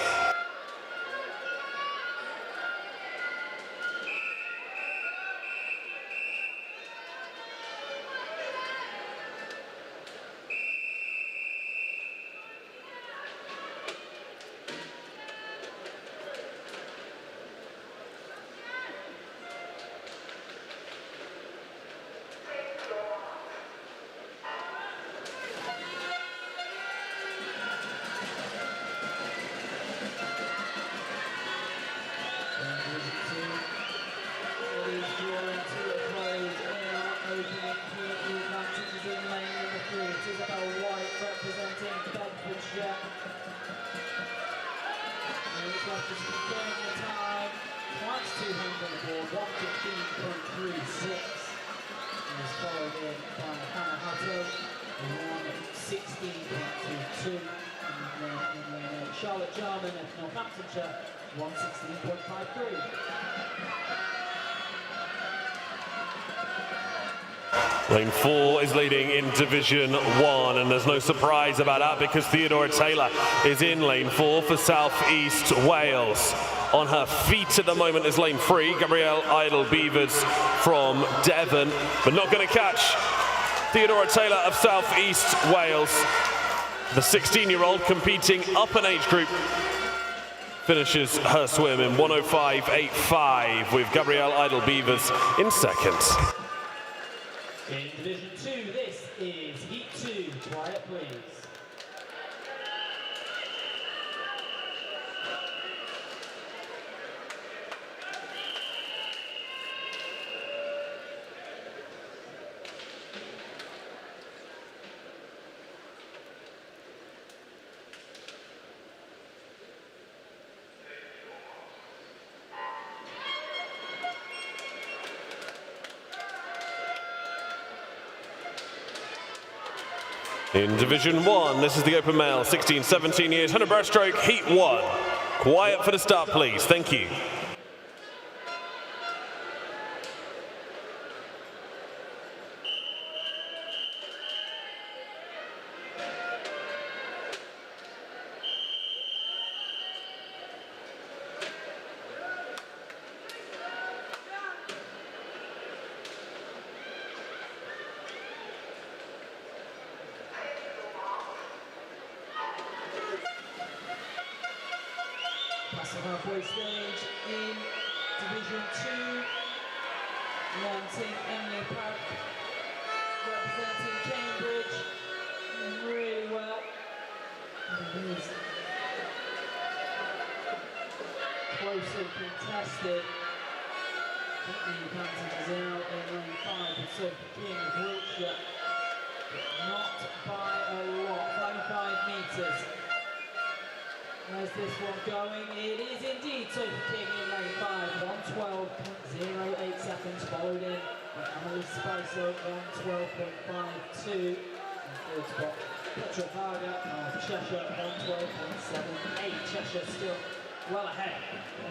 twice 200 on the board, 115.36. Is followed in by Hannah Hutto, 116.22. And then in lane 8, Charlotte Jarman of Northamptonshire, 116.53. Lane 4 is leading in Division 1, and there's no surprise about that because Theodora Taylor is in Lane 4 for South East Wales. On her feet at the moment is Lane 3, Gabrielle Idle-Beavers from Devon, but not going to catch Theodora Taylor of South East Wales. The 16-year-old competing up an age group finishes her swim in 105.85 with Gabrielle Idle-Beavers in second. In Division 2, this is Heat 2. Quiet, please. In Division 1, this is the open male, 16, 17 years, 100 breaststroke, Heat 1. Quiet for the start, please. Thank you. Past the halfway stage in Division 2, launching Emily Park, representing Cambridge, really well. It is closely contested. The advantage is out in lane 5 with Sophie King of Wiltshire, but not by a lot, 5 metres. Where's this one going? It is indeed Sophie King in lane 5, 112.08 seconds, followed in by Emily Spicer, 112.52. And third spot, Petra Varga of Cheshire, 112.78. Cheshire still well ahead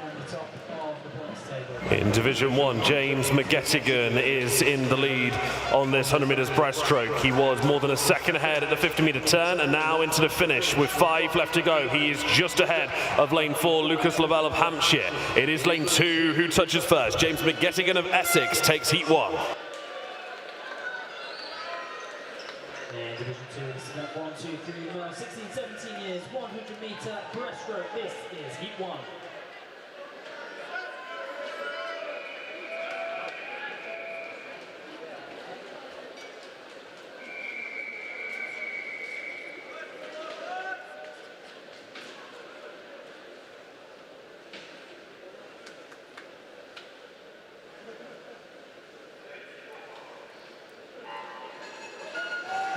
on the top of the points table. In Division 1, James McGettigan is in the lead on this 100 metres breaststroke. He was more than a second ahead at the 50-metre turn and now into the finish with 5 left to go. He is just ahead of lane 4, Lucas Lavelle of Hampshire. It is lane 2 who touches first. James McGettigan of Essex takes Heat 1. In Division 2, this is at 1, 2, 3, 16, 17 years, 100-metre breaststroke. This is Heat 1.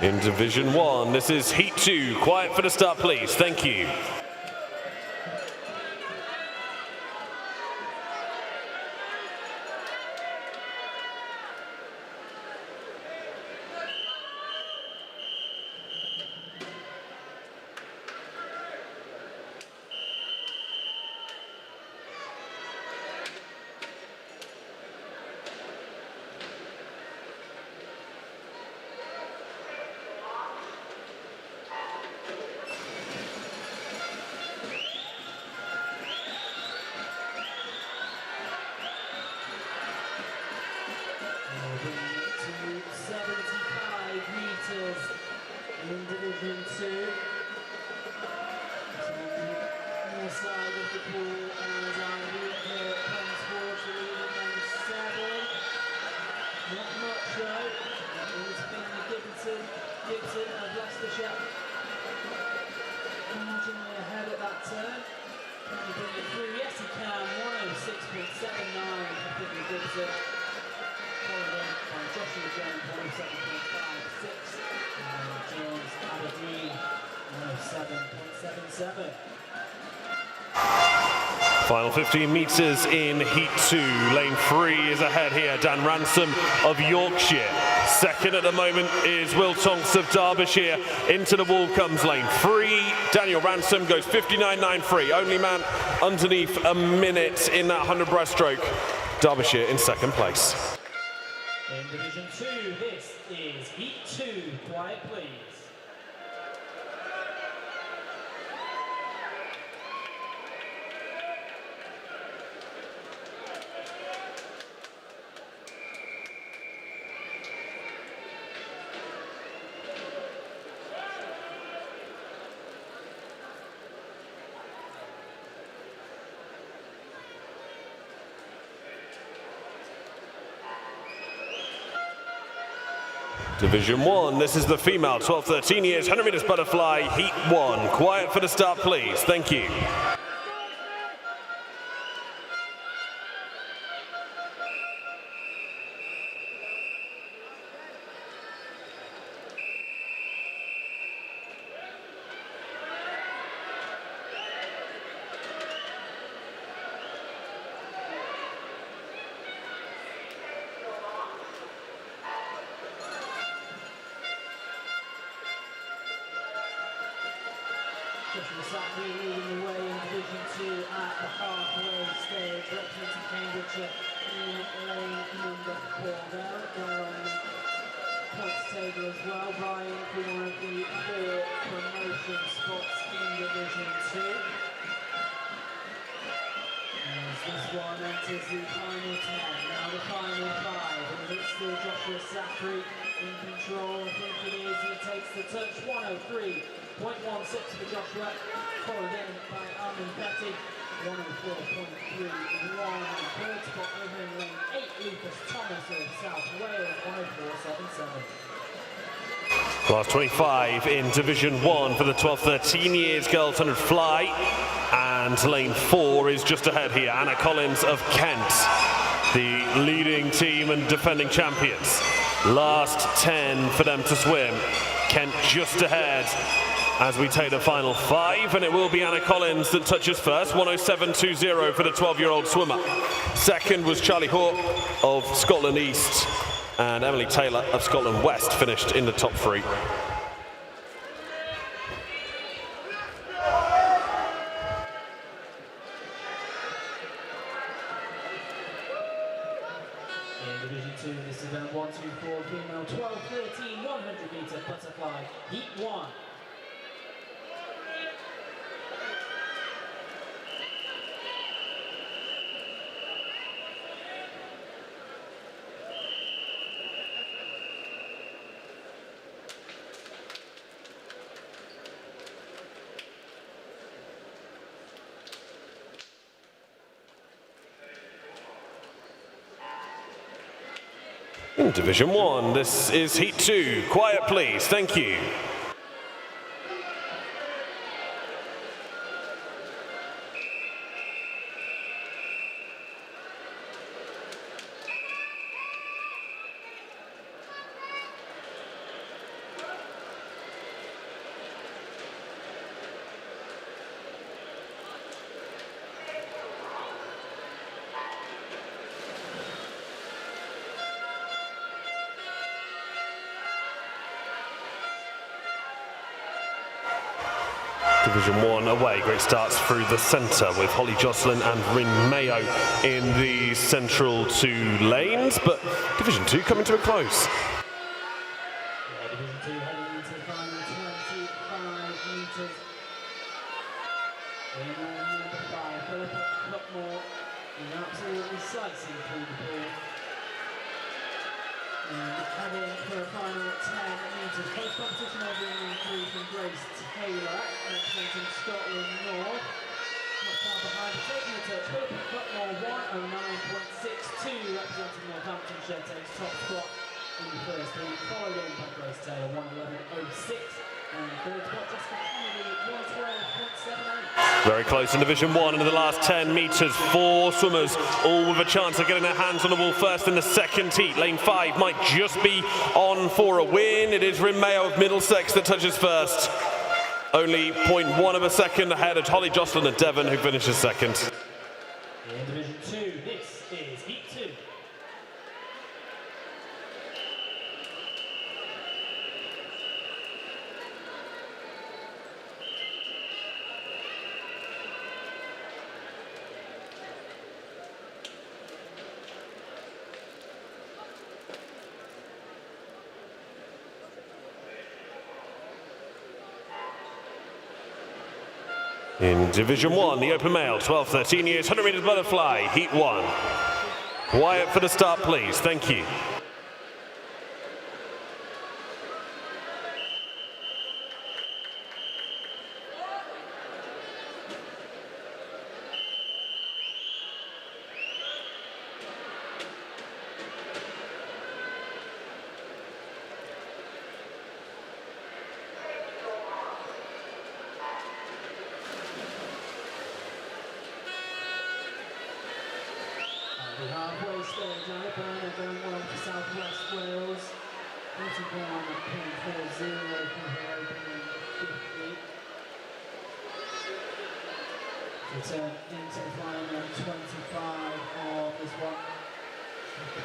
In Division 1, this is Heat 2. Quiet for the start, please. Thank you. In Division 2, so on the side of the pool as Ivy here comes forward to lead in lane 7. Not much though. It's been Gibson of Leicestershire. Marginally ahead at that turn. Can he bring it through? Yes he can. 106.79 for Whitney Gibson. Followed in by Joshua Jones, 107.56. James Aberdeen, 107.77. Final 15 metres in Heat 2. Lane 3 is ahead here. Dan Ransom of Yorkshire. Second at the moment is Will Tonks of Derbyshire. Into the wall comes lane 3. Daniel Ransom goes 59.93. Only man underneath a minute in that 100 breaststroke. Derbyshire in second place. In Division 2, this is Heat 2. Quiet, please. Division 1, this is the female, 12-13 years, 100 metres butterfly, Heat 1. Quiet for the start, please. Thank you. Joshua Sackley leading the way in Division 2 at the halfway stage, representing Cambridgeshire in lane number 4. They're on the points table as well, vying for one of the 4 promotion spots in Division 2. As this one enters the final 10, now the final 5, and it's still Joshua Sackley in control. I think it is, he takes the touch, 103.16 for Joshua, followed in by Armin Petty, 104.31. Third spot over in lane 8, Lucas Thomas of South Wales, 104.77. Class 25 in Division 1 for the 12-13 years girls 100 fly. And lane 4 is just ahead here. Anna Collins of Kent, the leading team and defending champions. Last 10 for them to swim. Kent just ahead as we take the final 5, and it will be Anna Collins that touches first, 107.20 for the 12-year-old swimmer. Second was Charlie Hawke of Scotland East, and Emily Taylor of Scotland West finished in the top 3. In Division 2, this is event 124 female 12-13 100 metre butterfly, Heat 1. In Division 1, this is Heat 2. Quiet, please. Thank you. Division 1 away, great starts through the centre with Holly Jocelyn and Rin Mayo in the central 2 lanes, but Division 2 coming to a close. Yeah, Division 2 heading into the final 25 metres. In number 5, Philippa Cutmore is absolutely slicing through the pool. And heading for a final 10 metres. Post competition over in lane 3 from Grace Taylor, representing Scotland North. Not far behind, taking the touch. Philippa Cutmore 109.62, representing Northamptonshire, takes top spot in the first heat, followed in by Grace Taylor 111.06, and third spot Jessica Kennedy 112.78. Very close in Division 1, and in the last 10 metres, 4 swimmers, all with a chance of getting their hands on the wall first in the second heat. Lane 5 might just be on for a win. It is Rin Mayo of Middlesex that touches first. Only 0.1 of a second ahead of Holly Jocelyn and Devon, who finishes second. In Division 2, this is Heat 2. In Division 1, the open male, 12-13 years, 100 meters butterfly, Heat 1. Quiet for the start, please. Thank you. The halfway stage, Alabama going well for South West Wales. 41.40 for her opening 50. Return into the final 25 on this one.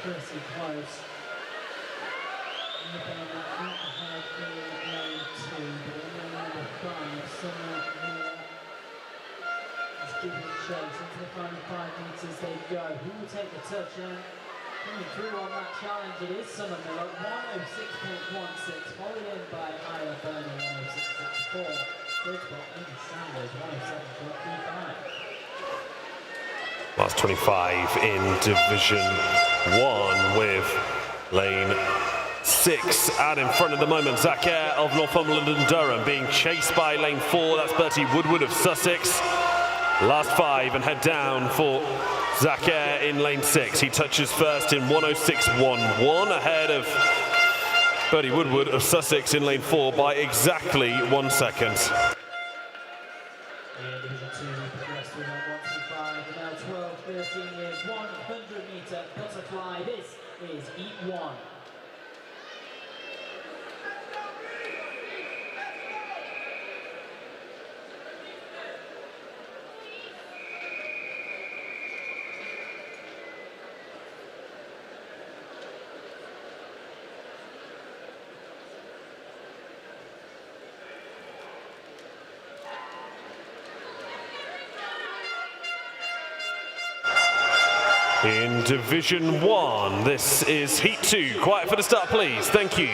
Pretty close. Alabama out ahead in lane 2, but in lane 5, somewhere here. Giving chase into the final 5 meters they go. Who will take the touchdown? Coming through on that challenge, it is Summer Miller, 106.16, followed in by Ira Burney, 106.64. Third spot, Amy Sanders, 107.35. Last 25 in Division 1 with lane 6 out in front at the moment. Zach Eyre of Northumberland and Durham being chased by lane 4. That's Bertie Woodward of Sussex. Last 5 and head down for Zach Eyre in lane 6. He touches first in 106.11 ahead of Bertie Woodward of Sussex in lane 4 by exactly 1 second. In Division 2, we progress through on 125, now 12-13 years, 100-meter butterfly. This is Heat 1. In Division 1, this is Heat 2. Quiet for the start, please. Thank you.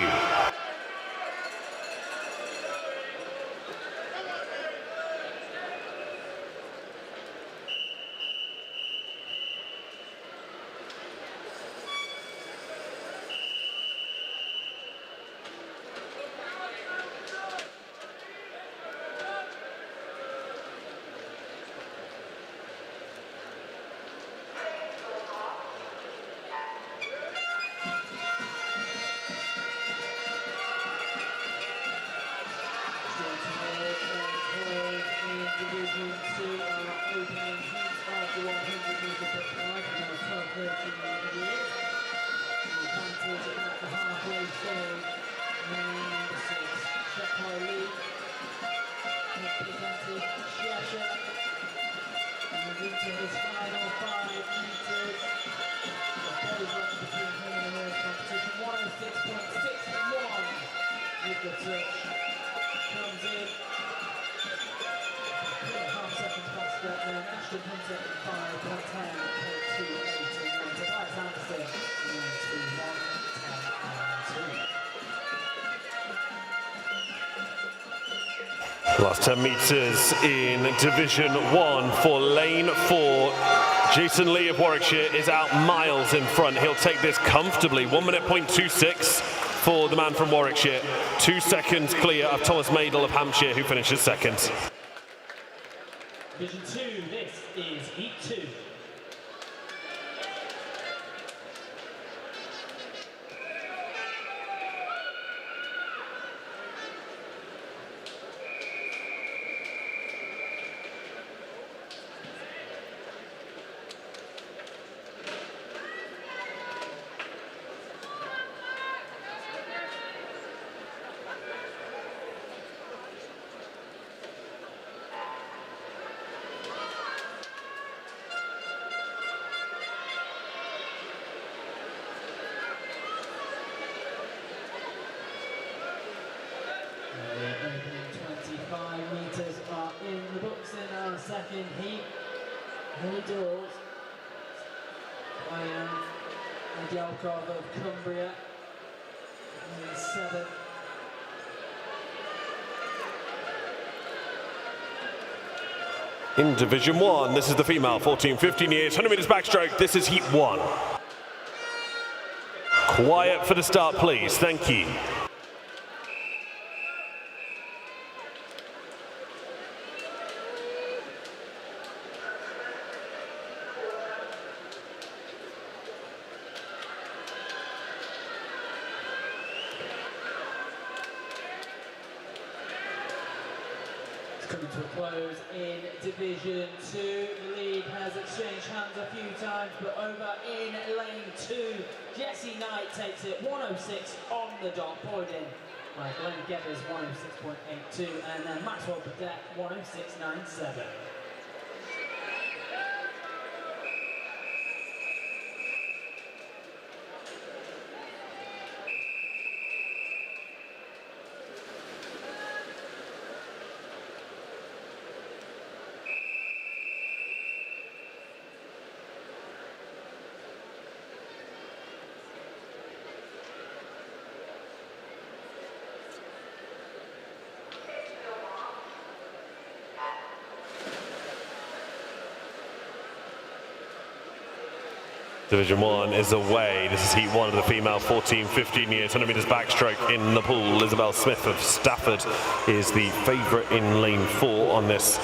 Last 10 meters in Division 1 for lane 4. Jason Lee of Warwickshire is out miles in front. He'll take this comfortably. 1 minute point 26 for the man from Warwickshire. 2 seconds clear of Thomas Madel of Hampshire, who finishes second. Division 2, this is Heat 2. second heat. Hilly Doors. And Yalkov of Cumbria. In 7th. In Division 1, this is the female, 14-15 years, 100 meters backstroke. This is heat 1. Quiet for the start, please. Thank you. Coming to a close in Division 2. The lead has exchanged hands a few times, but over in lane 2, Jesse Knight takes it 106 on the dot, followed in by Glenn Gebbers 106.82, and then Maxwell Burdett 106.97. Division 1 is away. This is heat 1 of the female, 14-15 years, 100 meters backstroke in the pool. Isabel Smith of Stafford is the favourite in lane 4 on this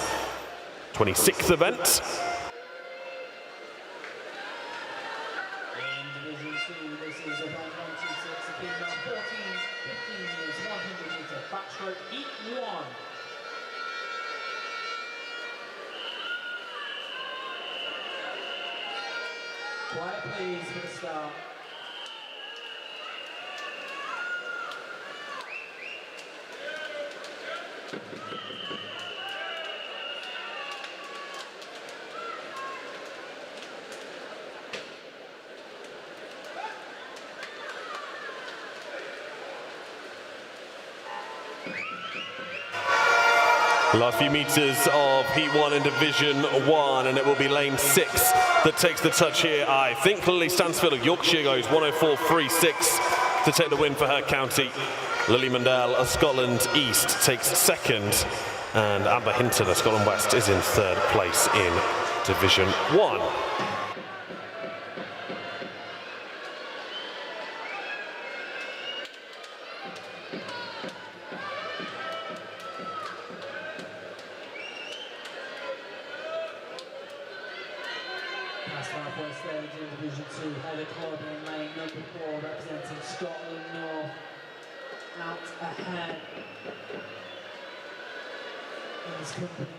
26th event. In Division 2, this is event 126, the female 14-15 years, 100 meter backstroke, heat 1. Quiet please for the start. Last few meters of heat 1 in Division 1, and it will be lane 6 that takes the touch here. I think Lily Stansfield of Yorkshire goes 104.36 to take the win for her county. Lily Mundell of Scotland East takes second, and Amber Hinton of Scotland West is in third place in Division 1. Past halfway stage in Division 2, Heather Club in lane number 4, representing Scotland North, out ahead in this company.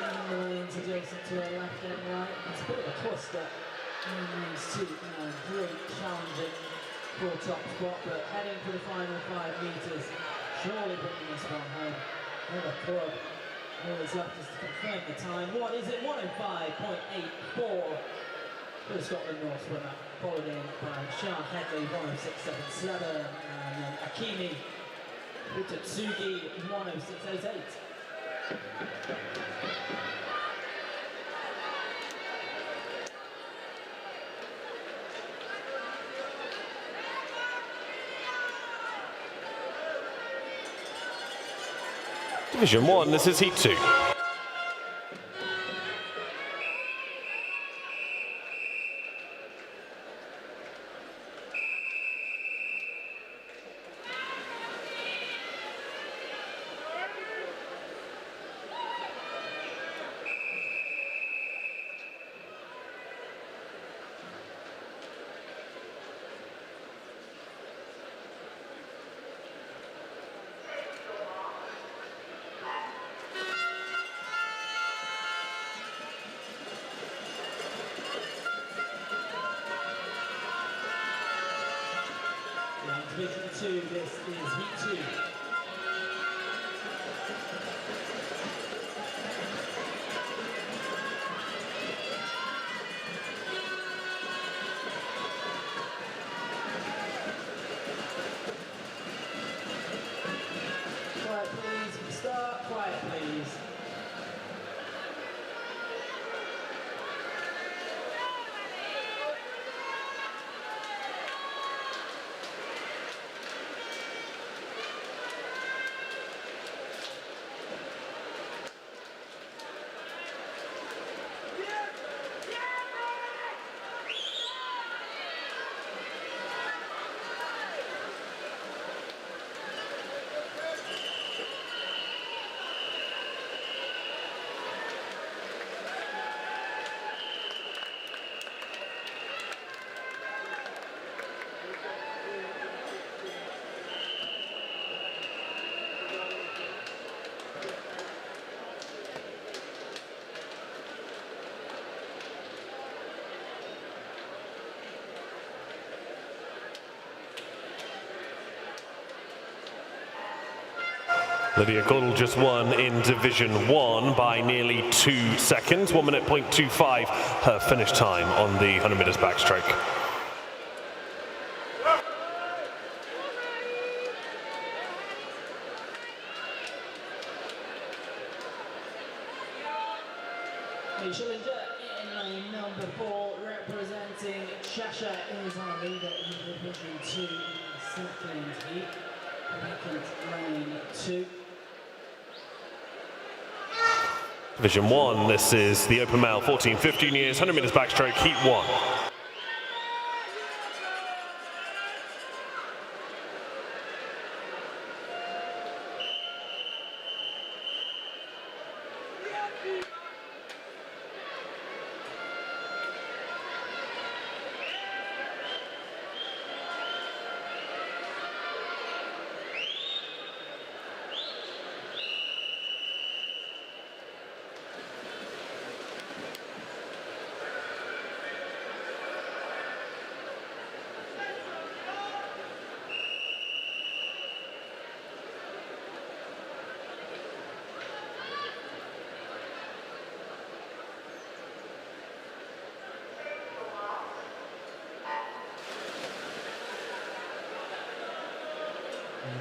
And the lanes adjacent to her left and right. It's a bit of a cluster in lanes 2 and 3, challenging for a top spot, but heading for the final 5 metres, surely bringing this one home. Heather Club. All that's left is to confirm the time. What is it? 105.84 for the Scotland North swimmer, followed in by Sean Headley, 106.77, and then Akimi Utatsugi, 106.88. Division 1, this is heat 2. Division 2, this is heat 2. Quiet please, start, quiet please. Lydia Caudle just won in Division 1 by nearly 2 seconds, 1 minute .25 her finish time on the 100 metres backstroke. The challenger in lane number 4, representing Cheshire, is our leader in Division 2 second heat. Vacant lane 2. Division 1, this is the open male 14-15 years, 100 metres backstroke, heat 1.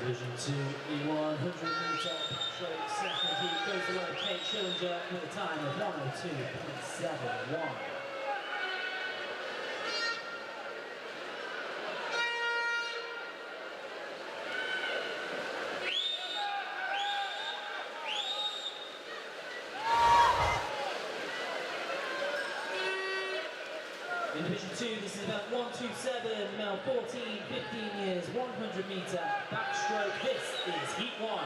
Division 2, the 100 metre straight second heat goes away Kate Schillinger with a time of 102.71. In Division 2, this is about 127, male 14-15 years, 100 metre backstroke. This is heat 1.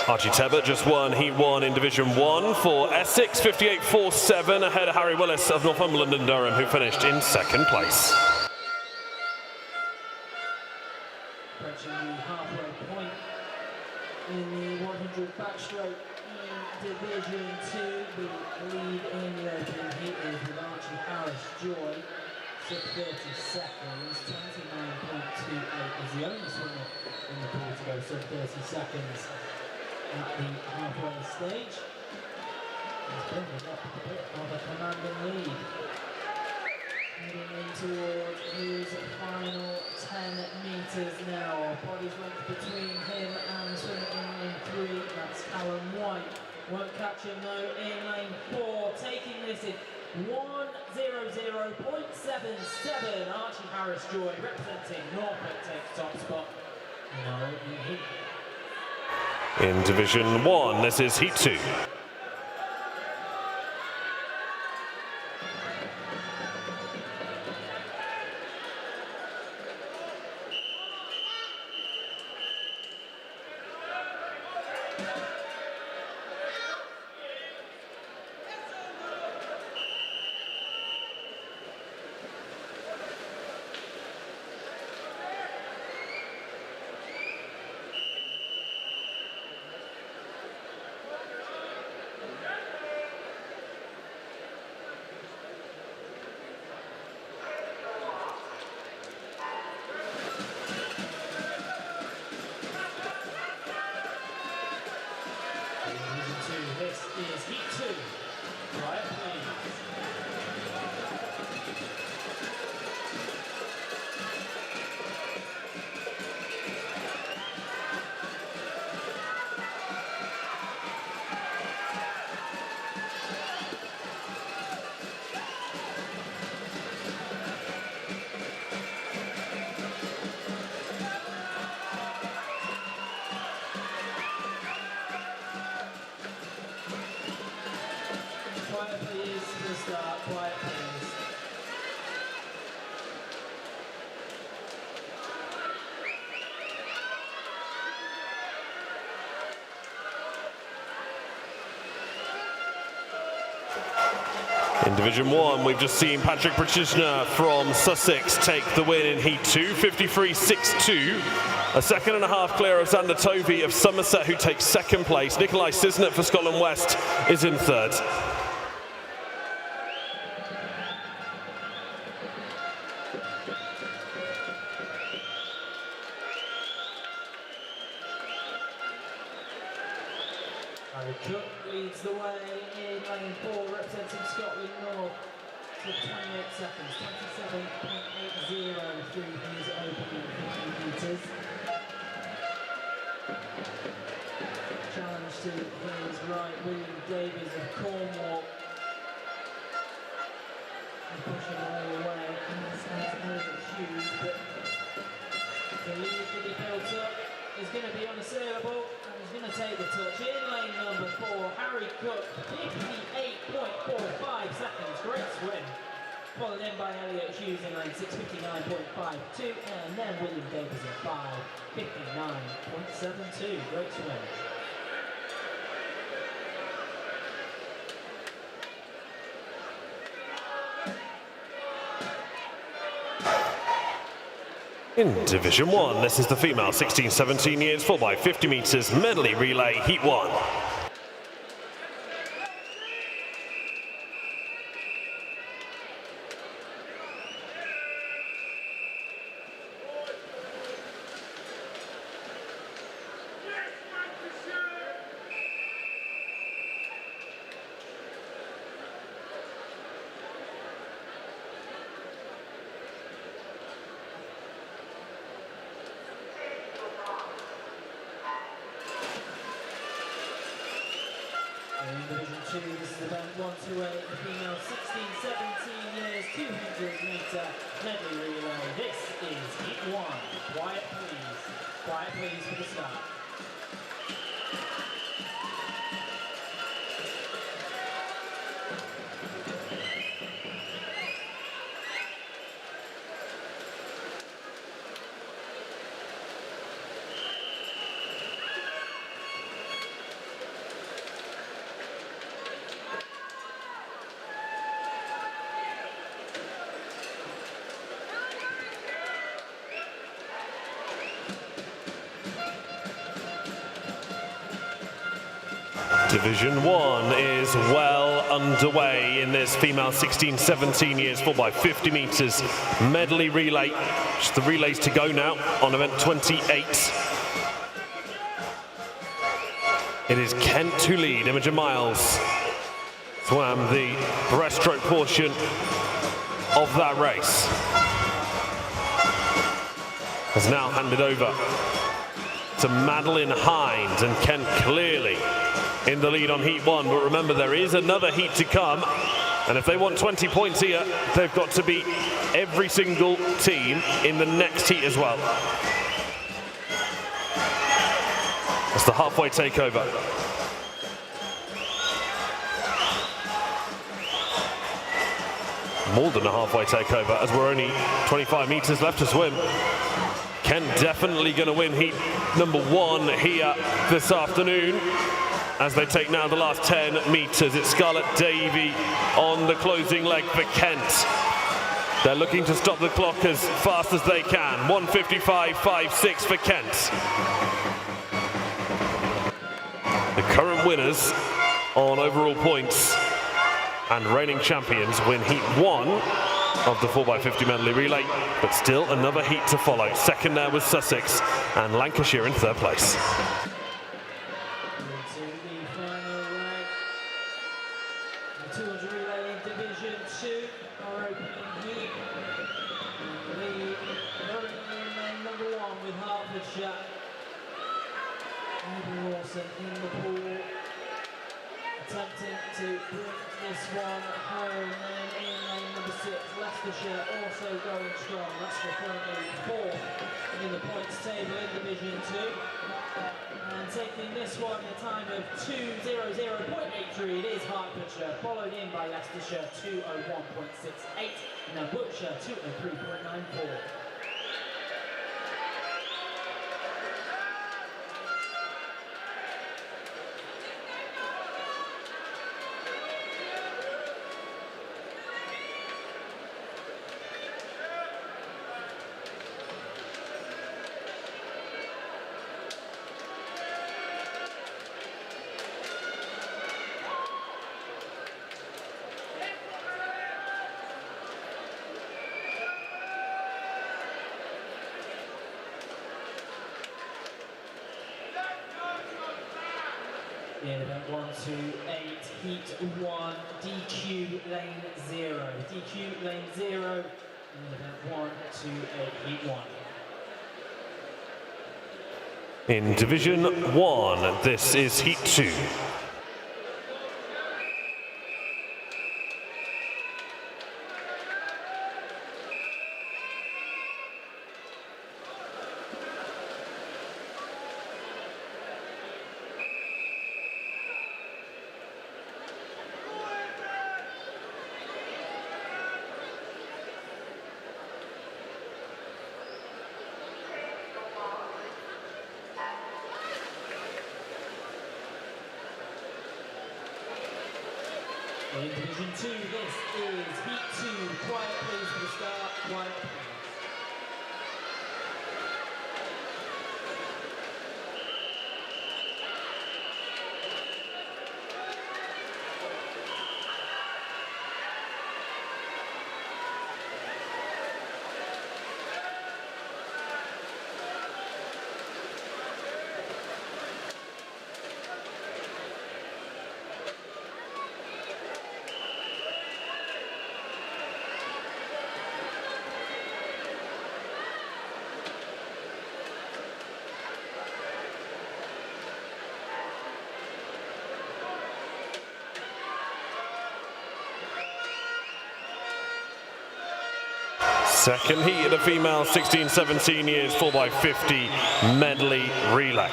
Archie Tebbett just won heat 1 in Division 1 for Essex, 58.47, ahead of Harry Willis of Northumberland and Durham, who finished in second place. Approaching the halfway point in the 100 backstroke in Division 2. The lead in the opening heat is with Archie Harris Joy, sub 30 seconds, 29.28 is the only swimmer in the pool to go sub 30 seconds at the halfway stage. He's building up a bit of a commanding lead. Heading in towards his final 10 metres now. Bodies length between him and swimming in lane 3. That's Callum White. Won't catch him though in lane 4. Taking this in 1:00.77. Archie Harris Joy representing Norfolk takes top spot in our opening heat. In Division 1, this is heat 2. quiet please. In Division 1, we've just seen Patrick Prachishna from Sussex take the win in Heat 2, 53-6-2. A second and a half clear of Xander Tovey of Somerset, who takes second place. Nikolai Sisnet for Scotland West is in third. Cook leads the way in lane 4, representing Scotland North for 28 seconds, 27.80 through his opening 50 metres. Challenge to his right, William Davies of Cornwall. And pushing all the way, and this has Elliot Hughes, but the lead that he built up is going to be unassailable, and he's going to take the touch in lane number 4. Harry Cook, 58.45 seconds, great swim. Followed in by Elliot Hughes in lane 6, 59.52, and then William Davies at 5, 59.72, great swim. In Division 1, this is the female 16-17 years 4x50 metres medley relay Heat 1. In Division 2, this is event 128, the female 16-17 years 200-metre medley relay. This is Heat 1. Quiet please. Quiet please for the start. Division 1 is well underway in this female 16-17 years 4x50 metres medley relay. Just the relays to go now on event 28. It is Kent who lead. Imogen Miles swam the breaststroke portion of that race. Has now handed over to Madeline Hind, and Kent clearly in the lead on Heat 1, but remember there is another heat to come, and if they want 20 points here, they've got to beat every single team in the next heat as well. That's the halfway takeover. More than a halfway takeover, as we're only 25 meters left to swim. Kent definitely going to win heat number 1 here this afternoon, as they take now the last 10 meters. It's Scarlett Davey on the closing leg for Kent. They're looking to stop the clock as fast as they can. 1:55.56 for Kent. The current winners on overall points and reigning champions win heat 1 of the 4x50 medley relay, but still another heat to follow. Second there was Sussex, and Lancashire in third place. Into the final leg. The 200 relay in Division 2, our opening heat. Lead currently in lane number 1 with Hertfordshire. Abby Rawson in the pool, attempting to bring this one home. And in lane number 6, Leicestershire also going strong. Leicester currently 4th in the points table in Division 2. And taking this one in a time of 2:00.83, it is Hertfordshire, followed in by Leicestershire 2:01.68, and then Wiltshire 2:03.94. In event 1 to 8, heat 1, DQ lane 0. DQ lane 0, in event 1 to 8, heat 1. In Division 1, this is Heat 2. In Division 2, this is Heat 2. Quiet please for the start, quiet please. Second heat of the female 16-17 years 4x50 medley relay.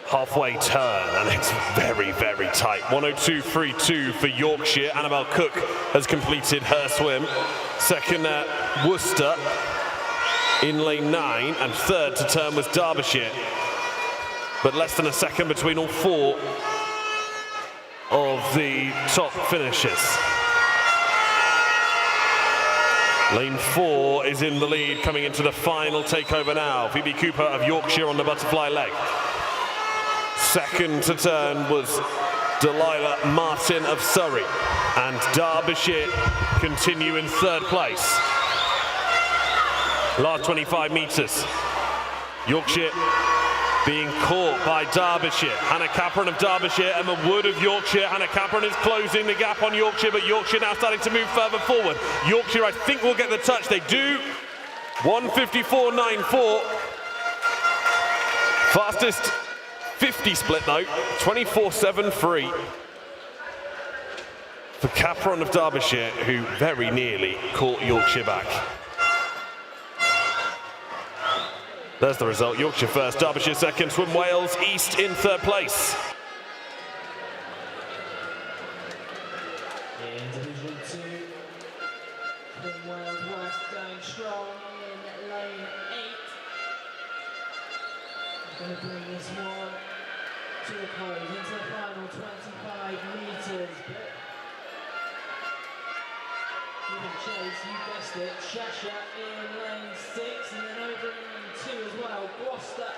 Halfway turn, and it's very, very tight. 1:02.32 for Yorkshire. Annabelle Cook has completed her swim. Second Worcester in lane 9, and third to turn was Derbyshire. But less than a second between all four of the top finishers. Lane 4 is in the lead, coming into the final takeover now. Phoebe Cooper of Yorkshire on the butterfly leg. Second to turn was Delilah Martin of Surrey. And Derbyshire continue in third place. Last 25 metres. Yorkshire being caught by Derbyshire. Hannah Capron of Derbyshire, Emma Wood of Yorkshire. Hannah Capron is closing the gap on Yorkshire, but Yorkshire now starting to move further forward. Yorkshire, I think, will get the touch. They do. 1:54.94. Fastest 50 split, though. 24.73 for Capron of Derbyshire, who very nearly caught Yorkshire back. There's the result. Yorkshire first, Derbyshire second, Swim Wales East in third place. In Division 2, Swim Wales West going strong in lane 8. I'm going to bring this one to a close into the final 25 metres. Giving chase, you guessed it, Cheshire in lane 6, and then over in lane 2 as well. Gloucester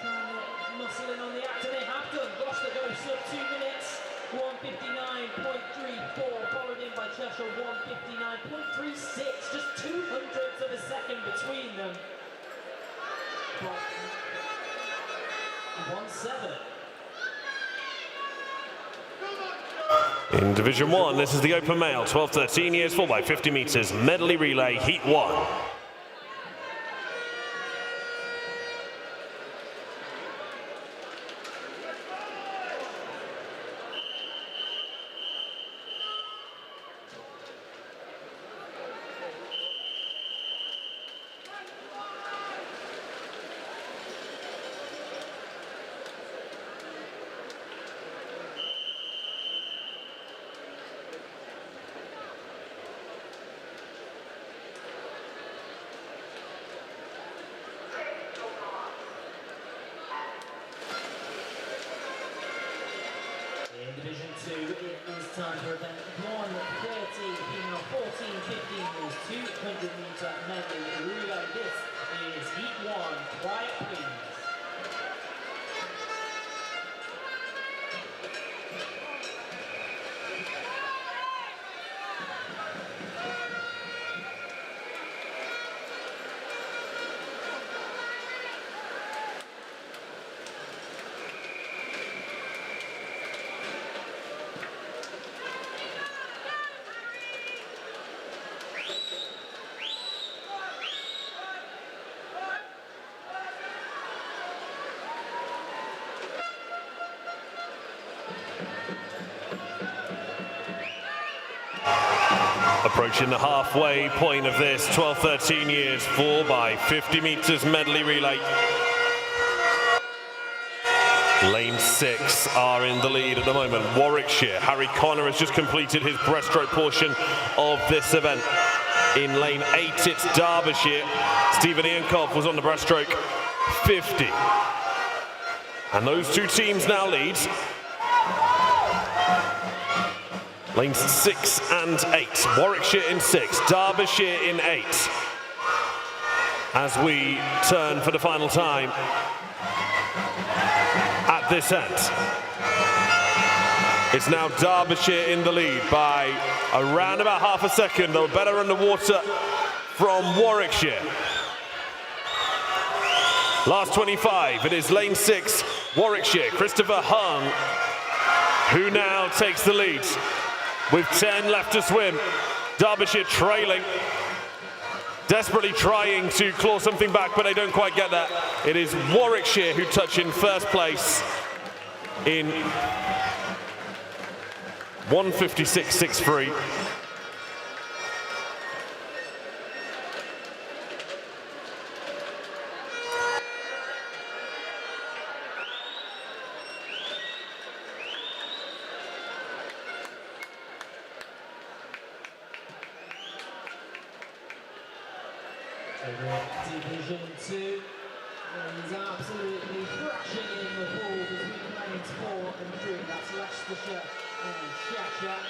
trying to muscle in on the act, and they have done. Gloucester goes sub 2 minutes, 1:59.34, followed in by Cheshire 1:59.36, just 200ths of a second between them. 1-7. In Division 1, this is the Open Male, 12-13 years, 4x50 metres, medley relay, Heat 1. time for event 1:30, female 14-15 years, 200-meter medley relay. This is heat 1. Quiet, please. Approaching the halfway point of this 12-13 years 4x50 meters medley relay. Lane 6 are in the lead at the moment. Warwickshire. Harry Connor has just completed his breaststroke portion of this event. In lane 8, it's Derbyshire. Stephen Iankoff was on the breaststroke 50. And those two teams now lead. Lanes 6 and 8. Warwickshire in 6, Derbyshire in 8. As we turn for the final time at this end. It's now Derbyshire in the lead by around about half a second. They were better underwater from Warwickshire. Last 25, it is lane 6, Warwickshire. Christopher Hung, who now takes the lead. With 10 left to swim, Derbyshire trailing, desperately trying to claw something back, but they don't quite get that. It is Warwickshire who touch in first place in 1:56.63. Division 2 is absolutely thrashing in the pool between lanes 4 and 3. That's Leicestershire and Cheshire.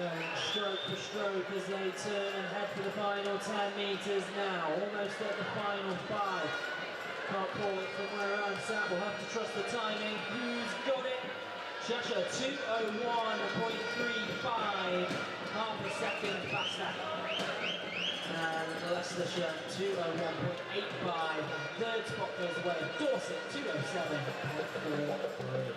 Going stroke for stroke as they turn and head for the final 10 metres now. Almost at the final 5. Can't call it from where I'm sat. We'll have to trust the timing. Who's got it? Cheshire 2:01.35. Half a second faster. And Leicestershire 2:01.85. Third spot goes away. Dorset 2:07.43.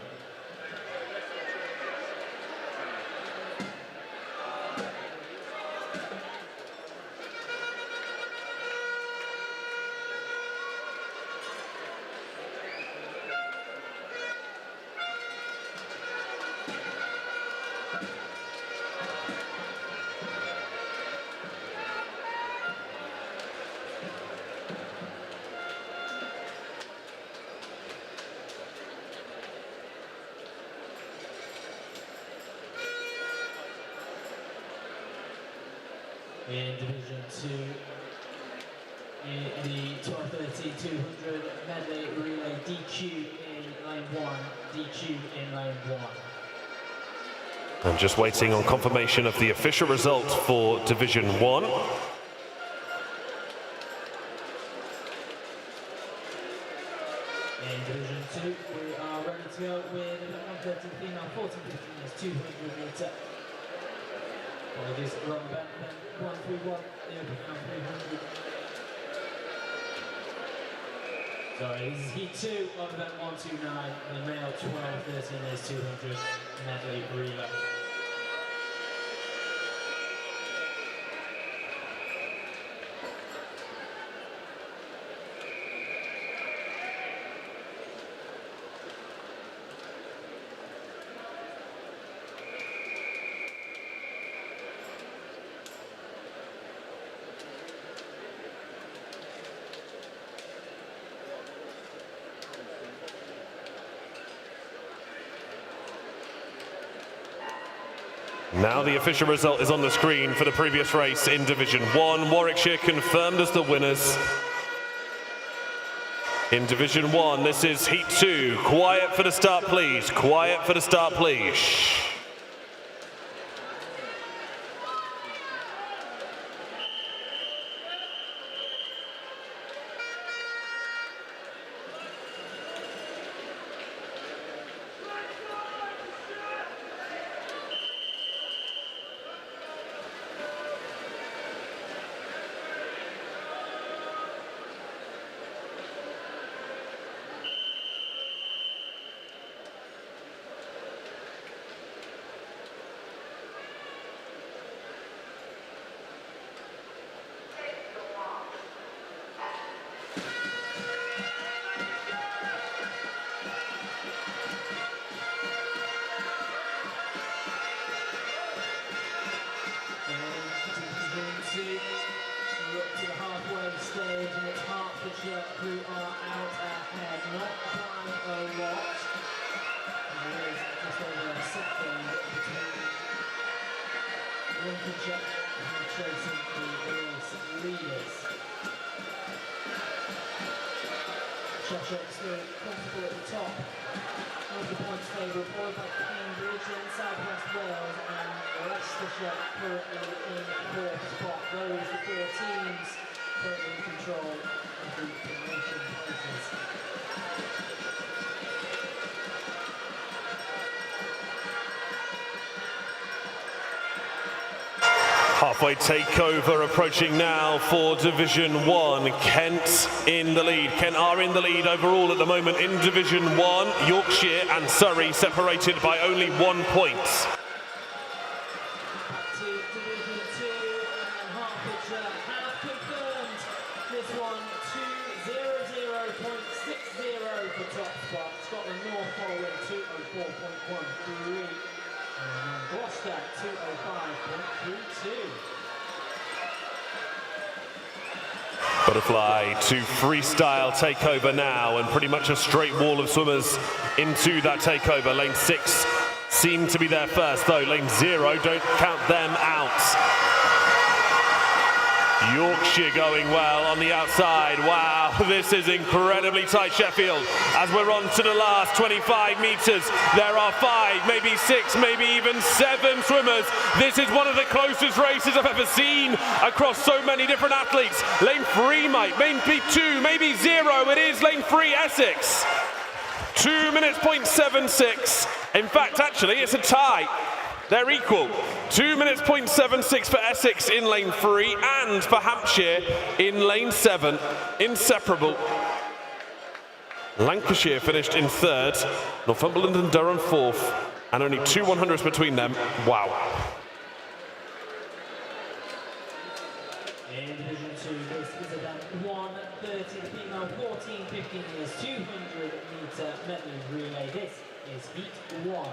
In Division 2, in the 12:30-200 medley relay, DQ in lane 1, DQ in lane 1. I'm just waiting on confirmation of the official result for Division 1. In Division 2, we are ready to go with 130 female, 14-15 years, 200 metre. Apologies, wrong event, then 131, the open now 300. Sorry, this is heat 2 of event 129, the male 12-13 years, 200 medley relay. Now the official result is on the screen for the previous race in Division 1. Warwickshire confirmed as the winners. In Division 1, this is Heat 2. Quiet for the start, please. Quiet for the start, please. Look to the halfway stage, and it's Hertfordshire who are out ahead, not by a lot. There is just over a second between Lincolnshire and chasing the race leaders. Cheshire still comfortable at the top. Of the points table, followed by Cambridge, then South West Wales and Leicestershire currently in fourth spot. Those are the four teams currently in control of the promotion places. Halfway takeover approaching now for Division 1. Kent in the lead. Kent are in the lead overall at the moment in Division 1. Yorkshire and Surrey separated by only 1 point. Back to Division 2, and Hertfordshire have confirmed this one to 00.60 for top spot. Scotland North following 204.13. And Gloucester 205.32. Butterfly to freestyle takeover now, and pretty much a straight wall of swimmers into that takeover. Lane 6 seem to be there first, though. Lane 0, don't count them out. Yorkshire going well on the outside. Wow, this is incredibly tight, Sheffield. As we're on to the last 25 metres, there are 5, maybe 6, maybe even 7 swimmers. This is one of the closest races I've ever seen across so many different athletes. Lane 3 might, maybe 2, maybe 0. It is lane 3, Essex. 2 minutes, 0.76. In fact, actually, it's a tie. They're equal. 2 minutes, 0.76 for Essex in lane 3 and for Hampshire in lane 7. Inseparable. Lancashire finished in 3rd, Northumberland and Durham 4th, and only 2 100s between them. Wow. In Division 2, this is event 130, the female 14-15 years, 200-metre medley relay. This is Heat 1.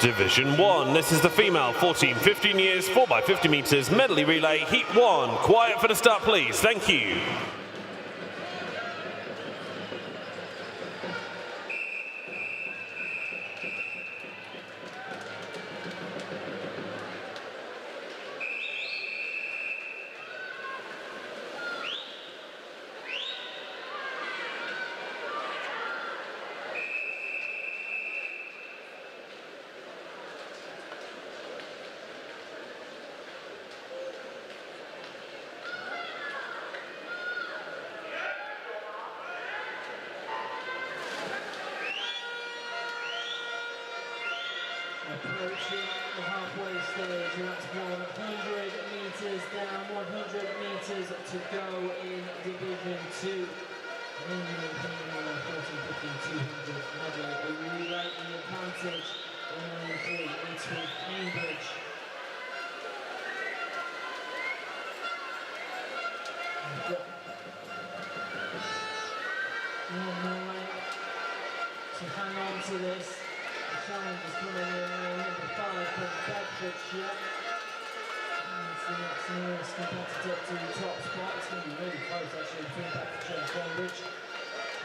Division 1, this is the female 14-15 years, 4x50 metres medley relay, Heat 1. Quiet for the start, please. Thank you. Approaching the halfway stage, and that's 100 metres down, 100 metres to go in Division 2. In the 14, 15, 200 medley relay. The advantage in lane 3 is with Cambridge. We've got one more lane to hang on to this. The challenge is coming in lane number 5 from Bedfordshire. It's the next nearest competitor to the top spot. It's going to be really close actually between Bedfordshire and Cambridge.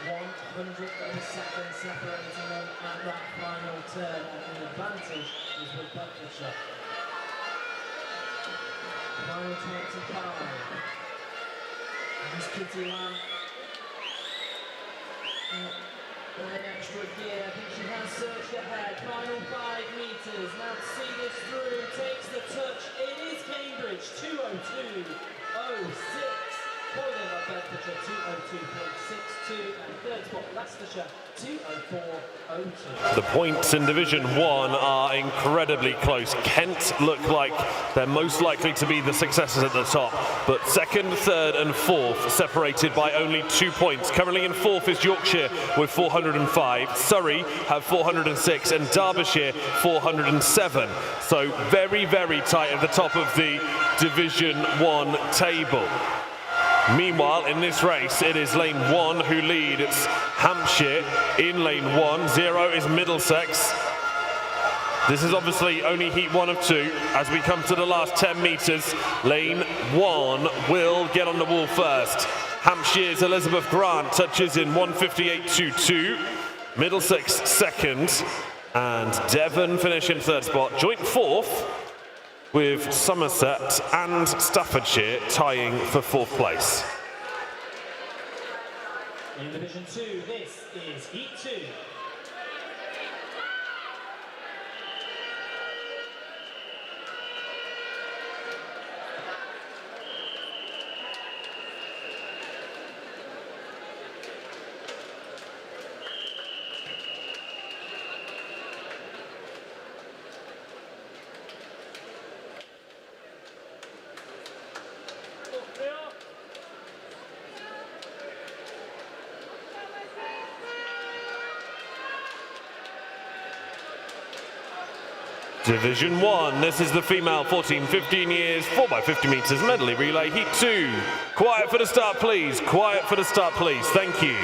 100th of a second separating them at that final turn, and the advantage is with Bedfordshire. Final 25. This Kitty Lamb. An extra gear, I think she has surged ahead. Final 5 metres. Now to see this through, takes the touch. It is Cambridge, 2:02.06. Followed in by Bedfordshire, 2:02.62. And third spot, Leicestershire, 2:04.02. The points in Division 1 are incredibly close. Kent look like they're most likely to be the successors at the top, but second, third and fourth separated by only 2 points. Currently in fourth is Yorkshire with 405, Surrey have 406 and Derbyshire 407. So very, very tight at the top of the Division 1 table. Meanwhile, in this race, it is lane 1 who lead. It's Hampshire in lane 1. 0 is Middlesex. This is obviously only heat 1 of 2. As we come to the last 10 metres, lane 1 will get on the wall first. Hampshire's Elizabeth Grant touches in 1:58.22. Middlesex second. And Devon finish in third spot. Joint fourth, with Somerset and Staffordshire tying for fourth place. In Division 2, this is Heat 2. Division 1, this is the female 14-15 years, 4x50 metres medley relay, heat 2. Quiet for the start, please. Quiet for the start, please. Thank you.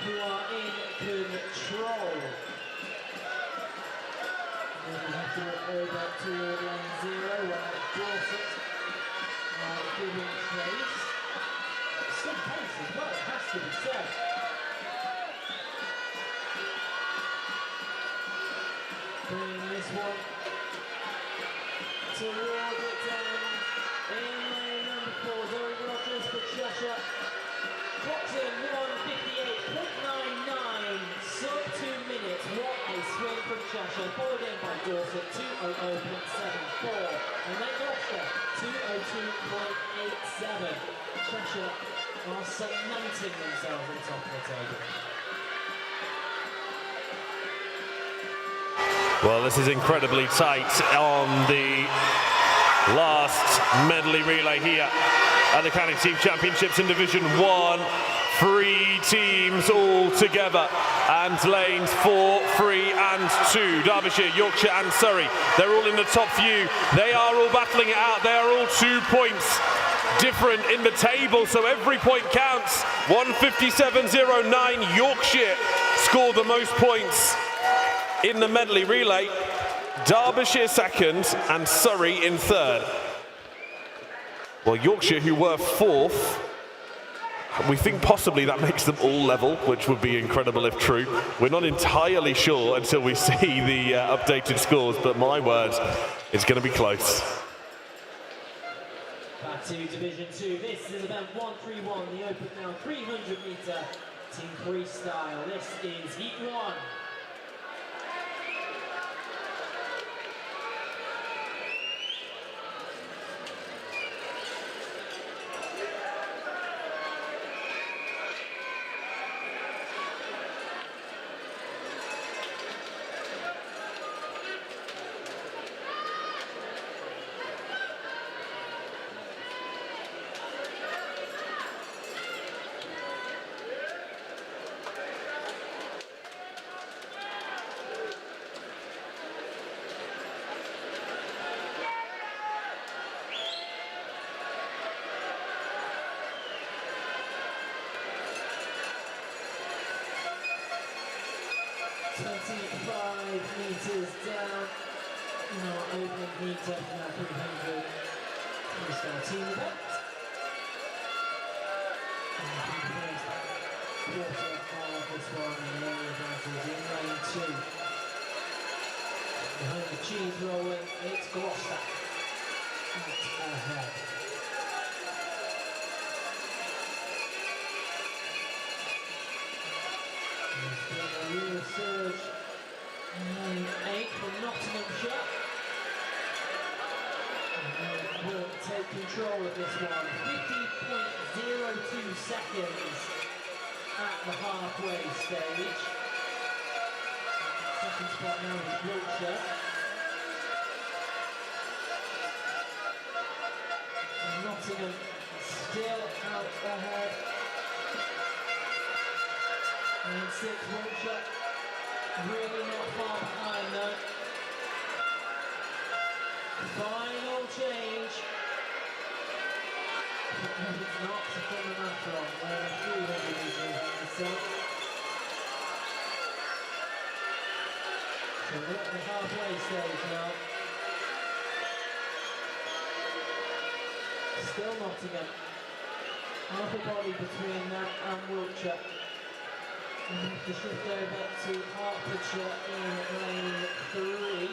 Who are in control. And we have to look over toward lane 0 where Dorset are giving chase. Some pace as well, it has to be said. Bringing this one toward its end in lane number 4, Zoe Rogers for Cheshire. Clocks in 1:58.99, sub 2 minutes. What a swing from Cheshire, followed in by Dorset, 2:00.74, and then Gloucester, 2:02.87. Cheshire are cementing themselves on top of the table. Well, this is incredibly tight on the last medley relay here at the County Team Championships in Division 1. 3 teams all together, and lanes 4, 3 and 2. Derbyshire, Yorkshire and Surrey, they're all in the top few. They are all battling it out. They are all 2 points different in the table, so every point counts. 157.09. Yorkshire scored the most points in the medley relay. Derbyshire second and Surrey in third. Well, Yorkshire, who were fourth, we think possibly that makes them all level, which would be incredible if true. We're not entirely sure until we see the updated scores, but my word, it's going to be close. Back to Division 2. This is event 131, the open now 300-meter team freestyle. This is heat 1. Meters down, now opening heat up now 300 freestyle team event. Quarter of this one, and the only advantage in lane 2. Behind the cheese rolling, it's Gloucester ahead. There's been a real surge. Lane 8 from Nottinghamshire. And will take control of this one. 50.02 seconds at the halfway stage. Second spot now is Wiltshire. Nottingham still out ahead. Lane 6 Wiltshire. Really not far behind though. Final change. It's not to come the math wrong. We're 300 meters. So we're at the halfway stage now. Still Nottingham. Half a body between them and Wiltshire. We have to shift over to Hertfordshire in lane 3.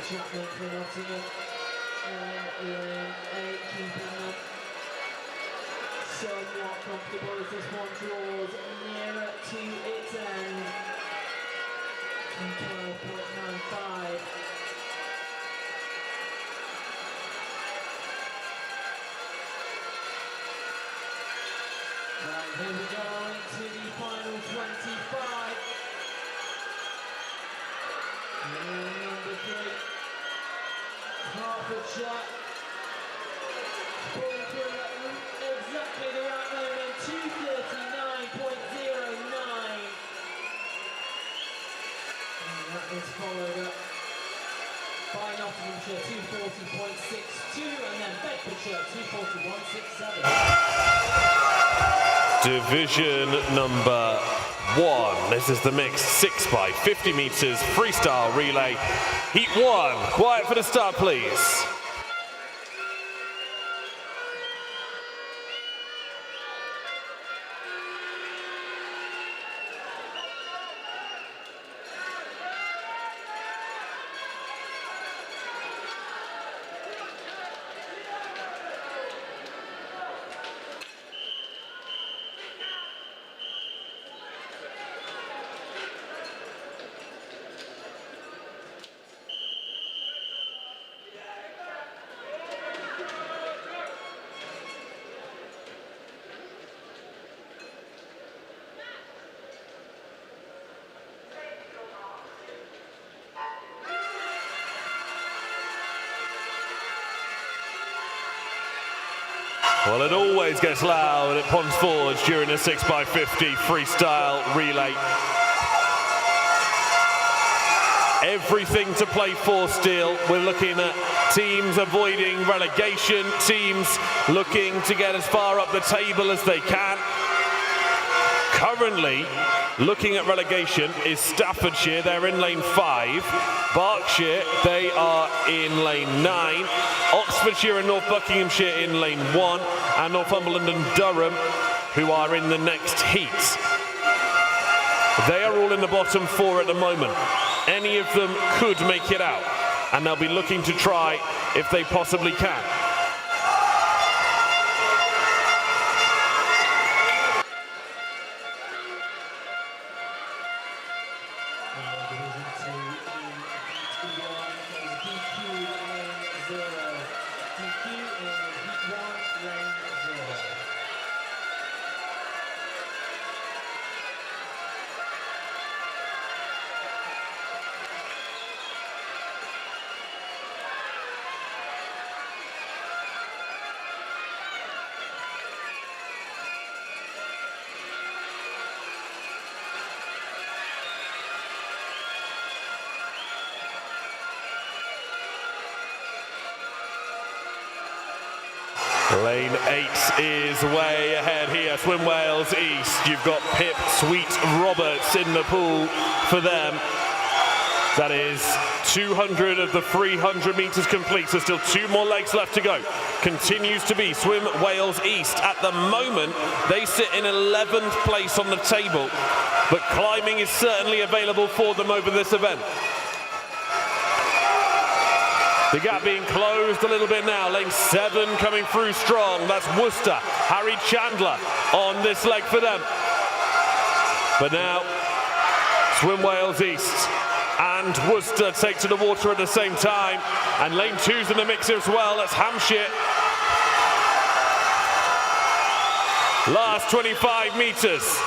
Chapman for Nottingham in 8, keeping them somewhat comfortable as this one draws nearer to its end. 12.95. Right, here we go into the final 25. Number 3, Hertfordshire. Pulling through at exactly the right moment, 2:39.09. And that is followed up by Nottinghamshire, 2:40.62, and then Bedfordshire, 2:41.67. Division number 1. This is the mixed 6 by 50 meters freestyle relay. Heat 1. Quiet for the start, please. Well, it always gets loud at Ponds Forge during a 6x50 freestyle relay. Everything to play for still. We're looking at teams avoiding relegation, teams looking to get as far up the table as they can. Currently, looking at relegation is Staffordshire. They're in lane 5. Berkshire, they are in lane 9. Oxfordshire and North Buckinghamshire in lane 1. And Northumberland and Durham, who are in the next heat. They are all in the bottom 4 at the moment. Any of them could make it out, and they'll be looking to try if they possibly can. Lane 8 is way ahead here. Swim Wales East. You've got Pip Sweet Roberts in the pool for them. That is 200 of the 300 meters complete, so still 2 more legs left to go. Continues to be Swim Wales East. At the moment, they sit in 11th place on the table, but climbing is certainly available for them over this event. The gap being closed a little bit now. Lane 7 coming through strong. That's Worcester. Harry Chandler on this leg for them. But now, Swim Wales East and Worcester take to the water at the same time. And lane 2's in the mix as well. That's Hampshire. Last 25 meters.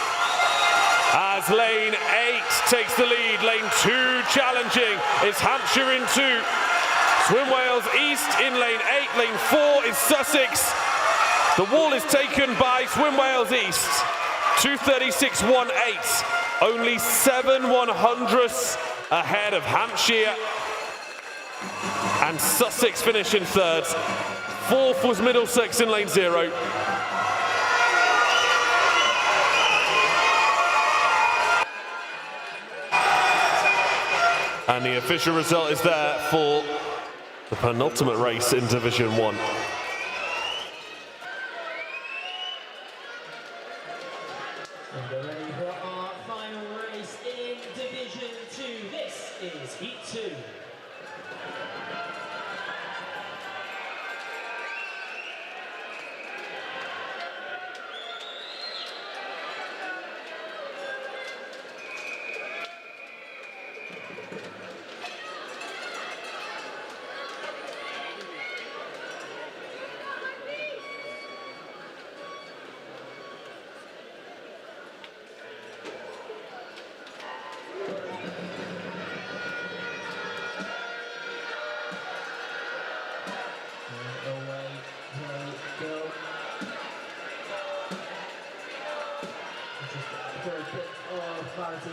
As lane 8 takes the lead. Lane 2 challenging. It's Hampshire in 2. Swim Wales East in lane 8. Lane 4 is Sussex. The wall is taken by Swim Wales East. 2:36.18. Only 7/100ths ahead of Hampshire. And Sussex finish in 3rd. 4th was Middlesex in lane 0. And the official result is there for the penultimate race in Division 1. And we're ready for our final race in Division 2. This is Heat 2.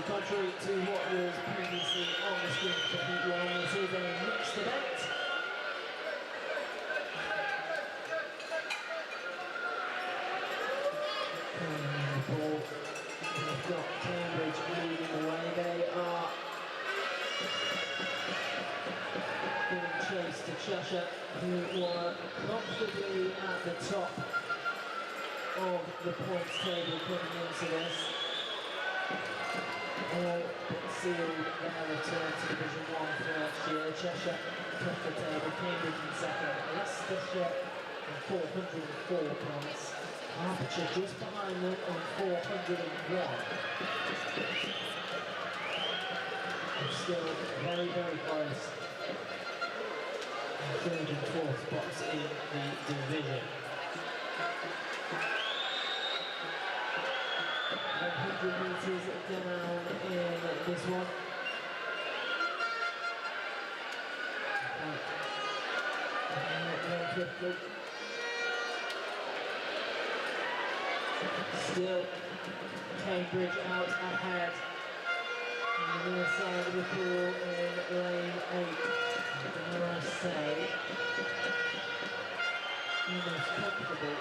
Contrary to what was previously on the screen for Heat 1, this is a mixed event. We've got Cambridge leading the way. They are giving chase to Cheshire, who were comfortably at the top of the points table coming into this. All sealed their return to Division 1 for last year. Cheshire topped the table, Cambridge in 2nd, Leicestershire on 404 points, Hertfordshire just behind them on 401. It's still very, very close. 3rd and 4th spots in the division. 100 metres down in this one. Still Cambridge out ahead. On the other side of the pool in lane 8. Dare I say, almost comfortable.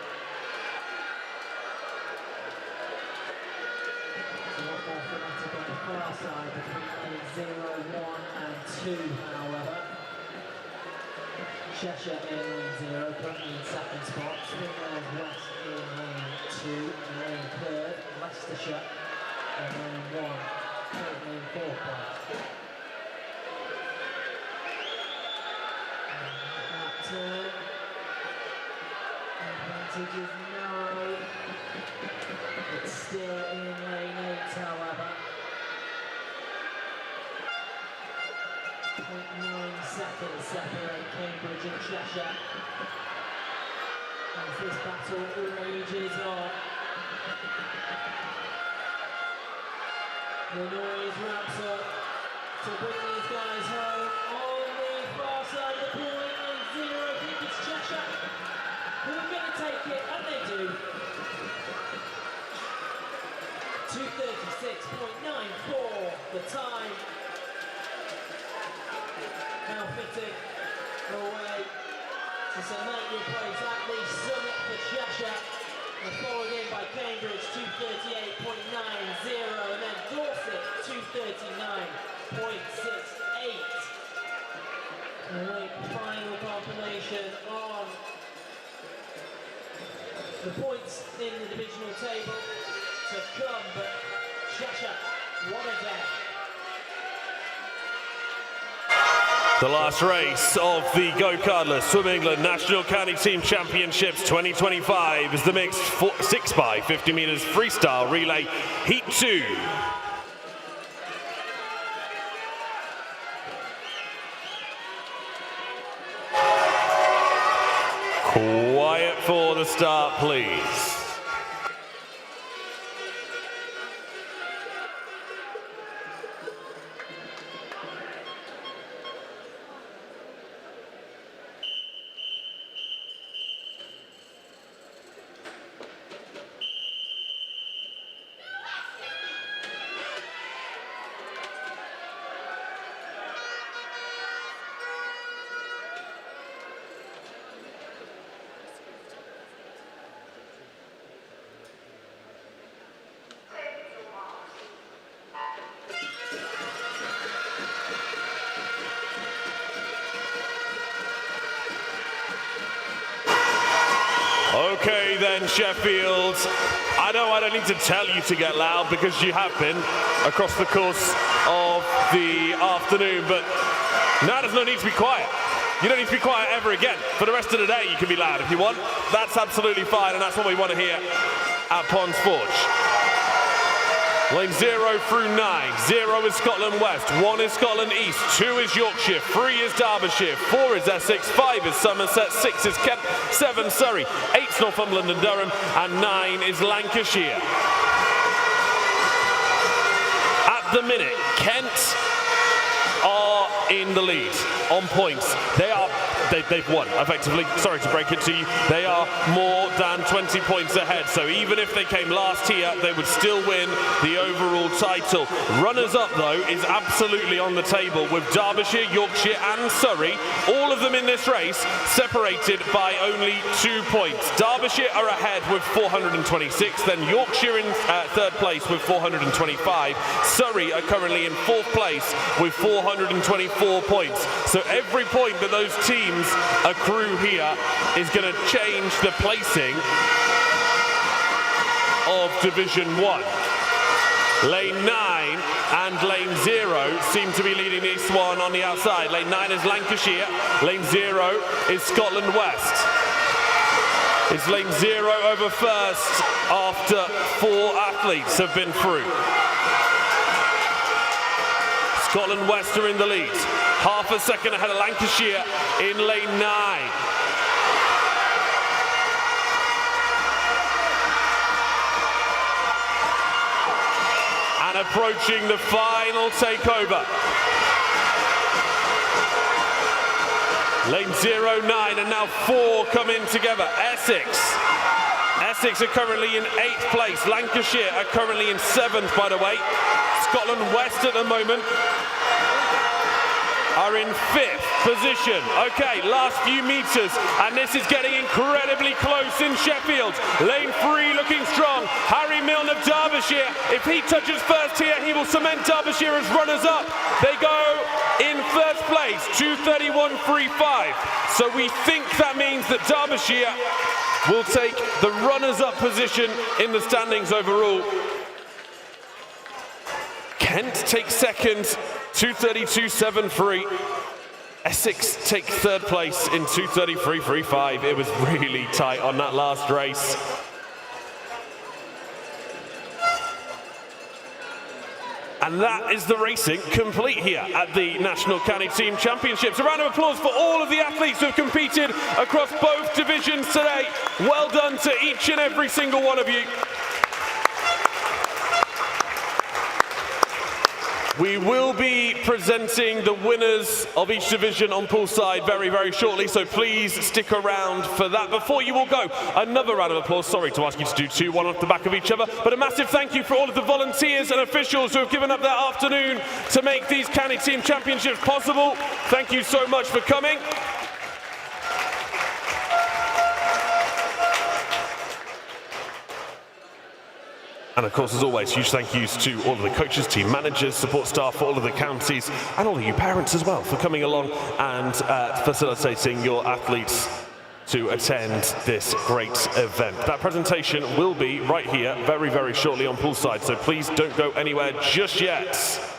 It's a lot more frenetic on the far side between lanes 0, 1 and 2, however. Cheshire in lane 0, currently in second spot. Swingers West in lane 2, lane 3rd. Leicestershire in lane 1, currently in 4th place. That turn, advantage is narrow. It's still in lane 8, however. 0.9 seconds separate Cambridge and Cheshire as this battle rages on. The noise ramps up to bring these guys home on the far side of the pool in lane 0. I think it's Cheshire who are going to take it, and they do. 2:36.94 the time. Now fitting away to cement your place at the summit for Cheshire. And followed in by Cambridge, 2:38.90, and then Dorset, 2:39.68. A late final compilation on the points in the divisional table to come, but Cheshire, what a day. The last race of the GoCardless Swim England National County Team Championships 2025 is the mixed 6x50 meters freestyle relay Heat 2. Quiet for the start, please. Okay then, Sheffield, I know I don't need to tell you to get loud because you have been across the course of the afternoon, but now there's no need to be quiet. You don't need to be quiet ever again. For the rest of the day you can be loud if you want. That's absolutely fine, and that's what we want to hear at Ponds Forge. Lane 0 through 9. 0 is Scotland West, 1 is Scotland East, 2 is Yorkshire, 3 is Derbyshire, 4 is Essex, 5 is Somerset, 6 is Kent, 7 Surrey, 8 is Northumberland and Durham, and 9 is Lancashire. At the minute, Kent are in the lead on points. They've won, effectively. Sorry to break it to you. They are more than 20 points ahead. So even if they came last here, they would still win the overall title. Runners-up, though, is absolutely on the table with Derbyshire, Yorkshire and Surrey, all of them in this race, separated by only 2 points. Derbyshire are ahead with 426, then Yorkshire in third place with 425. Surrey are currently in fourth place with 424 points. So every point that those teams accrue here is going to change the placing of Division 1. Lane 9 and Lane 0 seem to be leading this one on the outside. Lane 9 is Lancashire, Lane 0 is Scotland West. It's Lane 0 over first after 4 athletes have been through. Scotland West are in the lead. Half a second ahead of Lancashire in Lane 9. And approaching the final takeover. Lane 0, 9, and now 4 come in together. Essex Essex are currently in 8th place. Lancashire are currently in 7th, by the way. Scotland West at the moment are in 5th position. Okay, last few meters, and this is getting incredibly close in Sheffield. Lane 3 looking strong. Harry Milne of Derbyshire, if he touches first here, he will cement Derbyshire as runners-up. They go in first place, 2:31.35. So we think that means that Derbyshire will take the runners-up position in the standings overall. Kent takes second, 2:32.73. Essex take third place in 2:33.35. It was really tight on that last race. And that is the racing complete here at the National Canny Team Championships. A round of applause for all of the athletes who have competed across both divisions today. Well done to each and every single one of you. We will be presenting the winners of each division on poolside very, very shortly, so please stick around for that. Before you all go, another round of applause. Sorry to ask you to do two, one off the back of each other, but a massive thank you for all of the volunteers and officials who have given up their afternoon to make these Canny Team Championships possible. Thank you so much for coming. And of course, as always, huge thank yous to all of the coaches, team managers, support staff for all of the counties, and all of you parents as well for coming along and facilitating your athletes to attend this great event. That presentation will be right here very, very shortly on poolside, so please don't go anywhere just yet.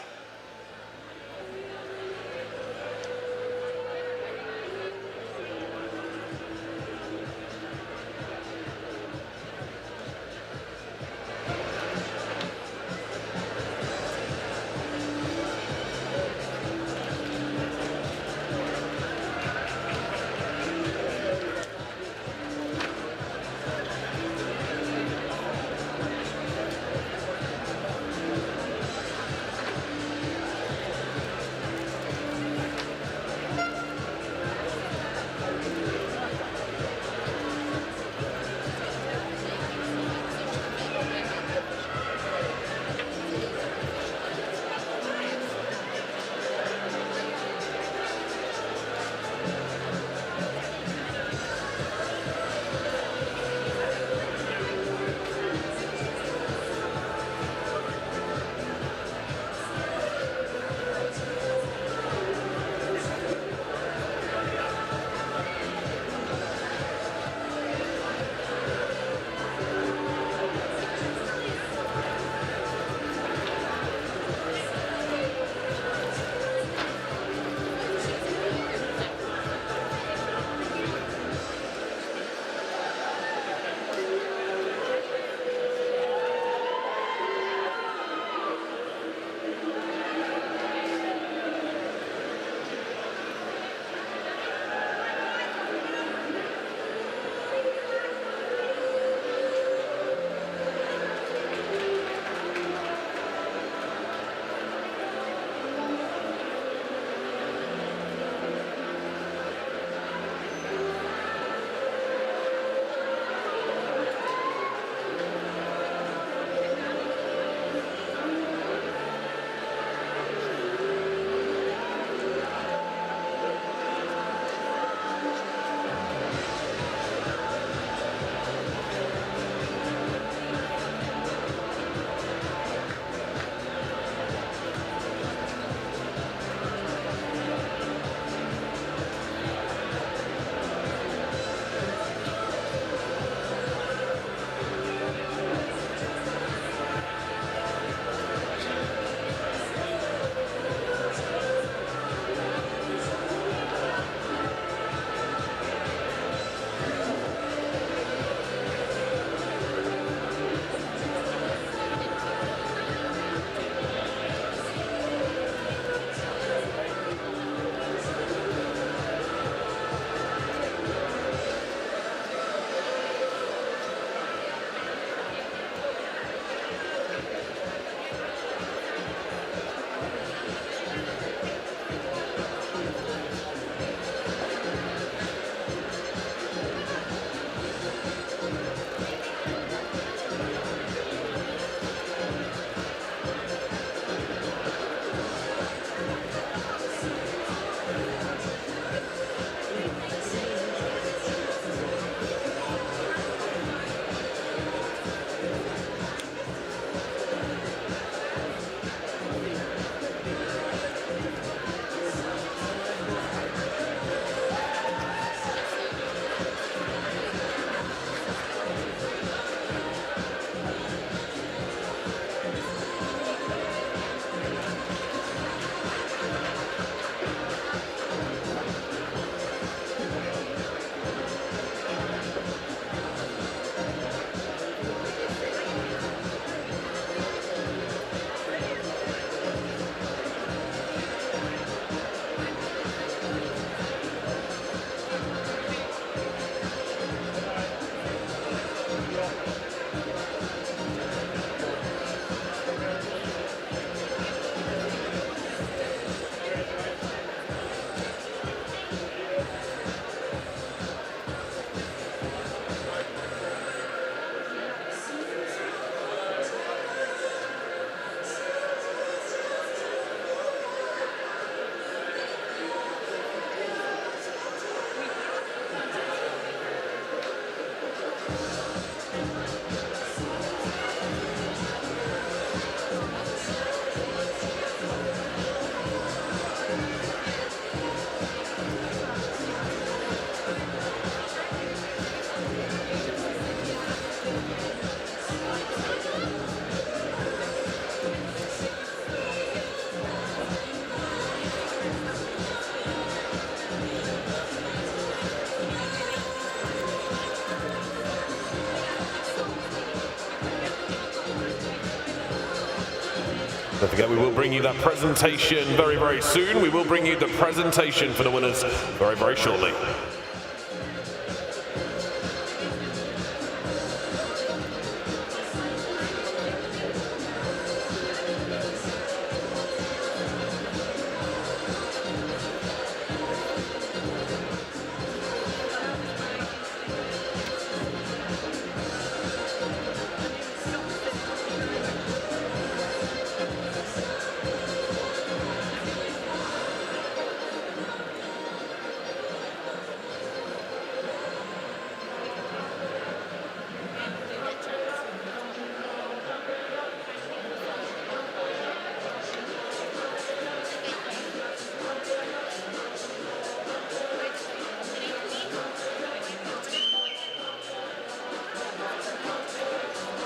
Don't forget, we will bring you that presentation very, very soon. We will bring you the presentation for the winners very, very shortly.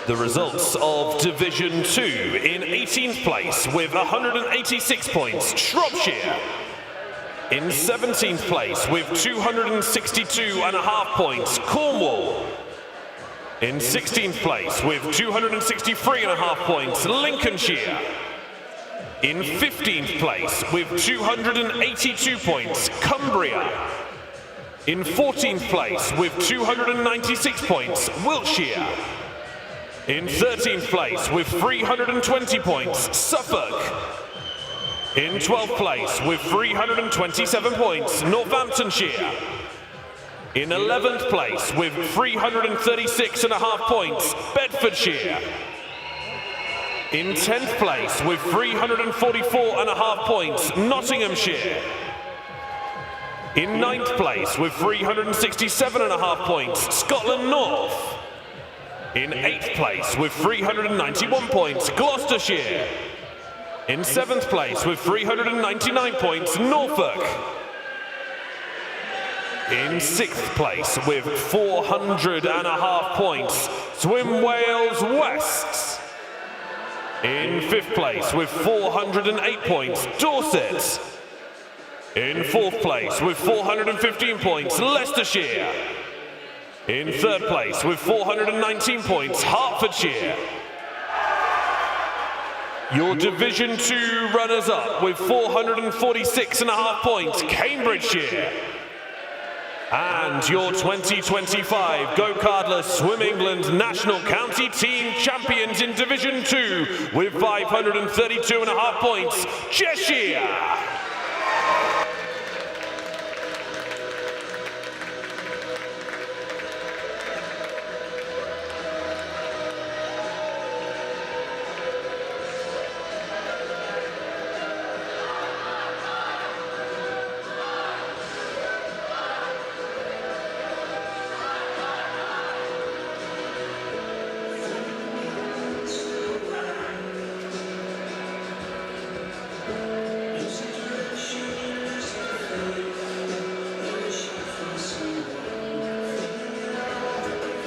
The results of Division 2 in 18th place with 186 points, Shropshire. In 17th place with 262.5 points, Cornwall. In 16th place with 263.5 points, Lincolnshire. In 15th place with 282 points, Cumbria. In 14th place with 296 points, Wiltshire. In 13th place with 320 points, Suffolk. In 12th place with 327 points, Northamptonshire. In 11th place with 336.5 points, Bedfordshire. In 10th place with 344.5 points, Nottinghamshire. In 9th place with 367.5 points, Scotland North. In 8th place with 391 points, Gloucestershire. In 7th place with 399 points, Norfolk. In 6th place with 400.5 points, Swim Wales West. In 5th place with 408 points, Dorset. In 4th place with 415 points, Leicestershire. In 3rd place with 419 points, Hertfordshire. Your Division 2 runners-up with 446.5 points, Cambridgeshire. And your 2025 GoCardless Swim England National County Team Champions in Division 2 with 532.5 points, Cheshire.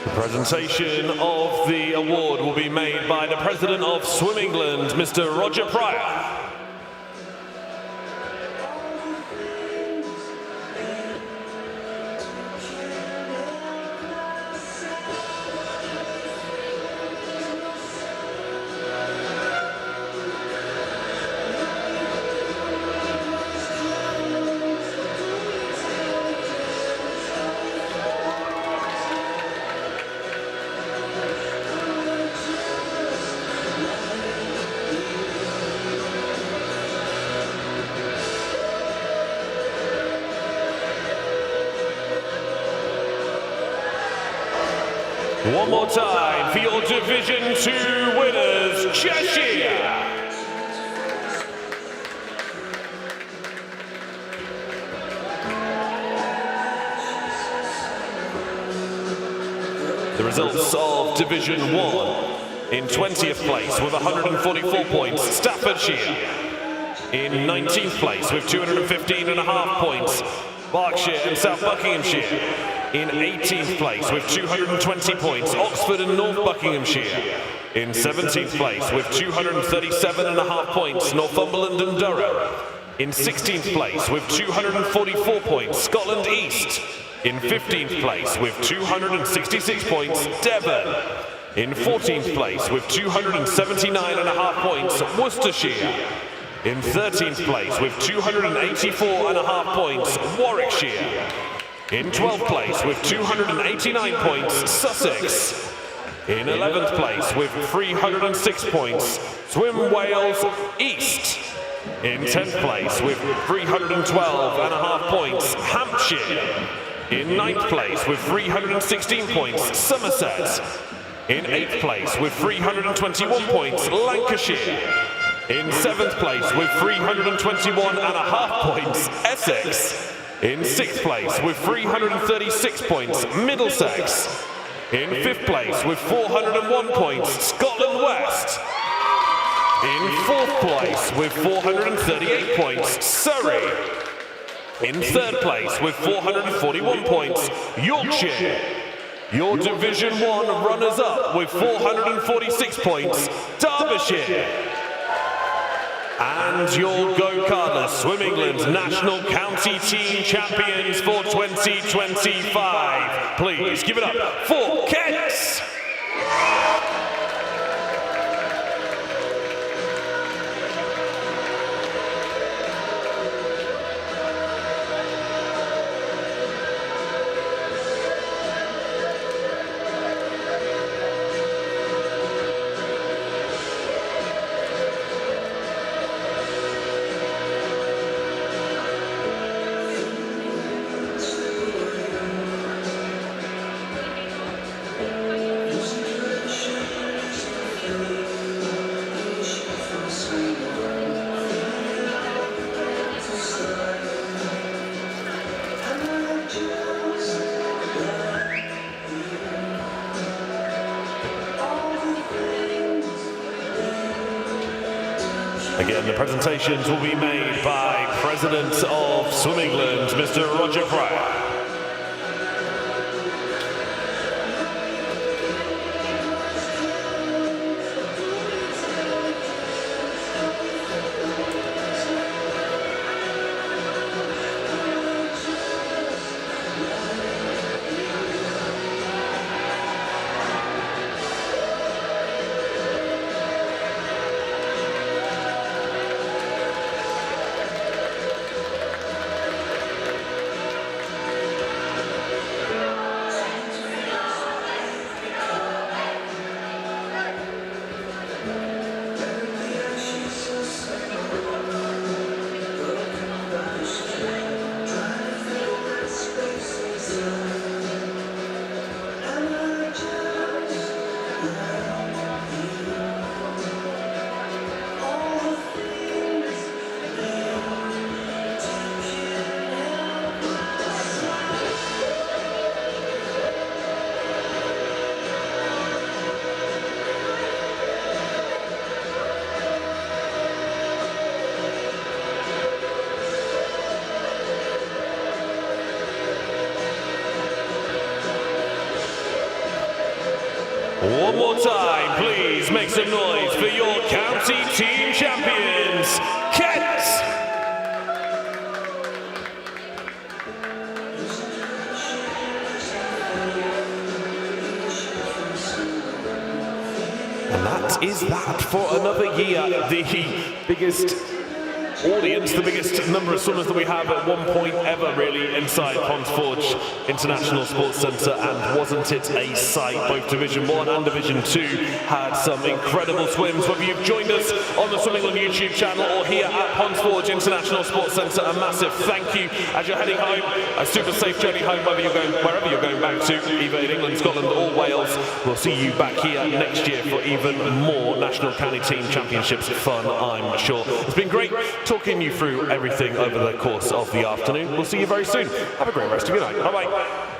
The presentation of the award will be made by the President of Swim England, Mr. Roger Pryor. One more time for your Division 2 winners, Cheshire. The results of Division 1. In 20th place with 144 points, Staffordshire. In 19th place with 215.5 points, Berkshire and South Buckinghamshire. In 18th place with 220 points, Oxford and North Buckinghamshire. In 17th place with 237.5 points, Northumberland and Durham. In 16th place with 244 points, Scotland East. In 15th place with 266 points, Devon. In 14th place with 279.5 points, Worcestershire. In 13th place with 284.5 points, Warwickshire. In 12th place with 289 points, Sussex. In 11th place with 306 points, Swim Wales East. In 10th place with 312.5 points, Hampshire. In 9th place with 316 points, Somerset. In 8th place with 321 points, Lancashire. In 7th place with 321.5 points, Essex. In 6th place with 336 points, Middlesex. In 5th place with 401 points, Scotland West. In 4th place with 438 points, Surrey. In 3rd place with 441 points, Yorkshire. Your Division 1 runners-up with 446 points, Derbyshire. And your GoCardless Swim England National County Team Champions for 2025. Please give it up for Kent! Again, the presentations will be made by President of Swim England, Mr. Roger Pryor. One more time, please make some noise for your county team champions, Kent! And that is that for another year. The biggest audience, the biggest number of swimmers that we have at one point ever really inside Ponds Forge International Sports Centre, and wasn't it a sight? Both Division 1 and Division 2 had some incredible swims. Whether you've joined us on the Swimming England YouTube channel or here at Ponds Forge International Sports Centre, a massive thank you as you're heading home. A super safe journey home, wherever you're going back to, either in England, Scotland or Wales. We'll see you back here next year for even more National County Team Championships fun, I'm sure. It's been great talking you through everything over the course of the afternoon. We'll see you very soon. Have a great rest of your night. Bye-bye.